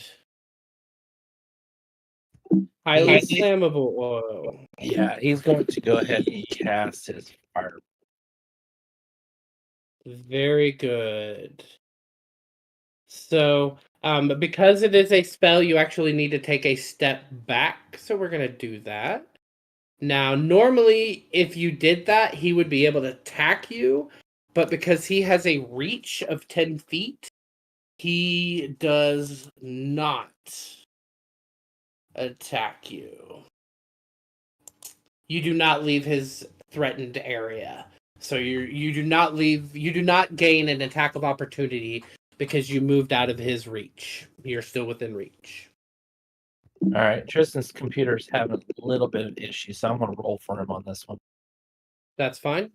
highly flammable oil. Yeah, he's going to go ahead and cast his fire. Very good. So, because it is a spell, you actually need to take a step back. So we're going to do that. Now, normally, if you did that, he would be able to attack you. But because he has a reach of 10 feet, he does not attack you. You do not leave his threatened area. So you do not gain an attack of opportunity because you moved out of his reach. You're still within reach. All right, Tristan's computer's having a little bit of issue, so I'm gonna roll for him on this one. That's fine.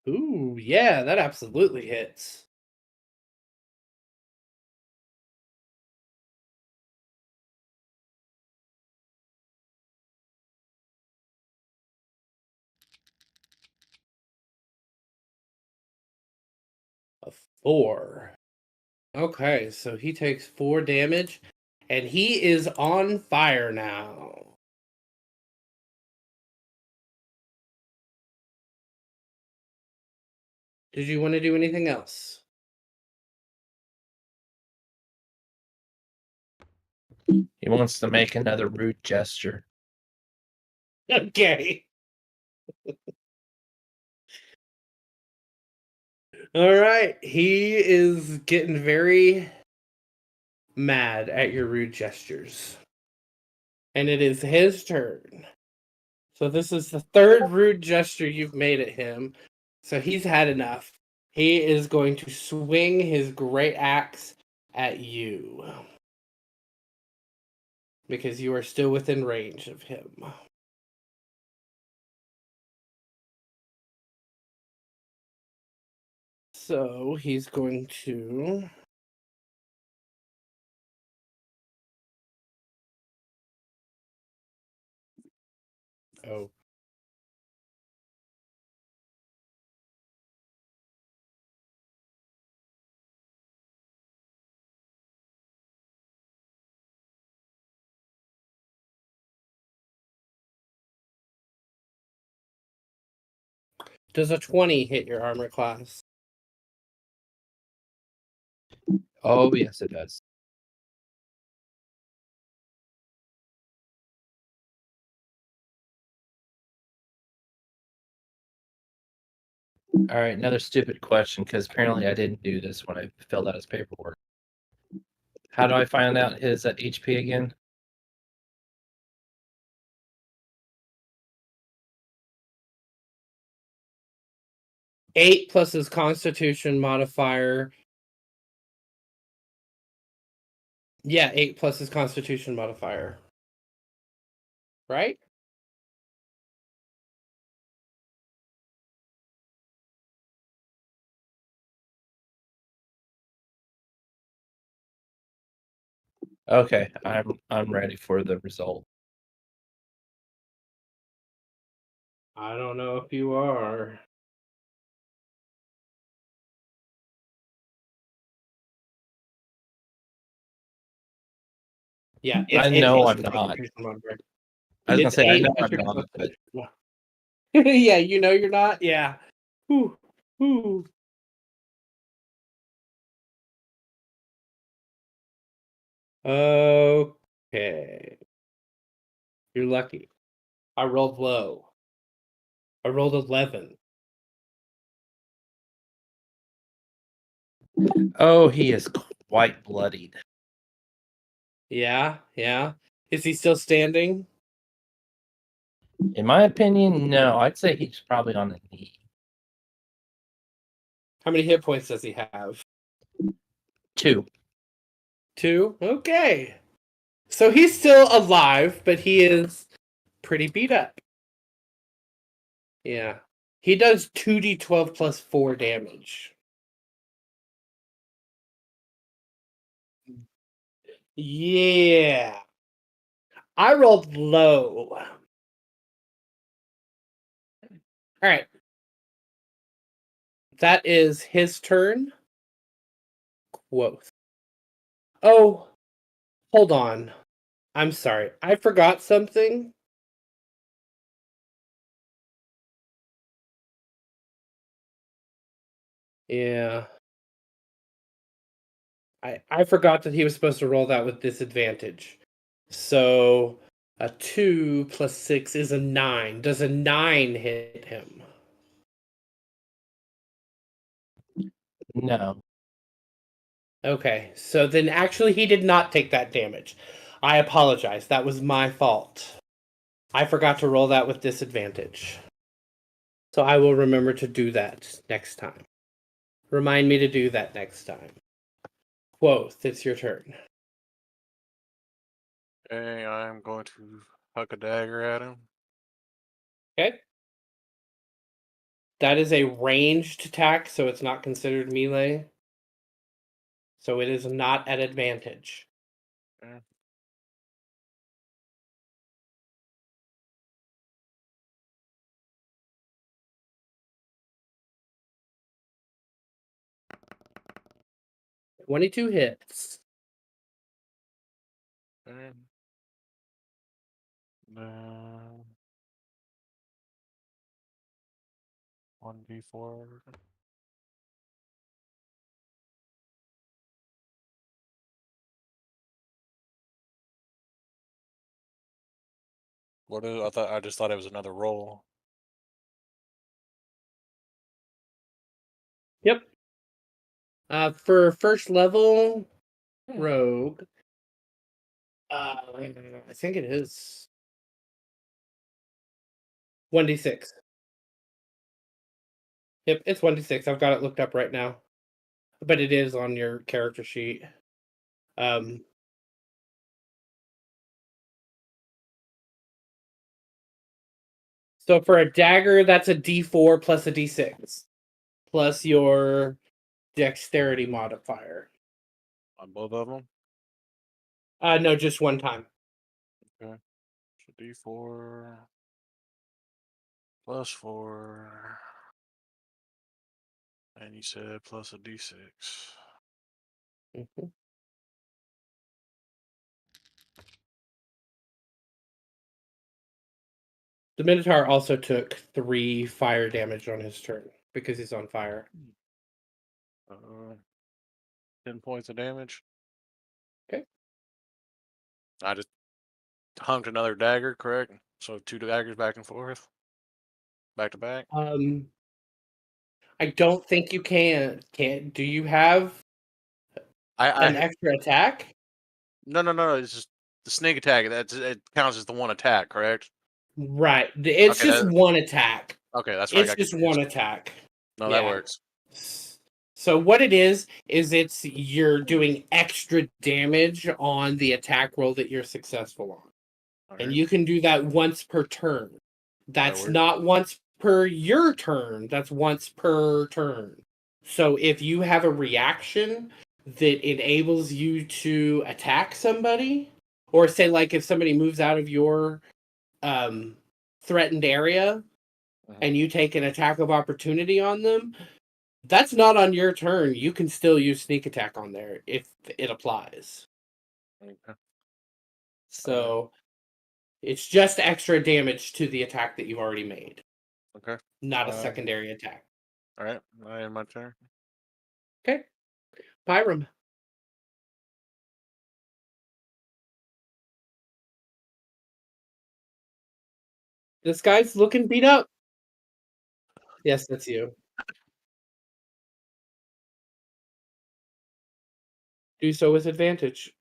Ooh, yeah, that absolutely hits. A 4. Okay, so he takes 4 damage, and he is on fire now. Did you want to do anything else? He wants to make another rude gesture. Okay. All right. He is getting very mad at your rude gestures. And it is his turn. So this is the third rude gesture you've made at him. So he's had enough. He is going to swing his great axe at you. Because you are still within range of him. So he's going to... Oh. Does a 20 hit your armor class? Oh, yes, it does. All right, another stupid question because apparently I didn't do this when I filled out his paperwork. How do I find out his HP again? Eight plus his Constitution modifier. Yeah, 8 plus his Constitution modifier. Right? Okay, I'm ready for the result. I don't know if you are. Yeah, I it's know I'm just like not. computer mode, right? I was gonna It's say I know I'm asymmetric not, but yeah, you know you're not. Yeah. Whew. Whew. Okay. You're lucky. I rolled low. I rolled 11. oh, he is quite bloodied. Yeah, yeah. Is he still standing? In my opinion, no. I'd say he's probably on the knee. How many hit points does he have? 2. 2? Okay. So he's still alive, but he is pretty beat up. Yeah. He does 2d12 plus 4 damage. Yeah. I rolled low. All right. That is his turn. Quoth. Oh, hold on. I'm sorry. I forgot something. Yeah. I forgot that he was supposed to roll that with disadvantage. So a 2 plus 6 is a 9. Does a 9 hit him? No. Okay, so then actually he did not take that damage. I apologize. That was my fault. I forgot to roll that with disadvantage. So I will remember to do that next time. Remind me to do that next time. Quoth, it's your turn. Okay, I'm going to huck a dagger at him. Okay. That is a ranged attack, so it's not considered melee. So it is not at advantage. Okay. $22 hits. Okay. Then 1d4. What is? I just thought it was another roll. Yep. For first level rogue, I think it is 1d6. Yep, it's 1d6. I've got it looked up right now, but it is on your character sheet. Um, so for a dagger, that's a d4 plus a d6 plus your dexterity modifier. On both of them. No, just one time. Okay. So d4 plus 4, and you said plus a d6. Mhm. The Minotaur also took 3 fire damage on his turn because he's on fire. 10 points of damage. Okay. I just hunked another dagger, correct? So 2 daggers back and forth, back to back. I don't think you can. Do you have an I extra attack? no. It's just the sneak attack. It counts as the one attack, correct? Right. It's Okay, just one attack. that's where I It's got just confused. one attack. No, that Yeah. works. So what it is it's you're doing extra damage on the attack roll that you're successful on. And Okay, you can do that once per turn. that That's works. not once per your turn. That's once per turn. So if you have a reaction that enables you to attack somebody, or say like if somebody moves out of your threatened area and you take an attack of opportunity on them, that's not on your turn. You can still use sneak attack on there if it applies. Okay. So it's just extra damage to the attack that you've already made, Okay. not a secondary attack. All right. I am my turn. Okay. Pyram. This guy's looking beat up. Yes, that's you. Do so with advantage.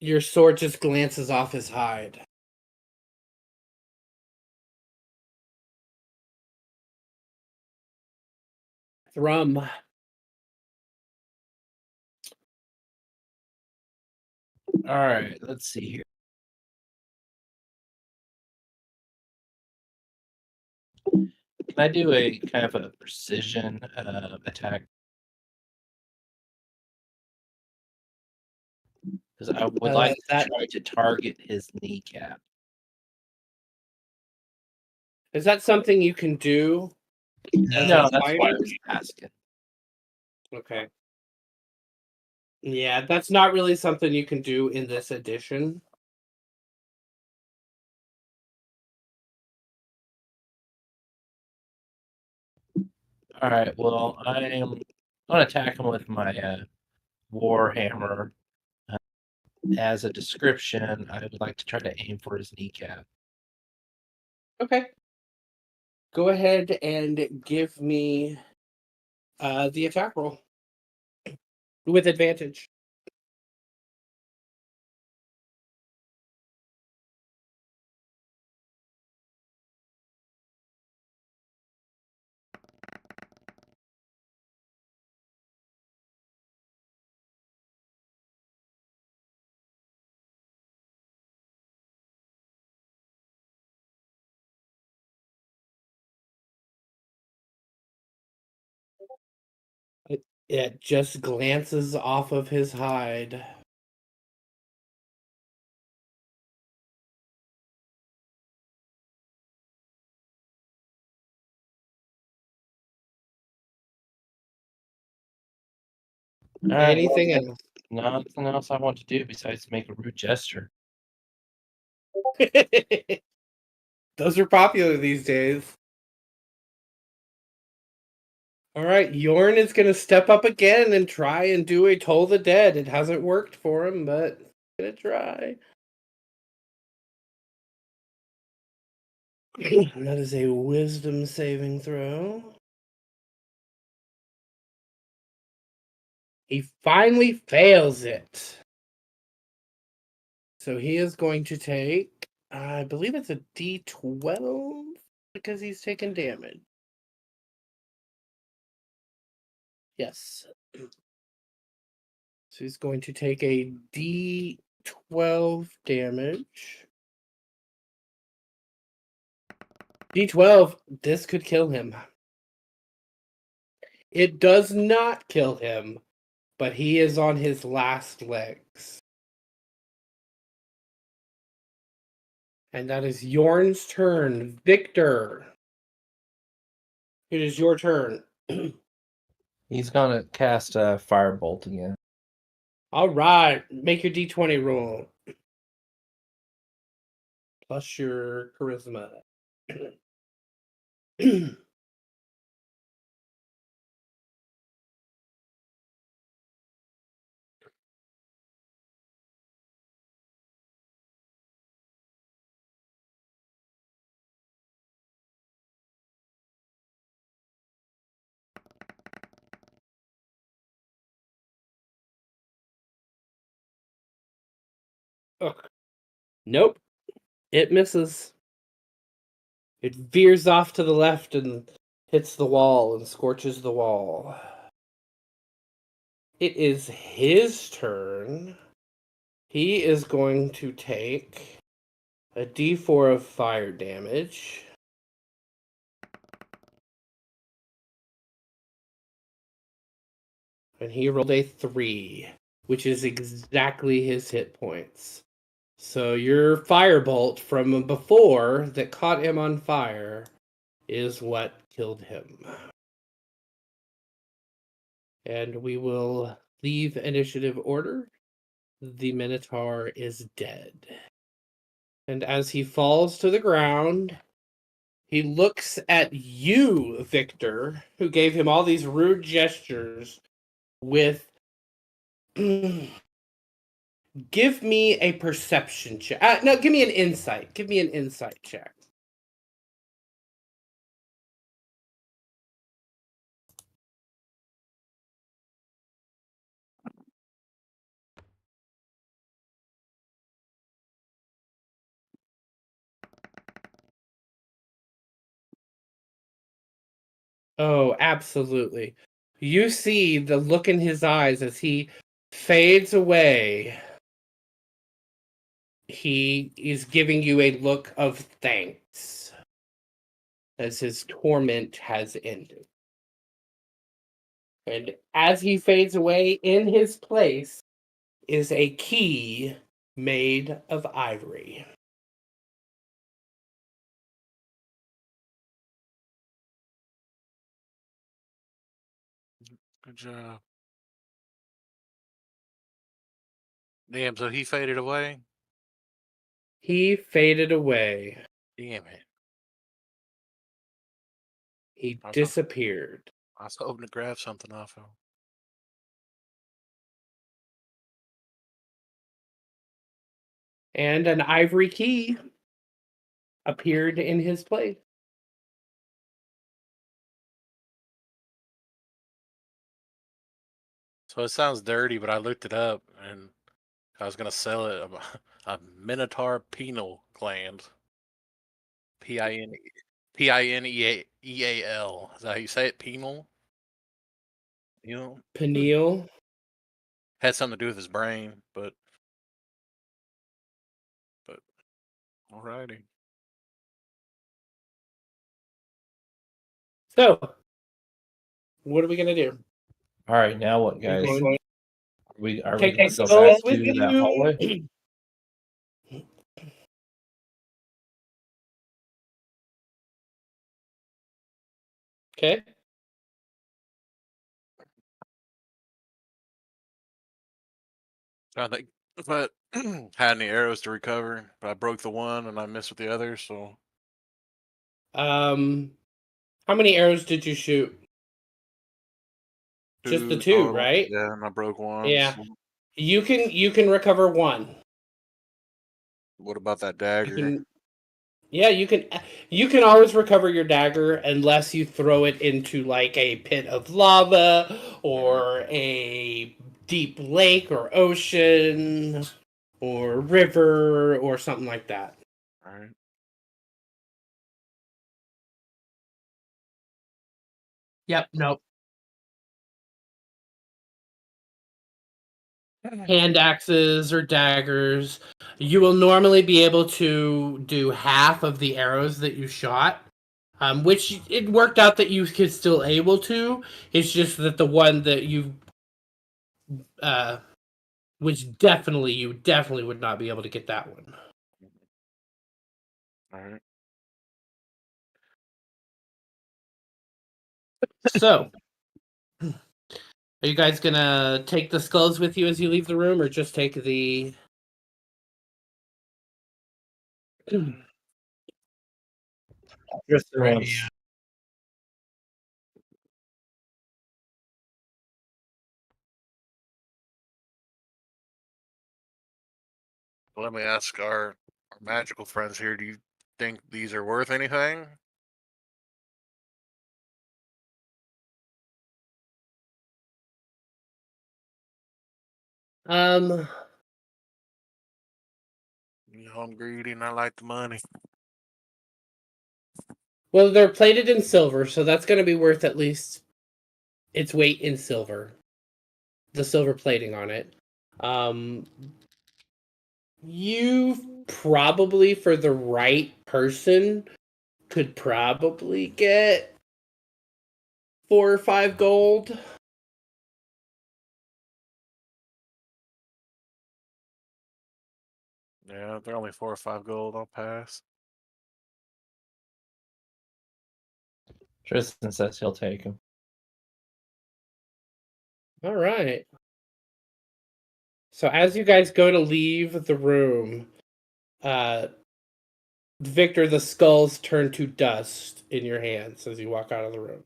Your sword just glances off his hide. Thrum. All right, let's see here. Can I do a kind of a precision attack? Because I would like to that try to target his kneecap. is that something you can do? As No, a that's why I fighter? was asking. Okay. Yeah, that's not really something you can do in this edition. All right, well, I'm going to attack him with my war hammer. As a description, I would like to try to aim for his kneecap. Okay. Go ahead and give me the attack roll with advantage. It just glances off of his hide. All right, Anything else? nothing else I want to do besides make a rude gesture. Those are popular these days. All right, Yorn is going to step up again and try and do a Toll the Dead. It hasn't worked for him, but he's going to try. That is a wisdom saving throw. He finally fails it. So he is going to take, I believe it's a D12 because he's taking damage. Yes. So he's going to take a D12 damage. D12, this could kill him. It does not kill him, but he is on his last legs. And that is Yorn's turn. Victor, it is your turn. He's going to cast a firebolt again. All right, make your D20 roll. Plus your charisma. Ugh. Nope. It misses. It veers off to the left and hits the wall and scorches the wall. It is his turn. He is going to take a d4 of fire damage. And he rolled a 3, which is exactly his hit points. So your firebolt from before that caught him on fire is what killed him. And we will leave initiative order. The Minotaur is dead. And as he falls to the ground, he looks at you, Victor, who gave him all these rude gestures with give me a perception check. No, give me an insight. Give me an insight check. Oh, absolutely. You see the look in his eyes as he fades away. He is giving you a look of thanks as his torment has ended. And as he fades away, in his place is a key made of ivory. Good job. Damn, so he faded away? He faded away. Damn it. He I was, disappeared. I was hoping to grab something off him. And an ivory key appeared in his place. So it sounds dirty, but I looked it up and I was gonna sell it. A Minotaur penal gland. Pineal. Is that how you say it? Penal? You know? Pineal. Had something to do with his brain, but alrighty. So, what are we gonna do? All right, now what, Are guys? you going Are we take going the to go skulls back with to that hallway? you? Okay. I think if I had any arrows to recover, but I broke the one and I missed with the other, so How many arrows did you shoot? Just the 2 two, total. right? Yeah, and I broke one. Yeah. So You can recover one. what about that You dagger? can Yeah, you can always recover your dagger unless you throw it into like a pit of lava or a deep lake or ocean or river or something like that. Alright. Yep, nope. Hand axes or daggers. You will normally be able to do half of the arrows that you shot. Which it worked out that you could still able to. It's just that the one that you which definitely you definitely would not be able to get that one. Alright. So, are you guys gonna take the skulls with you as you leave the room, or just take the? Just the ones. Let me ask our magical friends here, do you think these are worth anything? Um, You know, I'm greedy and I like the money. Well, they're plated in silver, so that's going to be worth at least its weight in silver. The silver plating on it. You probably, for the right person, could probably get 4 or 5 gold. Yeah, they're only 4 or 5 gold. I'll pass. Tristan says he'll take him. All right. So as you guys go to leave the room, Victor, the skulls turn to dust in your hands as you walk out of the room.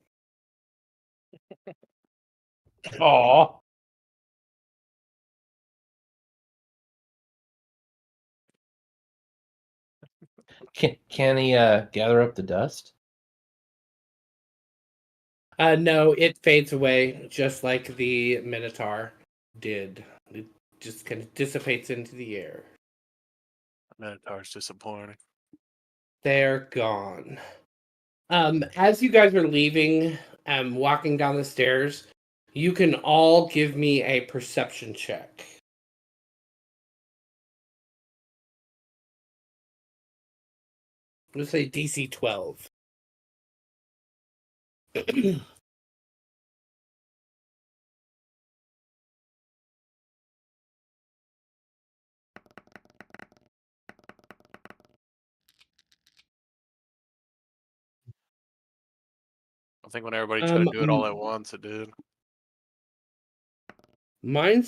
Aw. Can he gather up the dust? No, it fades away just like the Minotaur did. It just kind of dissipates into the air. Minotaur's disappointing. They're gone. As you guys are leaving, walking down the stairs, you can all give me a perception check. Let's say DC 12. I think when everybody tried to do it all at once, it did. I'm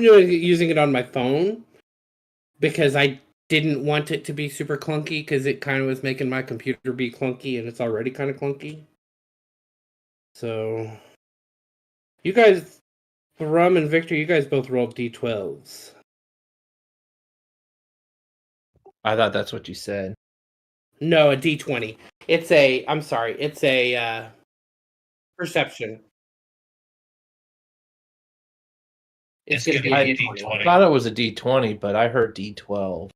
using it on my phone because I didn't want it to be super clunky because it kind of was making my computer be clunky and it's already kind of clunky. So you guys, Rum and Victor, you guys both rolled D12s. I thought that's what you said. No, a D20. I'm sorry, it's a perception. It's gonna gonna be a D20. I D20. thought it was a D20, but I heard D12.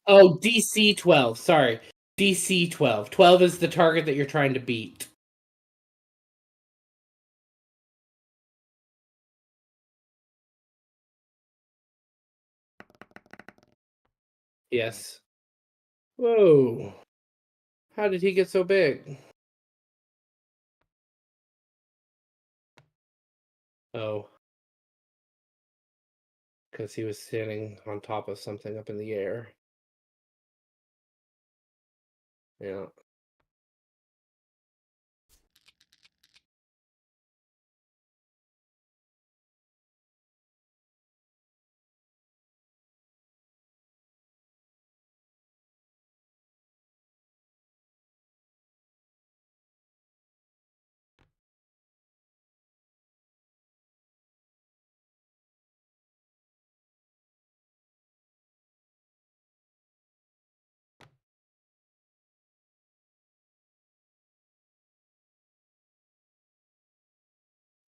Oh, DC 12. Sorry. DC 12. 12 is the target that you're trying to beat. Yes. Whoa. How did he get so big? Oh. Because he was standing on top of something up in the air. Yeah.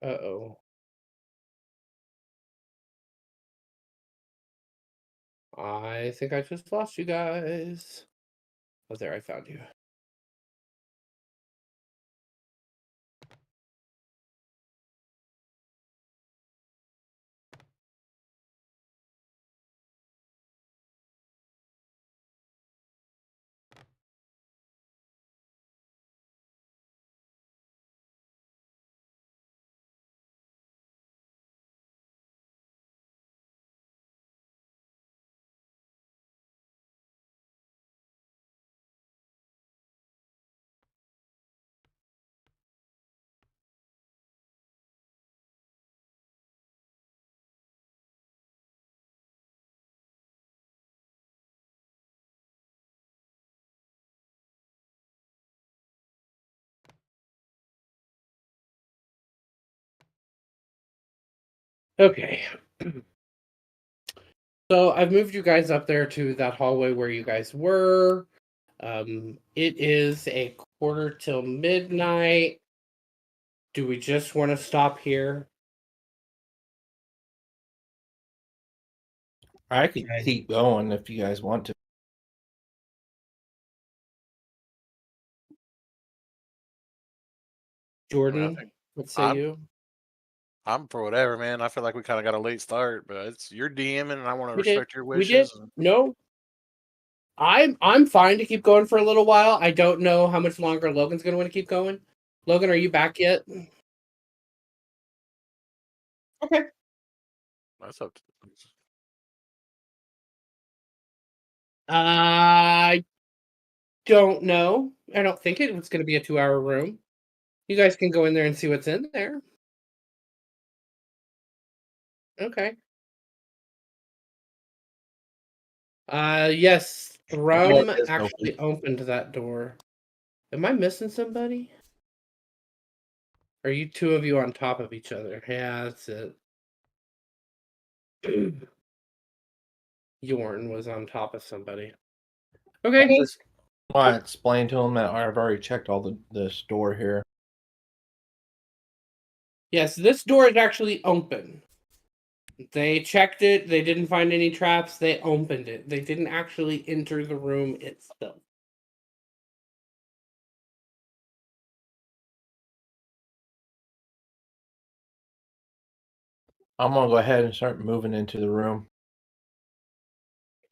Uh-oh. I think I just lost you guys. Oh, there, I found you. Okay. So I've moved you guys up there to that hallway where you guys were. It is a quarter till midnight. Do we just want to stop here? I could keep going if you guys want to. Jordan, think what say I'm you? I'm for whatever, man. I feel like we kind of got a late start, but it's you're DMing, and I want to We did. respect your We did. wishes. And No, I'm fine to keep going for a little while. I don't know how much longer Logan's going to want to keep going. Logan, are you back yet? Okay. that's up. I don't know. I don't think it was going to be a 2-hour room. You guys can go in there and see what's in there. Okay. Yes, Thrum is actually opened that door. Am I missing somebody? Are you two of you on top of each other? Yeah, that's it. Yorn was on top of somebody. Okay. Just want to explain to him that I've already checked all the door here. Yes, this door is actually open. They checked it. They didn't find any traps. They opened it. They didn't actually enter the room itself. I'm gonna go ahead and start moving into the room.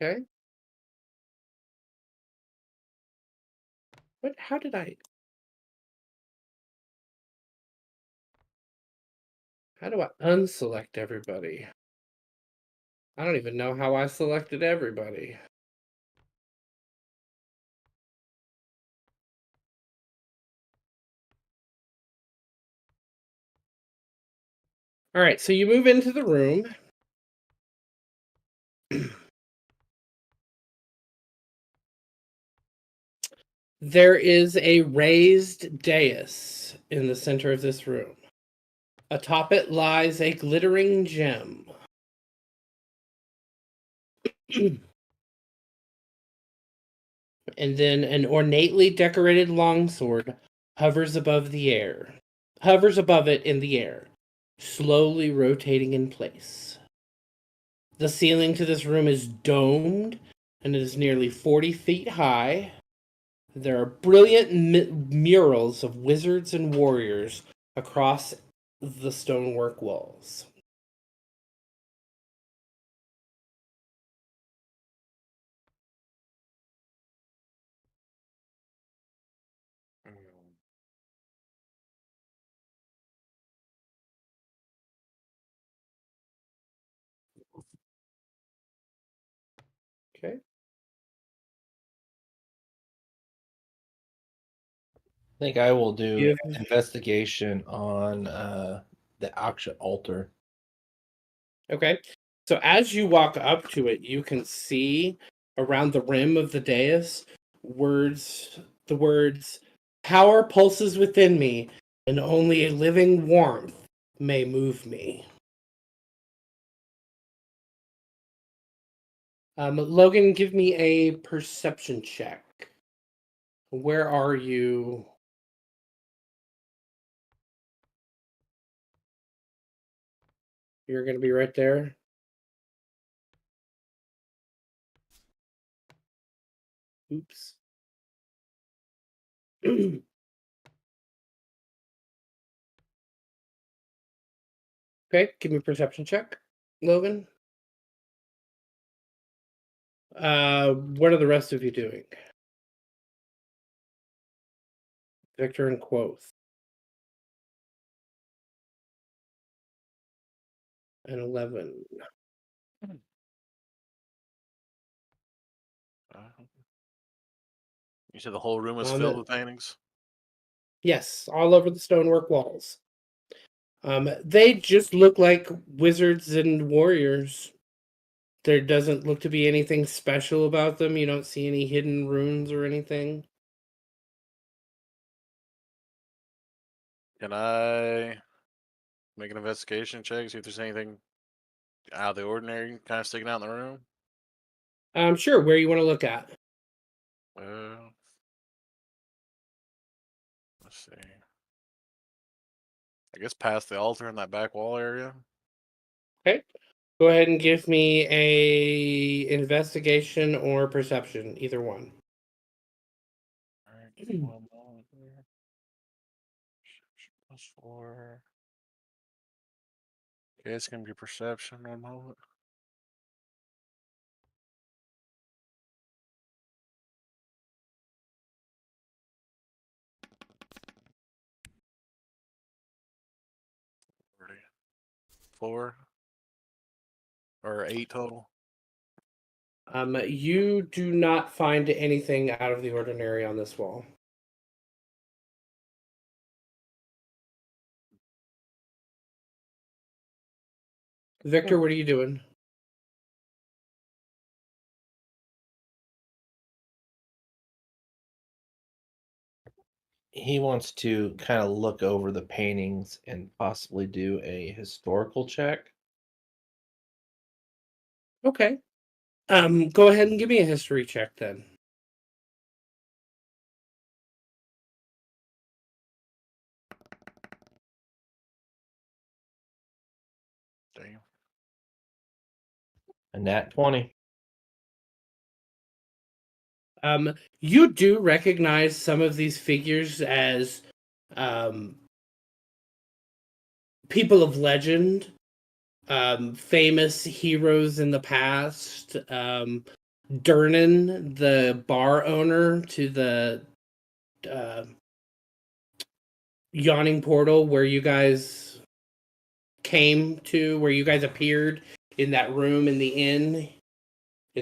Okay. What? How did I? How do I unselect everybody? I don't even know how I selected everybody. All right, so you move into the room. There is a raised dais in the center of this room. Atop it lies a glittering gem. And then an ornately decorated longsword hovers above it in the air, slowly rotating in place. The ceiling to this room is domed, and it is nearly 40 feet high. There are brilliant murals of wizards and warriors across the stonework walls. Okay. I think I will do Give- investigation on the actual altar. Okay. So as you walk up to it, you can see around the rim of the dais the words, "Power pulses within me, and only a living warmth may move me." Logan, give me a perception check. Where are you? You're going to be right there. Oops. Okay, give me a perception check, Logan. What are the rest of you doing? Victor and Quoth. And 11. You said the whole room was filled with paintings. Yes, all over the stonework walls. They just look like wizards and warriors. There doesn't look to be anything special about them. You don't see any hidden runes or anything. Can I make an investigation check, see if there's anything out of the ordinary kind of sticking out in the room? Sure, where you want to look at. Well, let's see. I guess past the altar in that back wall area. Okay. Go ahead and give me a investigation or perception, either one. All right, one moment there. +4. Okay, it's gonna be perception. 1 moment. Already. 4 or 8 total. You do not find anything out of the ordinary on this wall. Victor, what are you doing? He wants to kind of look over the paintings and possibly do a historical check. Okay. Go ahead and give me a history check then. Damn. A nat 20. You do recognize some of these figures as um, people of legend, famous heroes in the past. Durnan, the bar owner to the uh, yawning portal where you guys came to, where you guys appeared in that room in the inn.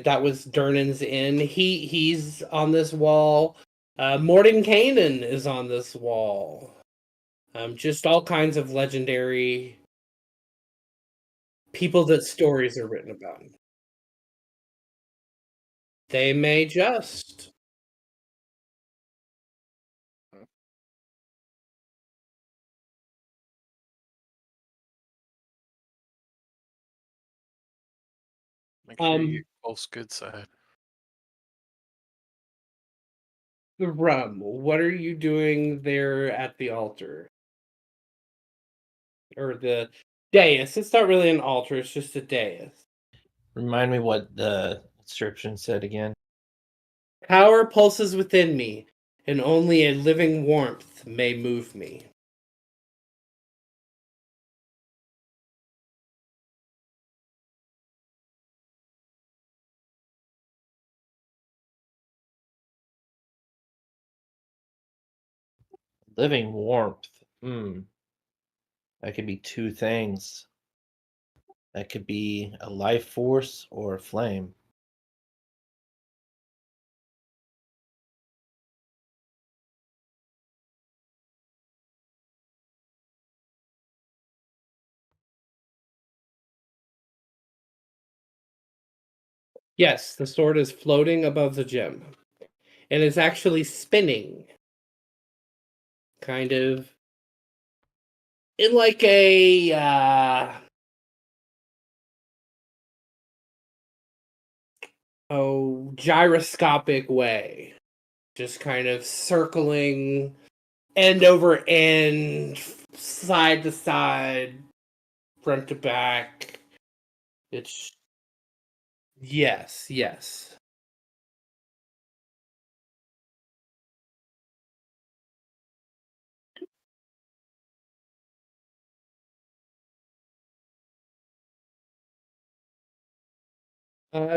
That was Durnan's inn. He's on this wall. Mordenkainen is on this wall. Just all kinds of legendary people that stories are written about. They may just. Make sure you get close good side. The rum. What are you doing there at the altar? Or the dais. It's not really an altar, it's just a dais. Remind me what the inscription said again. Power pulses within me, and only a living warmth may move me. Living warmth. That could be two things. That could be a life force or a flame. Yes, the sword is floating above the gem. And it's actually spinning. Kind of in like a gyroscopic way. Just kind of circling end over end, side to side, front to back. It's yes.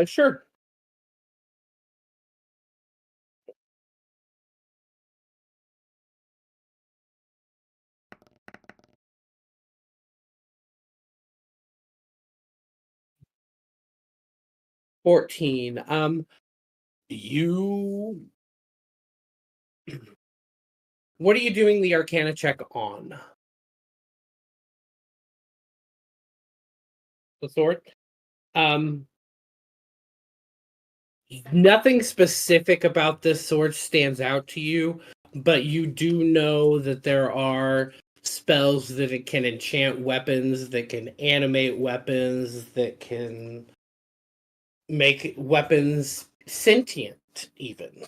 Sure. $14. You. What are you doing the Arcana check on? The sword. Nothing specific about this sword stands out to you, but you do know that there are spells that it can enchant weapons, that can animate weapons, that can make weapons sentient, even.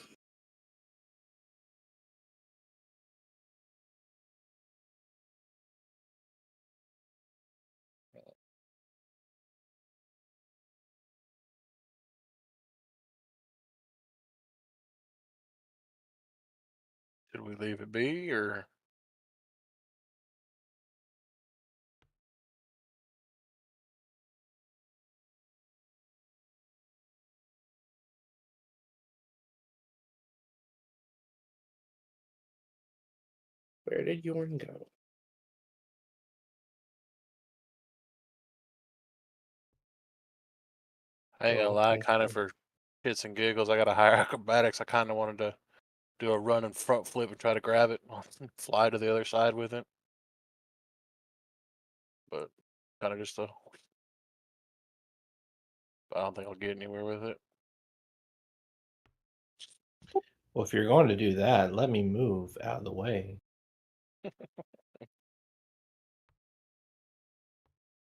Did we leave it be or? Where did Yorn go? I ain't gonna Oh, lie, okay. kind of for shits and giggles, I got a higher acrobatics. I kind of wanted to do a run and front flip and try to grab it, fly to the other side with it. But kind of just a. I don't think I'll get anywhere with it. Well, if you're going to do that, let me move out of the way.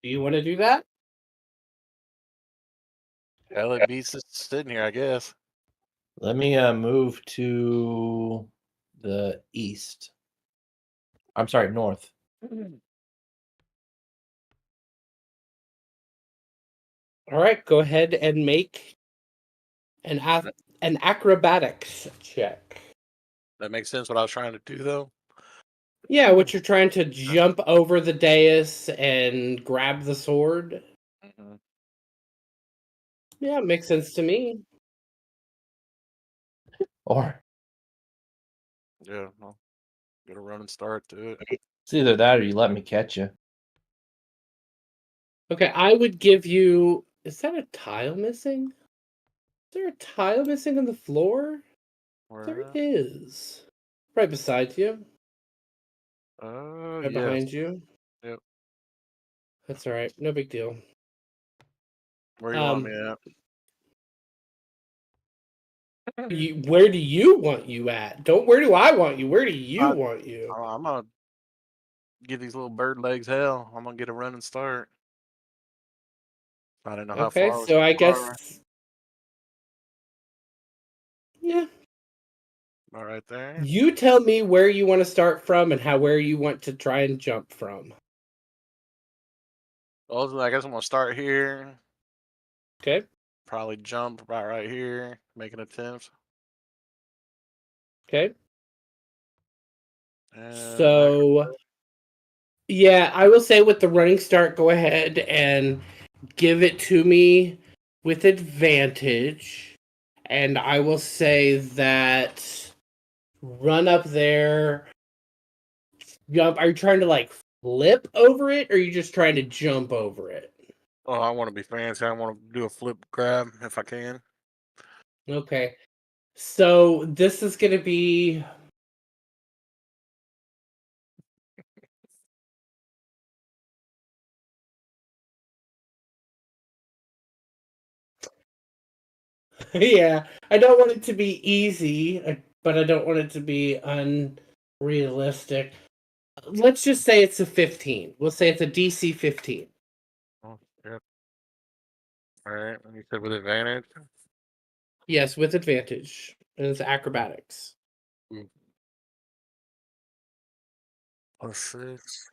Do you want to do that? Hell, it beats us sitting here, I guess. Let me move to the east. I'm sorry, north. All right, go ahead and make an acrobatics check. That makes sense. What I was trying to do, though. Yeah, what you're trying to jump over the dais and grab the sword. Mhm. Yeah, it makes sense to me. Or Yeah, no. Get a run and start to it. it's either that or you let me catch you. Okay, I would give you. Is that a tile missing? Is there a tile missing on the floor? There Where? is. Right beside you. Right Yes. behind you. Yep. That's all right. No big deal. Where you want me at? Where do you want you at? Don't. Where do I want you? Where do you I- want you? I'm gonna give these little bird legs hell. I'm gonna get a run and start. I don't know how Okay, far. so I Far. guess. Yeah. All right there. You tell me where you want to start from and where you want to try and jump from. Ultimately, I guess I'm gonna start here. Okay. Probably jump right here. Make an attempt. Okay. And So yeah, I will say with the running start, go ahead and give it to me with advantage. And I will say that run up there. Jump. Are you trying to like flip over it or are you just trying to jump over it? oh, I want to be fancy. I want to do a flip grab if I can. Okay. So this is going to be. Yeah, I don't want it to be easy, but I don't want it to be unrealistic. Let's just say it's a 15. We'll say it's a DC 15. Oh, yep. All right. And you said with advantage. Yes, with advantage. And it's acrobatics. Plus 6.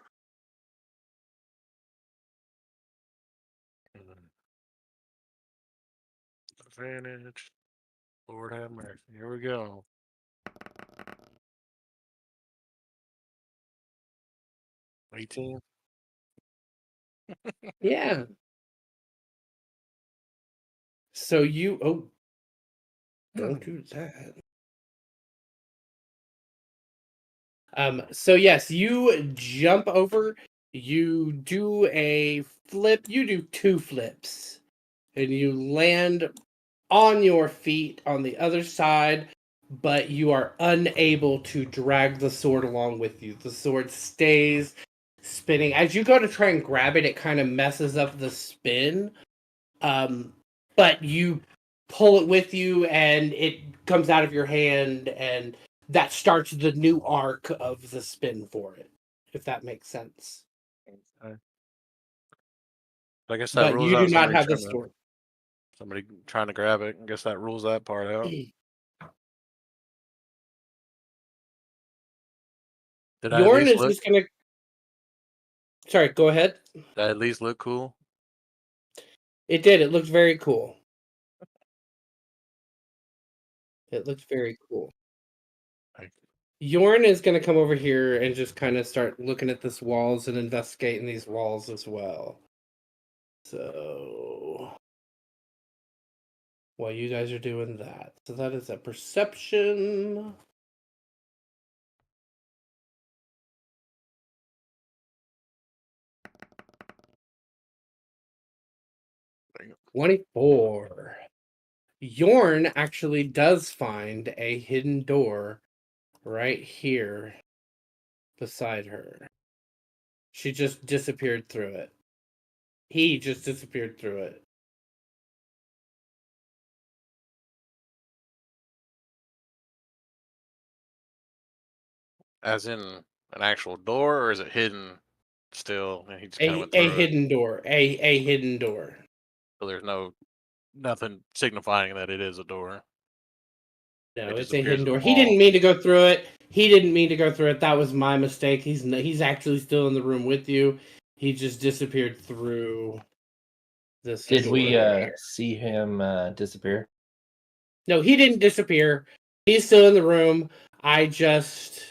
Advantage. Lord have mercy. Here we go. 18. Yeah. So you. Oh, don't do that. So yes, you jump over, you do a flip, you do two flips, and you land on your feet on the other side, but you are unable to drag the sword along with you. The sword stays spinning. As you go to try and grab it, it kind of messes up the spin. But you pull it with you and it comes out of your hand and that starts the new arc of the spin for it, if that makes sense. Okay. I guess that But rules you do out not have the sword. somebody trying to grab it. I guess that rules that part out. Did I at Yorn least is look? just gonna. Sorry, go ahead. Did I at least look cool? It did. It looked very cool. It looked very cool. Like, Yorn is going to come over here and just kind of start looking at this walls and investigating these walls as well. So, while you guys are doing that, so that is a perception. 24. Yorn actually does find a hidden door right here beside her. She just disappeared through it. He just disappeared through it. As in an actual door, or is it hidden still? And he just kind of went A through it. hidden door. A hidden door. So there's nothing signifying that it is a door. No, It it's just a appears hidden in the door. He wall. didn't mean to go through it. He didn't mean to go through it. That was my mistake. He's actually still in the room with you. He just disappeared through this Did door. we see him disappear? No, he didn't disappear. He's still in the room. I just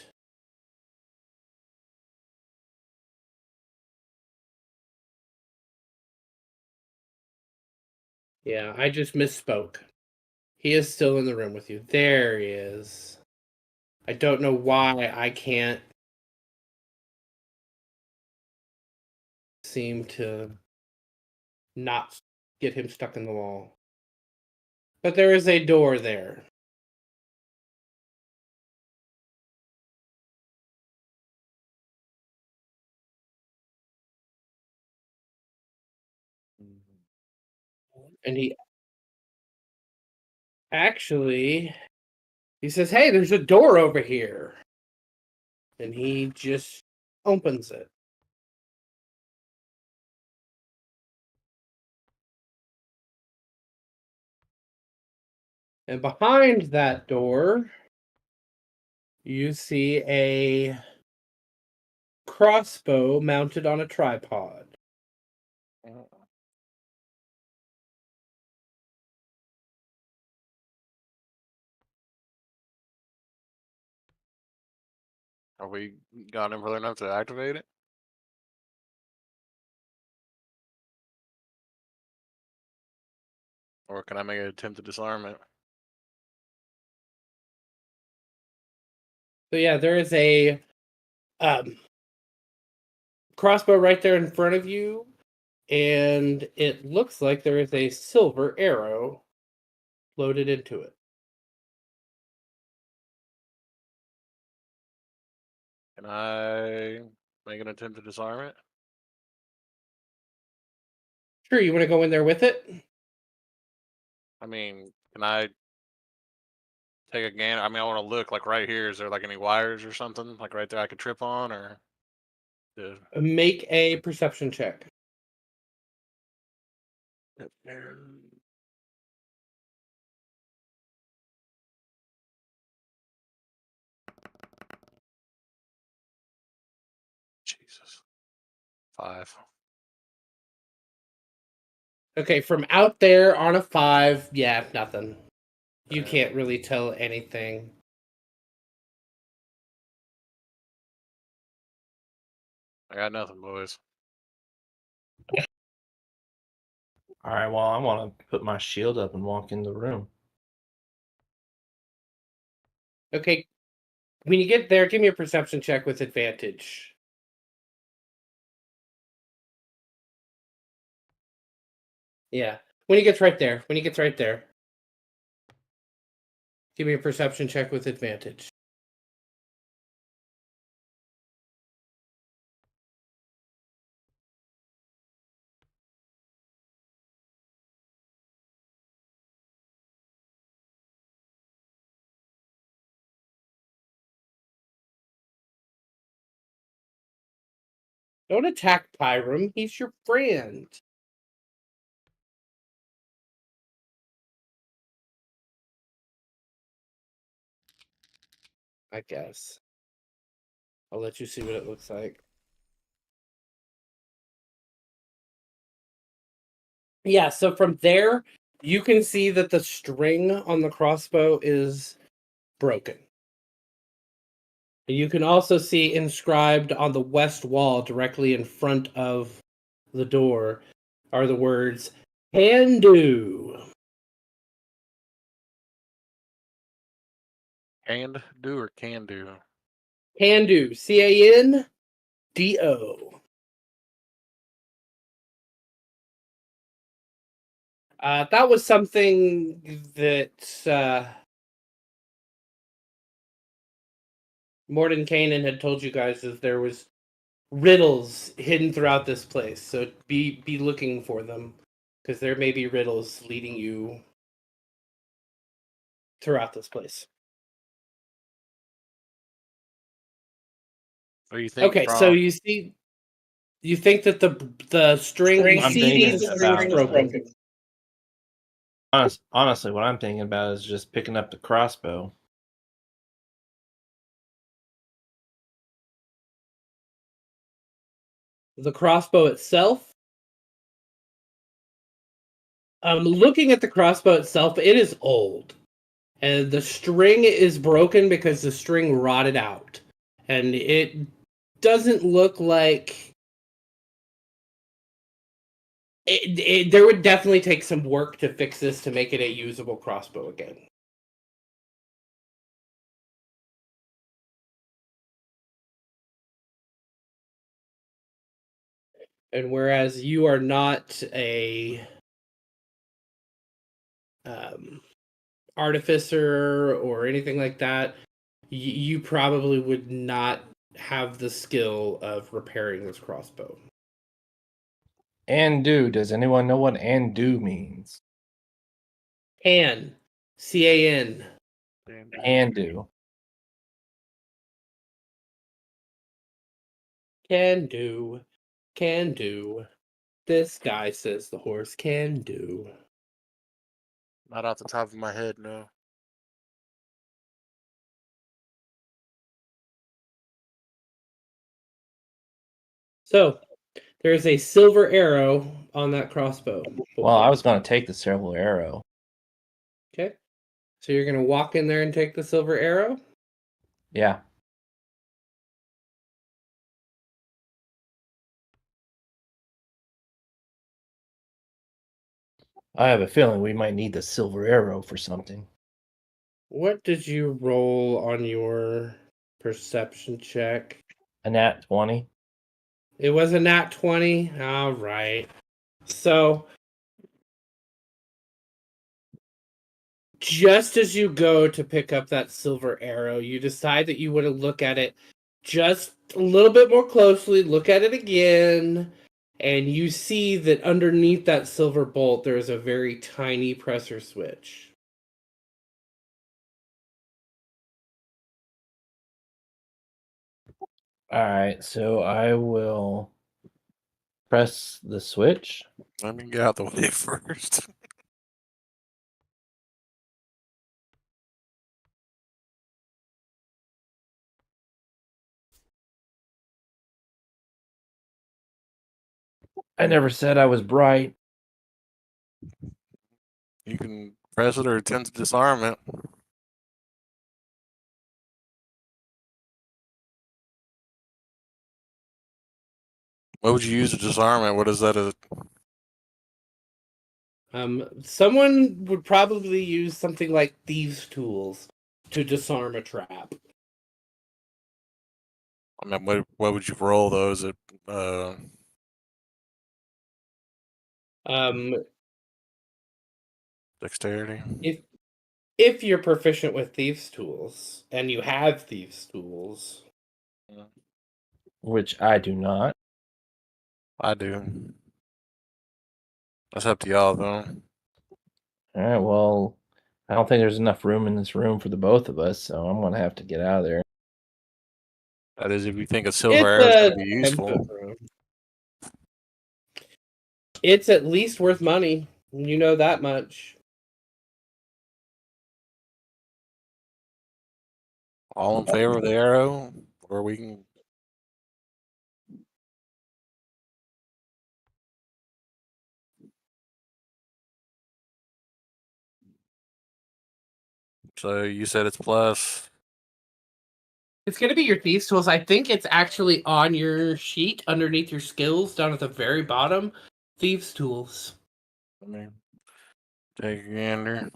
I just misspoke. He is still in the room with you. There he is. I don't know why I can't seem to not get him stuck in the wall. But there is a door there. And he says, "Hey, there's a door over here." And he just opens it. And behind that door, you see a crossbow mounted on a tripod. Are we got him further enough to activate it? Or can I make an attempt to disarm it? So yeah, there is a crossbow right there in front of you, and it looks like there is a silver arrow loaded into it. Can I make an attempt to disarm it? Sure, you want to go in there with it? I mean, can I take a gander? I mean, I want to look like right here. Is there like any wires or something like right there I could trip on, or? Yeah. Make a perception check. Jesus. 5. Okay, from out there on a 5, yeah, nothing. You Alright. can't really tell anything. I got nothing, boys. All right, well, I want to put my shield up and walk in the room. Okay, when you get there, give me a perception check with advantage. Yeah, when he gets right there. Give me a perception check with advantage. Don't attack Pyram. He's your friend. I guess. I'll let you see what it looks like. Yeah, so from there, you can see that the string on the crossbow is broken. You can also see inscribed on the west wall directly in front of the door are the words "Can do." Can do or can do? Can do. CANDO. That was something that Morden Kanan had told you guys that there was riddles hidden throughout this place. So be looking for them, because there may be riddles leading you throughout this place. So you think Okay, so from you think that the string you I'm see thinking the string's about- broken. Honestly, what I'm thinking about is just picking up the crossbow. The crossbow itself. Looking at the crossbow itself, it is old, and the string is broken because the string rotted out, and it doesn't look like there would definitely take some work to fix this to make it a usable crossbow again. And whereas you are not a artificer or anything like that, you probably would not have the skill of repairing this crossbow. Undo. Does anyone know what undo means? Can. CAN. Undo. Can do. Can do. This guy says the horse can do. not off the top of my head, no. So, there's a silver arrow on that crossbow. Well, I was going to take the silver arrow. Okay. So you're going to walk in there and take the silver arrow? Yeah. I have a feeling we might need the silver arrow for something. What did you roll on your perception check? A nat 20. It was a nat 20? All right. So, just as you go to pick up that silver arrow, you decide that you want to look at it just a little bit more closely, look at it again, and you see that underneath that silver bolt there is a very tiny pressure switch. All right, so I will press the switch. Let me get out the way first. I never said I was bright. You can press it or attempt to disarm it. What would you use to disarm it? What is that? Someone would probably use something like thieves' tools to disarm a trap. I mean, what would you roll though? Is it Um, dexterity? if you're proficient with thieves' tools and you have thieves' tools, Which I do not. I do. That's up to y'all though. All right, well, I don't think there's enough room in this room for the both of us, so I'm going to have to get out of there. That is, if you think a silver arrow is going to be useful. It's at least worth money. You know that much. All in favor of the arrow, or we can. So you said it's plus. It's going to be your thieves' tools. I think it's actually on your sheet underneath your skills down at the very bottom. Thieves' tools. Let me take a gander.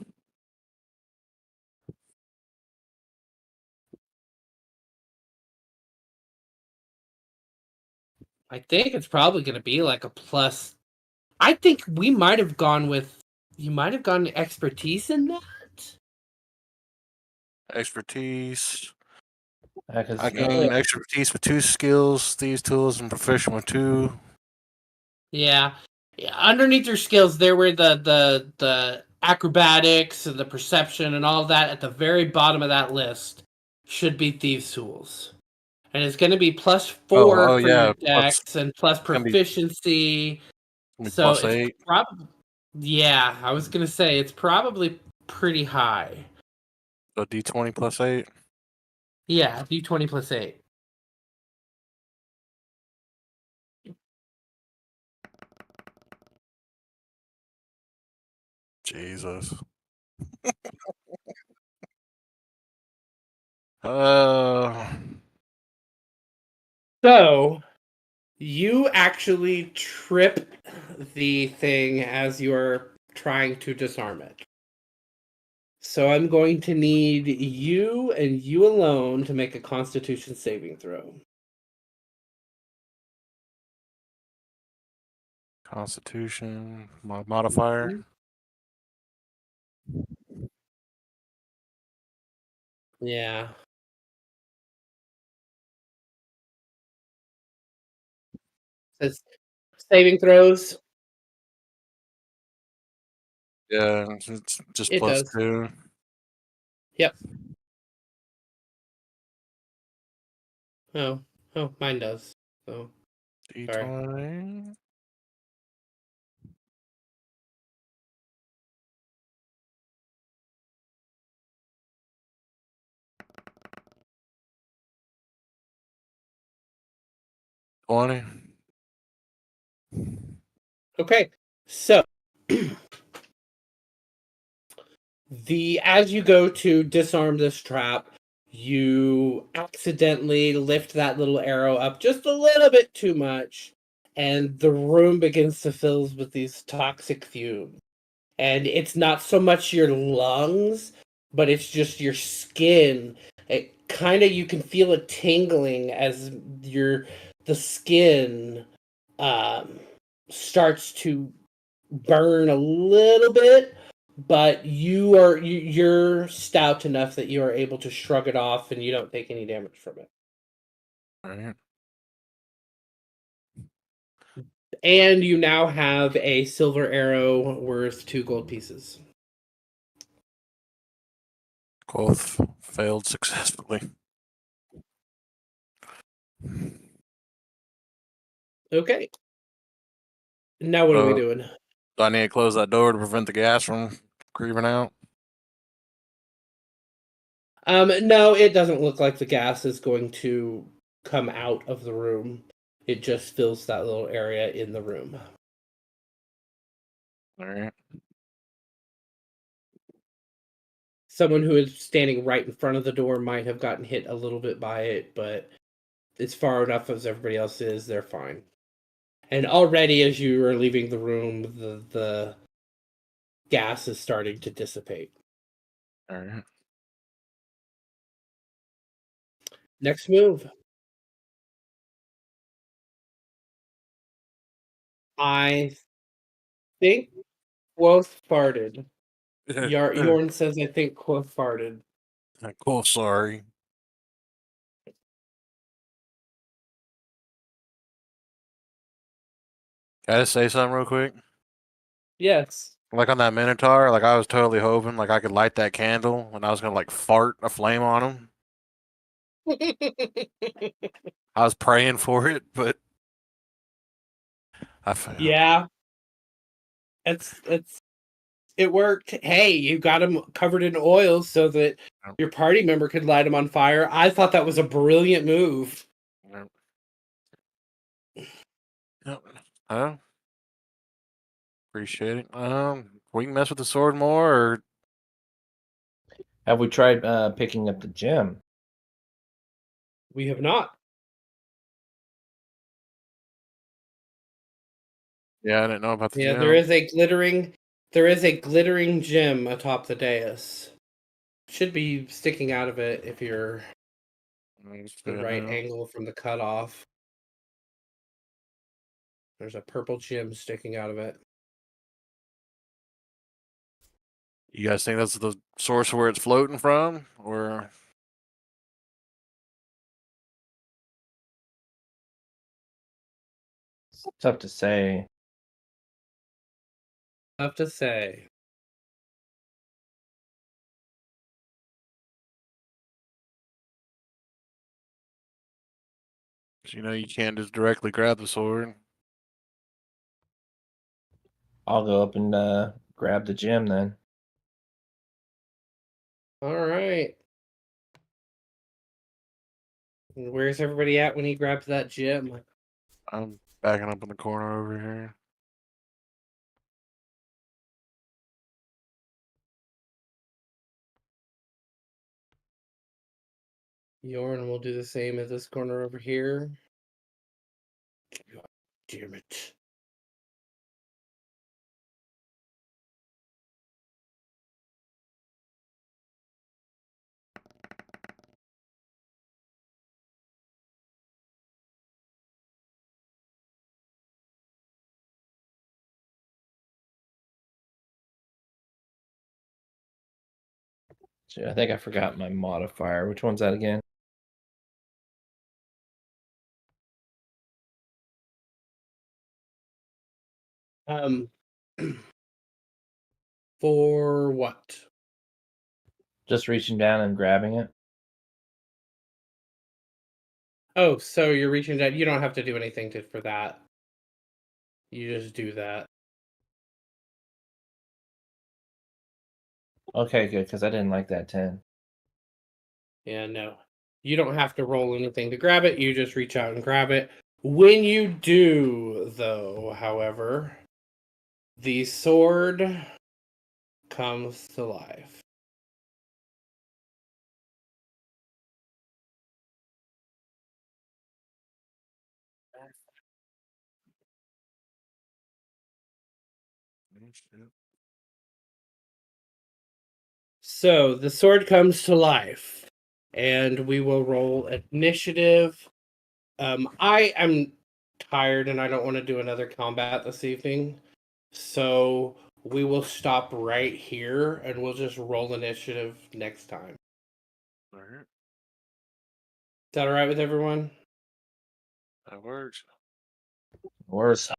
I think it's probably going to be like a plus. I think we might have gone with You might have gotten expertise in that. Expertise. Because I gain expertise with 2 skills, thieves tools, and proficient with 2. Yeah. Underneath your skills, there were the acrobatics and the perception and all of that. At the very bottom of that list should be thieves' tools, and it's going to be +4 Oh for your yeah. Plus, dex and plus gonna be proficiency. So it's +8. probably, yeah. I was going to say it's probably pretty high. So D20 +8. Yeah, d20 +8. Jesus. Uh. So you actually trip the thing as you are trying to disarm it. So I'm going to need you and you alone to make a Constitution saving throw. Constitution modifier. Yeah. Says saving throws. Yeah, it's just It does. +2. Yep. Oh, mine does. So sorry. D20. $20. Okay. So as you go to disarm this trap, you accidentally lift that little arrow up just a little bit too much, and the room begins to fill with these toxic fumes. And it's not so much your lungs, but it's just your skin. It kind of, you can feel it tingling as the skin um, starts to burn a little bit, but you're stout enough that you are able to shrug it off and you don't take any damage from it. Alright. And you now have a silver arrow worth 2 gold pieces. Both failed successfully. Okay. Now what are we doing? Do I need to close that door to prevent the gas from creeping out? No, it doesn't look like the gas is going to come out of the room. It just fills that little area in the room. Alright. Someone who is standing right in front of the door might have gotten hit a little bit by it, but it's far enough as everybody else is, they're fine. And already as you are leaving the room, the gas is starting to dissipate. Alright. Next move. I think Quoth farted. Yorn says I think Quoth farted. Cool, sorry. Can I just say something real quick? Yes. Like on that Minotaur, like I was totally hoping like I could light that candle and I was gonna like fart a flame on him. I was praying for it, but I failed. Yeah. It worked. Hey, you got him covered in oil so that your party member could light him on fire. I thought that was a brilliant move. Yep. Oh, appreciate it. We can mess with the sword more, or have we tried picking up the gem? We have not. yeah, I didn't know about the Yeah, gem. there is a glittering gem atop the dais. Should be sticking out of it if you're the right angle from the cutoff. There's a purple gem sticking out of it. You guys think that's the source where it's floating from, or It's tough to say. Tough to say. you can't just directly grab the sword? I'll go up and grab the gem then. All right. Where's everybody at when he grabs that gem? I'm backing up in the corner over here. Yorn will do the same at this corner over here. God damn it. So I think I forgot my modifier. Which one's that again? For what? Just reaching down and grabbing it. Oh, so you're reaching down. You don't have to do anything for that. You just do that. Okay, good, because I didn't like that 10. Yeah, no. You don't have to roll anything to grab it. You just reach out and grab it. When you do, though, however, the sword comes to life. So the sword comes to life, and we will roll initiative. I am tired and I don't want to do another combat this evening, so we will stop right here and we'll just roll initiative next time. All right, Is that all right with everyone? that works. Worse.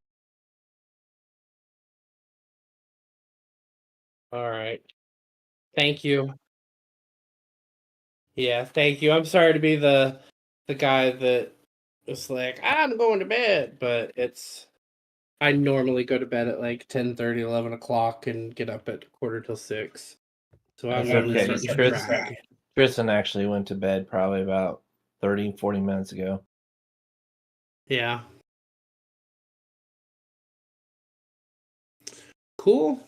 All right. Thank you. Yeah, thank you. I'm sorry to be the guy that was like, I'm going to bed, but I normally go to bed at like 10:30, 11 o'clock and get up at 5:45. So I'm That's gonna okay. start to drag. Tristan actually went to bed probably about 30, 40 minutes ago. Yeah. Cool.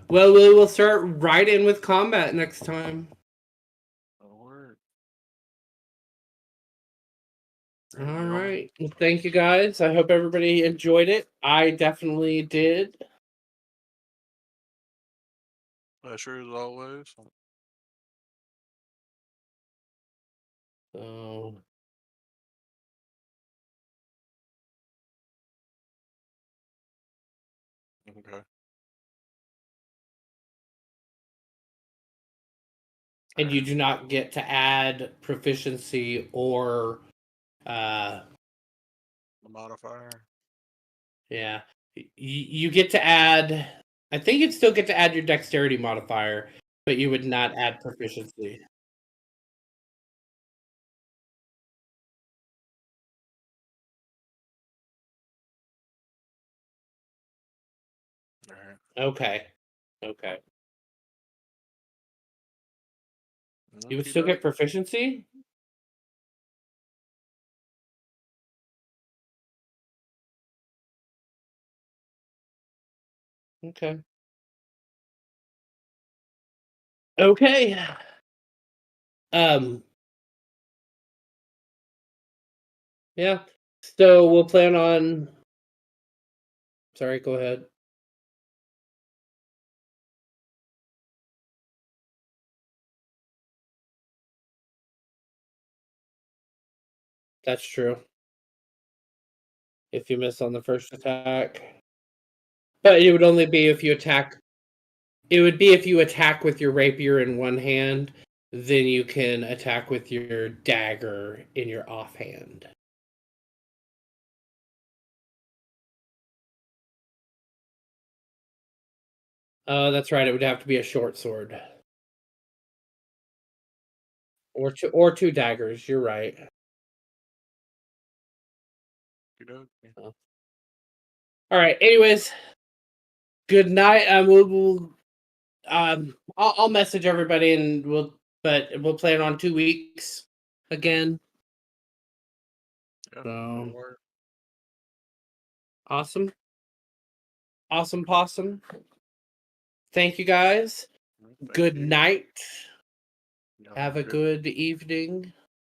Well, we will start right in with combat next time. That'll work. All right. Well, thank you guys. I hope everybody enjoyed it. I definitely did. Pleasure as always. So Okay. and you do not get to add proficiency or uh The modifier. yeah. You get to add, I think you'd still get to add your dexterity modifier, but you would not add proficiency. All right. Okay. Okay. You would Okey still get doke. proficiency? Okay. Okay. Um yeah. So we'll plan on, sorry, go ahead. That's true. If you miss on the first attack. But it would only be if you attack It would be if you attack with your rapier in one hand, then you can attack with your dagger in your offhand. That's right. It would have to be a short sword, or two daggers. You're right. You know? All right. Anyways, good night. I'll message everybody and we'll plan on 2 weeks again. Yeah, So or- awesome. Awesome possum. Thank you guys. Thank Good you. night. Yeah, Have a good evening.